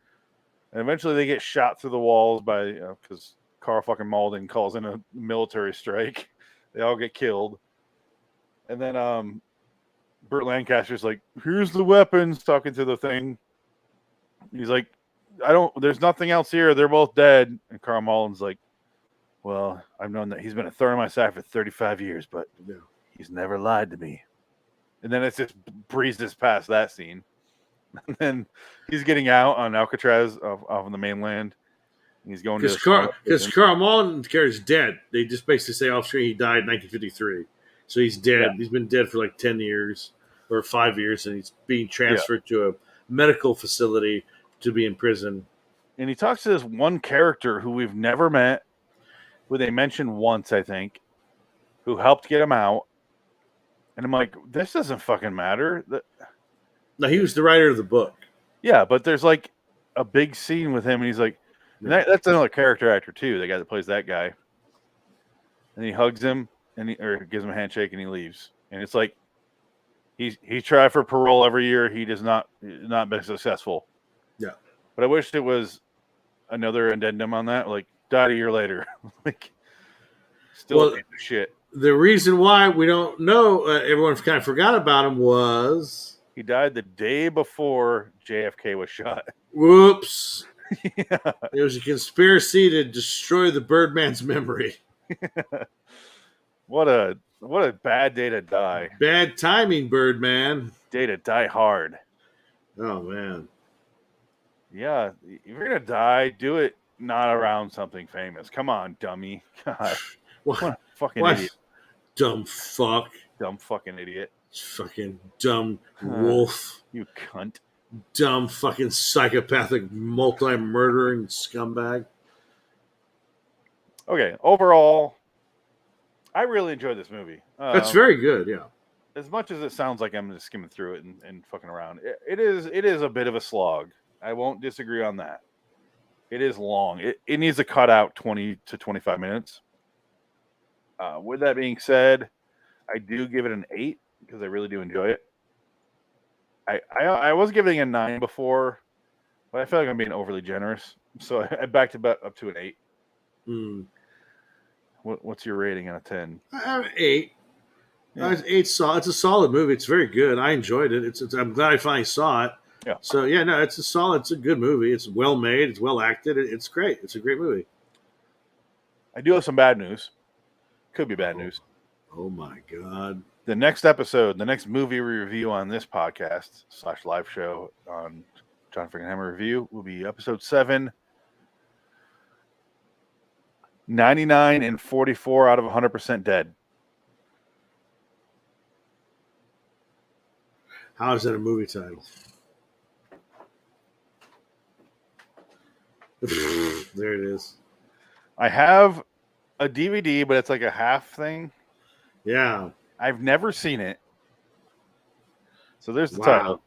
And eventually they get shot through the walls by, because Carl fucking Molden calls in a military strike. They all get killed. And then Burt Lancaster's like, here's the weapons, talking to the thing. He's like, there's nothing else here. They're both dead. And Carl Molden's like, well, I've known that he's been a thorn in my side for 35 years, but he's never lied to me. And then it's just breezes past that scene. And then he's getting out on Alcatraz off on the mainland. And he's going because Carl Malden's character is dead. They just basically say off screen he died in 1953, so he's dead. Yeah. He's been dead for like 10 years or 5 years, and he's being transferred to a medical facility to be in prison. And he talks to this one character who we've never met, who they mentioned once, I think, who helped get him out. And I'm like, this doesn't fucking matter. No, he was the writer of the book. Yeah, but there's like a big scene with him, and he's like, and that's another character actor too, the guy that plays that guy. And he hugs him, and or gives him a handshake, and he leaves. And it's like he tried for parole every year. He does not been successful. Yeah. But I wish it was another addendum on that, like died a year later. Like still a piece of shit. The reason why we don't know, everyone kind of forgot about him, was he died the day before JFK was shot. Whoops. Yeah. It was a conspiracy to destroy the Birdman's memory. What a bad day to die. Bad timing, Birdman. Day to die hard. Oh, man. Yeah, if you're going to die, do it not around something famous. Come on, dummy. God. What a fucking idiot. Dumb fuck. Dumb fucking idiot. Fucking dumb wolf. You cunt. Dumb fucking psychopathic multi-murdering scumbag. Okay, overall, I really enjoyed this movie. That's very good, yeah. As much as it sounds like I'm just skimming through it and fucking around, it is a bit of a slog. I won't disagree on that. It is long. It needs to cut out 20 to 25 minutes. With that being said, I do give it an 8 because I really do enjoy it. I was giving it a 9 before, but I feel like I'm being overly generous, so I backed it up to an 8. Mm. What's your rating out of 10? 8. Yeah. It's a solid movie. It's very good. I enjoyed it. I'm glad I finally saw it. Yeah. So yeah, no, it's a good movie. It's well made. It's well acted. It's great. It's a great movie. I do have some bad news. Could be bad news. Oh my God. The next episode, the next movie we review on this podcast / live show on John Frankenheimer Review will be episode 7. 99 and 44 out of 100% dead. How is that a movie title? There it is. I have a DVD, but it's like a half thing. Yeah. I've never seen it. So there's the title.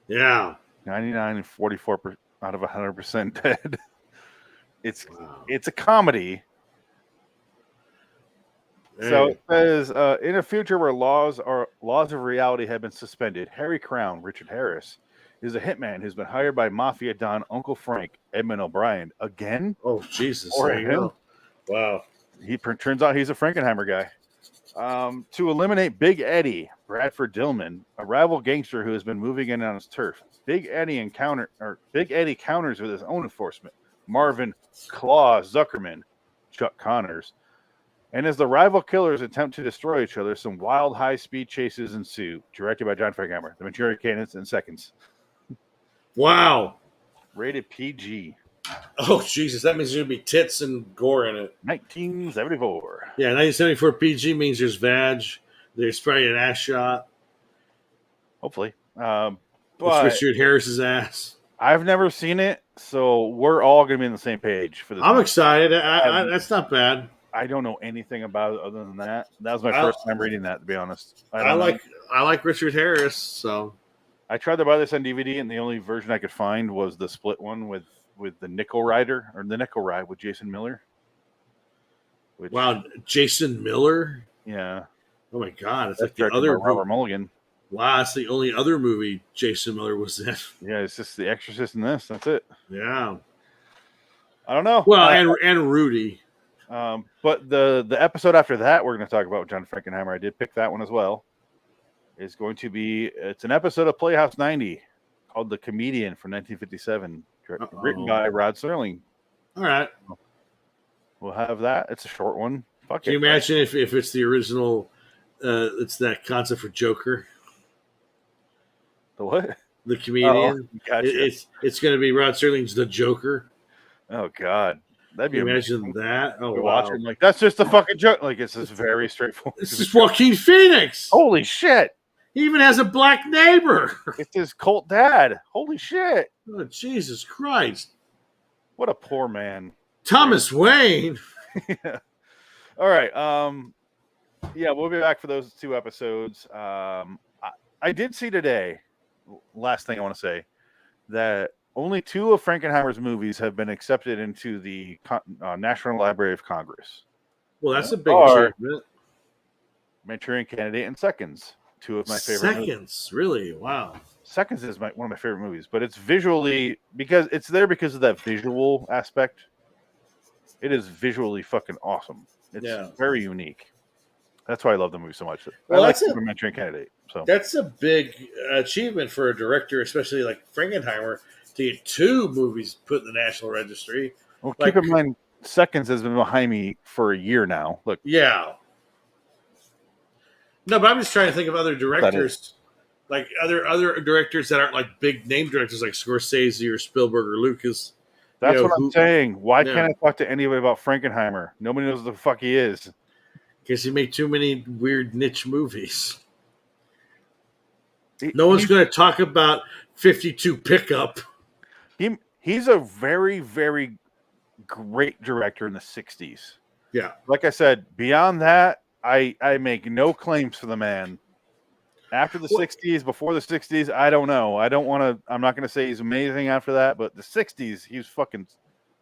Yeah. 99 and 44 out of 100% dead. It's a comedy. Hey. So it says, in a future where laws of reality have been suspended, Harry Crown, Richard Harris, is a hitman who's been hired by Mafia Don Uncle Frank, Edmund O'Brien. Again? Oh, Jesus. Or him? Wow. Turns out he's a Frankenheimer guy. To eliminate Big Eddie, Bradford Dillman, a rival gangster who has been moving in on his turf. Big Eddie counters with his own enforcement, Marvin Claw Zuckerman, Chuck Connors. And as the rival killers attempt to destroy each other, some wild high-speed chases ensue. Directed by John Frankenheimer. The Manchurian Cannons in seconds. Wow. Rated PG. Oh, Jesus. That means there's going to be tits and gore in it. 1974. Yeah, 1974 PG means there's vag. There's probably an ass shot. Hopefully. But it's Richard Harris's ass. I've never seen it, so we're all going to be on the same page for this. I'm excited. That's not bad. I don't know anything about it other than that. That was my first time reading that, to be honest. I like Richard Harris, so I tried to buy this on DVD, and the only version I could find was the split one with the Nickel Rider, or the Nickel Ride with Jason Miller. Wow, Jason Miller? Yeah. Oh my God, it's like the other Robert Mulligan. Wow, it's the only other movie Jason Miller was in. Yeah, it's just The Exorcist and this. That's it. Yeah. I don't know. Well, and Rudy. But the episode after that we're going to talk about with John Frankenheimer, I did pick that one as well, is going to be, it's an episode of Playhouse 90 called The Comedian from 1957, written by Rod Serling. All right. We'll have that. It's a short one. Can you imagine if it's the original, it's that concept for Joker? The what? The Comedian. Oh, gotcha. It's going to be Rod Serling's The Joker. Oh, God. That'd be imagine that. Oh, wow. Watching, like, that's just a fucking joke. Like, it's just very straightforward. This is Joaquin Phoenix. Holy shit. He even has a black neighbor. It's his cult dad. Holy shit. Oh, Jesus Christ. What a poor man. Thomas Wayne. Yeah. All right. Yeah, we'll be back for those 2 episodes. I did see today, last thing I want to say, that only 2 of Frankenheimer's movies have been accepted into the National Library of Congress. Well, that's a big Or achievement. Manchurian Candidate and Seconds. Two of my favorite movies. Seconds, really? Wow. Seconds is one of my favorite movies, but it's visually because it's there because of that visual aspect. It is visually fucking awesome. It's very unique. That's why I love the movie so much. Well, I like the Manchurian Candidate. So that's a big achievement for a director, especially like Frankenheimer, to get 2 movies put in the National Registry. well, Like, keep in mind, Seconds has been behind me for a year now. Look, yeah. No, but I'm just trying to think of other directors, like other directors that aren't like big name directors like Scorsese or Spielberg or Lucas. that's what I'm saying. Why Yeah. can't I talk to anybody about Frankenheimer? Nobody knows what the fuck he is. Because he made too many weird niche movies. No one's going to talk about 52 Pickup. He's a very, very great director in the 60s. Yeah. Like I said, beyond that, I make no claims for the man. After the 60s, before the 60s, I don't know. I'm not going to say he's amazing after that, but the 60s, he was fucking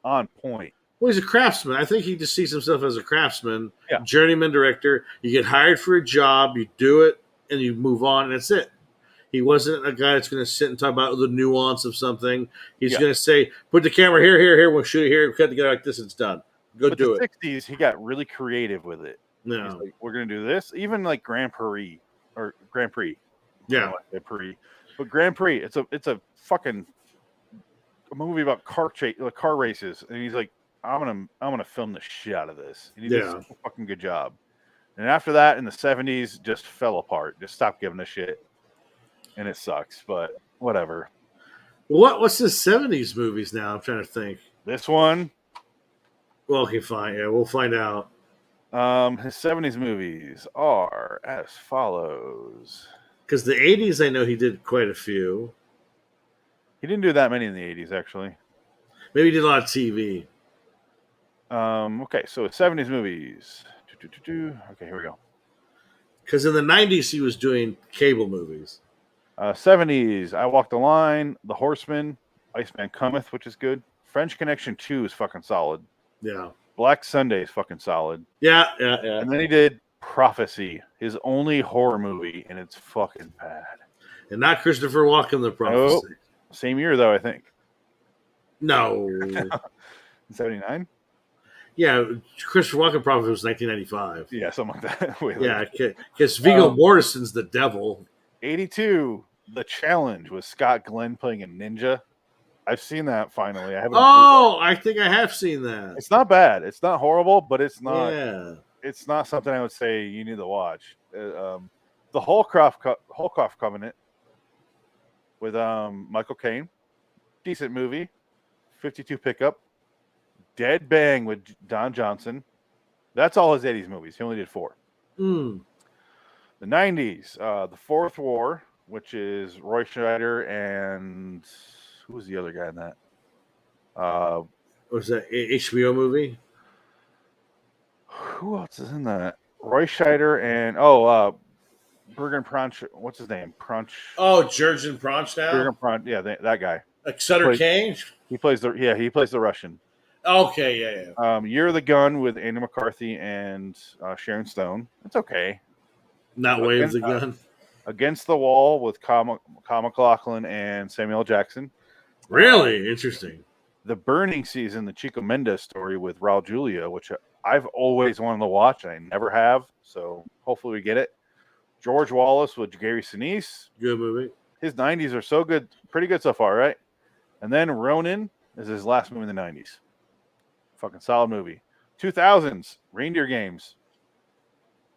on point. Well, he's a craftsman. I think he just sees himself as a craftsman, Yeah. journeyman director. You get hired for a job, you do it, and you move on, and that's it. He wasn't a guy that's going to sit and talk about the nuance of something. He's going to say, put the camera here, we'll shoot it here, cut together like this, it's done. Go do it. In the 60s, he got really creative with it. No. He's like, we're going to do this. Even like Grand Prix. Yeah. Prix. But Grand Prix, it's a fucking a movie about car races. And he's like, I'm gonna film the shit out of this. And he did such a fucking good job. And after that, in the 70s, just fell apart. Just stopped giving a shit. And it sucks, but whatever. What's the 70s movies now? I'm trying to think. This one. Well, okay, fine. Yeah, we'll find out. His 70s movies are as follows. Because the 80s, I know he did quite a few. He didn't do that many in the 80s, actually. Maybe he did a lot of TV. Okay, so 70s movies. Okay, here we go. Because in the 90s, he was doing cable movies. 70s, I Walk the Line, The Horseman, Iceman Cometh, which is good. French Connection 2 is fucking solid. Yeah. Black Sunday is fucking solid. Yeah. And then he did Prophecy, his only horror movie, and it's fucking bad. And not Christopher Walken, The Prophecy. Oh, same year, though, I think. No. 79? Yeah, Christopher Walken Prophecy was 1995. Yeah, something like that. Yeah, because Viggo Mortensen's the devil. 82, The Challenge with Scott Glenn playing a ninja. I've seen that finally. I think I have seen that. It's not bad. It's not horrible, but it's not. Yeah. It's not something I would say you need to watch. The Holcroft Covenant with Michael Caine, decent movie. 52 Pickup, Dead Bang with Don Johnson. That's all his 80s movies. He only did 4. Mm. The 90s, The Fourth War, which is Roy Scheider and who was the other guy in that? Was that HBO movie? Who else is in that? Roy Scheider and Bergen Pronch. What's his name? Pronch. Oh, Jurgen Prochnow. Bergen Pronch. Yeah, that guy. Like Sutter Kane. He plays the Russian. Okay, yeah. Year of the Gun with Andy McCarthy and Sharon Stone. It's okay. Not Way of the Gun. Against the Wall with Kyle MacLachlan and Samuel Jackson. Really interesting. The Burning Season, the Chico Mendes story with Raul Julia, which I've always wanted to watch, and I never have. So hopefully we get it. George Wallace with Gary Sinise. Good movie. His 90s are so good, pretty good so far, right? And then Ronin is his last movie in the 90s. Fucking solid movie. 2000s, Reindeer Games.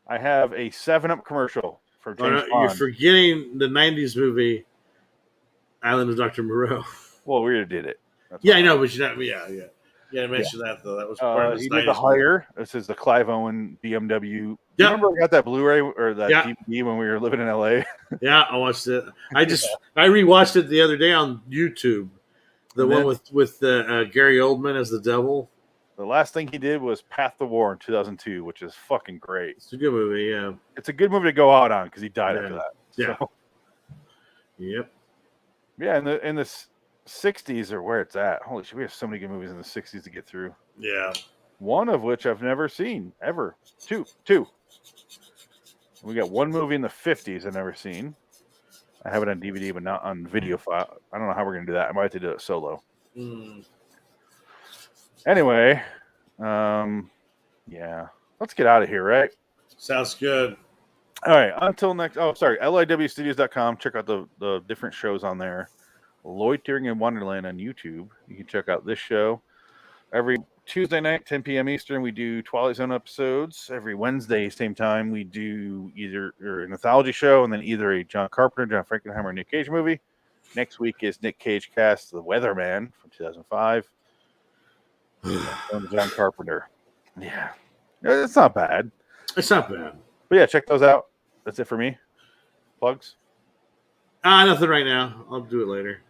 I have a 7-Up commercial for James Bond. You're forgetting the 90s movie, Island of Dr. Moreau. Well, we already did it. Yeah, I know, but you're not. Yeah. Yeah, I mentioned that though. That was part of he the did The Hire. This is the Clive Owen BMW. You remember I got that Blu-ray or that DVD when we were living in LA? Yeah, I watched it. I rewatched it the other day on YouTube. The one with Gary Oldman as the devil. The last thing he did was Path to War in 2002, which is fucking great. It's a good movie, yeah. It's a good movie to go out on because he died after that. Yeah. So. Yep. Yeah, in the 60s are where it's at. Holy shit, we have so many good movies in the 60s to get through. Yeah. one of which I've never seen ever. Two. We got one movie in the 50s I've never seen. I have it on DVD, but not on video file. I don't know how we're going to do that. I might have to do it solo. Anyway, yeah. Let's get out of here, right? Sounds good. All right. Until next. Oh, sorry. LIWstudios.com. Check out the different shows on there. Loitering in Wonderland on YouTube. You can check out this show. Every Tuesday night, 10 p.m. Eastern, we do Twilight Zone episodes. Every Wednesday, same time, we do either an anthology show and then either a John Carpenter, John Frankenheimer, or Nick Cage movie. Next week is Nick Cage cast The Weatherman from 2005. John Carpenter. Yeah. It's not bad. It's not bad. But yeah, check those out. That's it for me. Plugs? Nothing right now. I'll do it later.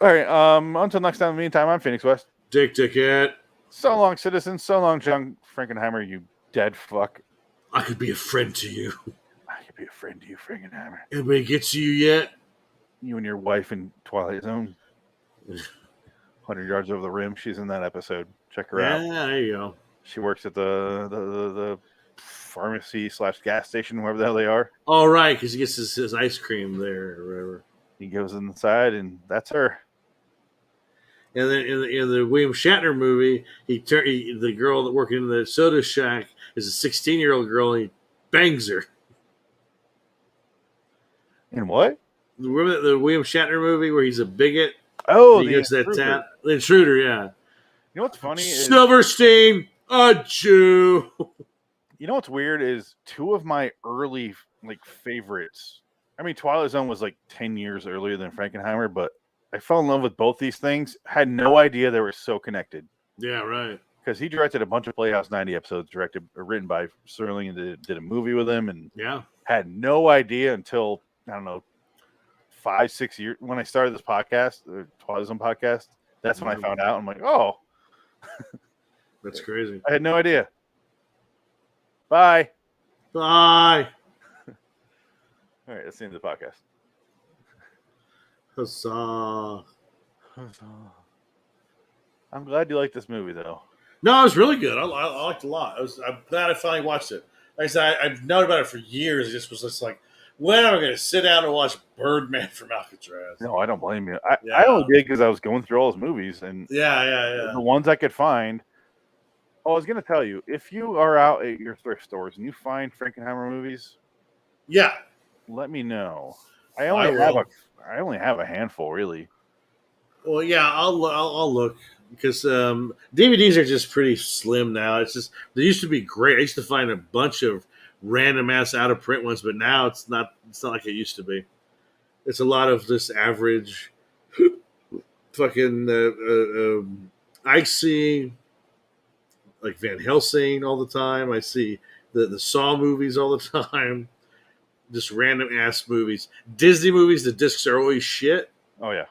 All right. Until next time, in the meantime, I'm Phoenix West. Dickhead. So long, citizens. So long, John Frankenheimer, you dead fuck. I could be a friend to you. I could be a friend to you, Frankenheimer. Anybody get to you yet? You and your wife in Twilight Zone. 100 Yards Over the Rim. She's in that episode. Check her out. Yeah, there you go. She works at the pharmacy / gas station, wherever the hell they are. All right, because he gets his ice cream there or whatever. He goes inside, and that's her. And then in the William Shatner movie, the girl that working in the soda shack is a 16-year-old girl, and he bangs her. In what? Remember the William Shatner movie where he's a bigot? Oh, he goes to that town. The Intruder, yeah. You know what's funny? Silverstein, a Jew. You know what's weird is two of my early favorites. I mean, Twilight Zone was 10 years earlier than Frankenheimer, but I fell in love with both these things. Had no idea they were so connected. Yeah, right. Because he directed a bunch of Playhouse 90 episodes, written by Serling, and did a movie with him, and had no idea until, I don't know, 5-6 years when I started this podcast, the Twilight Zone podcast. That's when I found out. I'm like, oh, that's crazy. I had no idea. Bye. Bye. All right, that's the end of the podcast. Huzzah. I'm glad you liked this movie, though. No, it was really good. I liked it a lot. I'm glad I finally watched it. Like I said, I've known about it for years. It just was just like, when am I going to sit down and watch Birdman from Alcatraz? No, I don't blame you. I only did because I was going through all his movies, and the ones I could find. Oh, I was going to tell you, if you are out at your thrift stores and you find Frankenheimer movies, let me know. I only have a handful, really. Well, yeah, I'll look because DVDs are just pretty slim now. It's just they used to be great. I used to find a bunch of random ass out of print ones, but now it's not like it used to be. It's a lot of this average fucking I see like Van Helsing all the time. I see the Saw movies all the time. Just random ass movies. Disney movies, the discs are always shit. Oh yeah.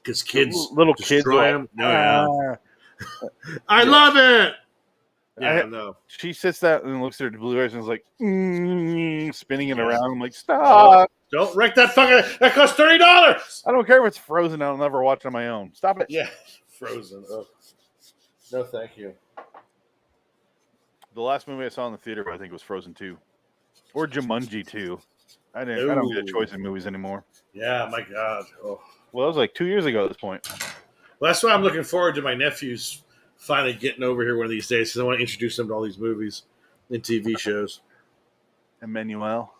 Because little kids destroy them. I love it. Yeah, no. She sits there and looks at her Blu-rays and is like, spinning it around. I'm like, stop! Don't wreck that fucking. That costs $30. I don't care if it's Frozen. I'll never watch it on my own. Stop it. Yeah, Frozen. Oh. No, thank you. The last movie I saw in the theater, I think, was Frozen 2, or Jumanji 2. I don't get a choice in movies anymore. Yeah, my God. Oh. Well, that was like 2 years ago at this point. Well, that's why I'm looking forward to my nephews finally getting over here one of these days because I want to introduce them to all these movies and TV shows. Emmanuel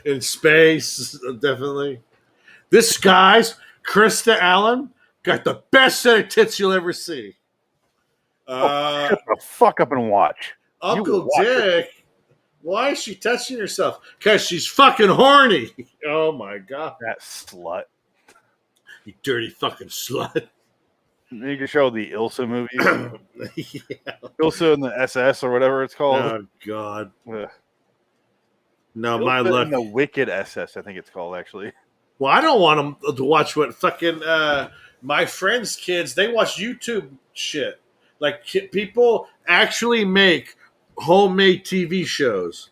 in space, definitely. This guy's Krista Allen got the best set of tits you'll ever see. Shut the fuck up and watch. Uncle Dick, why is she touching herself? Because she's fucking horny. Oh my God. That slut. You dirty fucking slut. You can show the Ilsa movies. Ilsa and the SS or whatever it's called. Oh God. Ugh. No, Ilsa my luck. and the Wicked SS, I think it's called, actually. Well, I don't want them to watch what fucking my friends' kids, they watch YouTube shit. Like people actually make homemade TV shows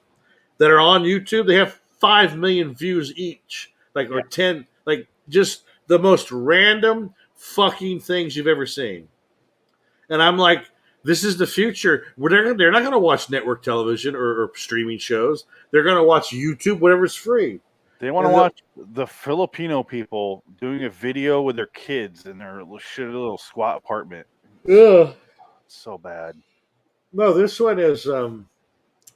that are on YouTube. They have 5 million views each, or 10, just the most random fucking things you've ever seen. And I'm like, This is the future. They're not going to watch network television or streaming shows. They're going to watch YouTube, whatever's free. They want to watch the Filipino people doing a video with their kids in their shitty little squat apartment. Ugh. So bad. No, this one is.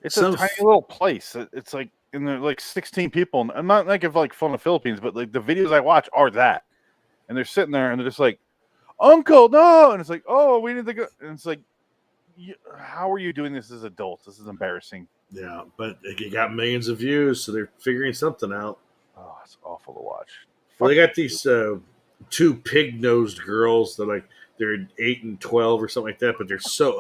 It's a tiny little place. It's like, and there are like 16 people. I'm not like if like fun of Philippines, but like the videos I watch are that, and they're sitting there and they're just like, "Uncle, no!" And it's like, "Oh, we need to go." And it's like, how are you doing this as adults? This is embarrassing. Yeah, but it got millions of views, so they're figuring something out. Oh, it's awful to watch. Well, they got these two pig-nosed girls that they're 8 and 12 or something like that, but they're so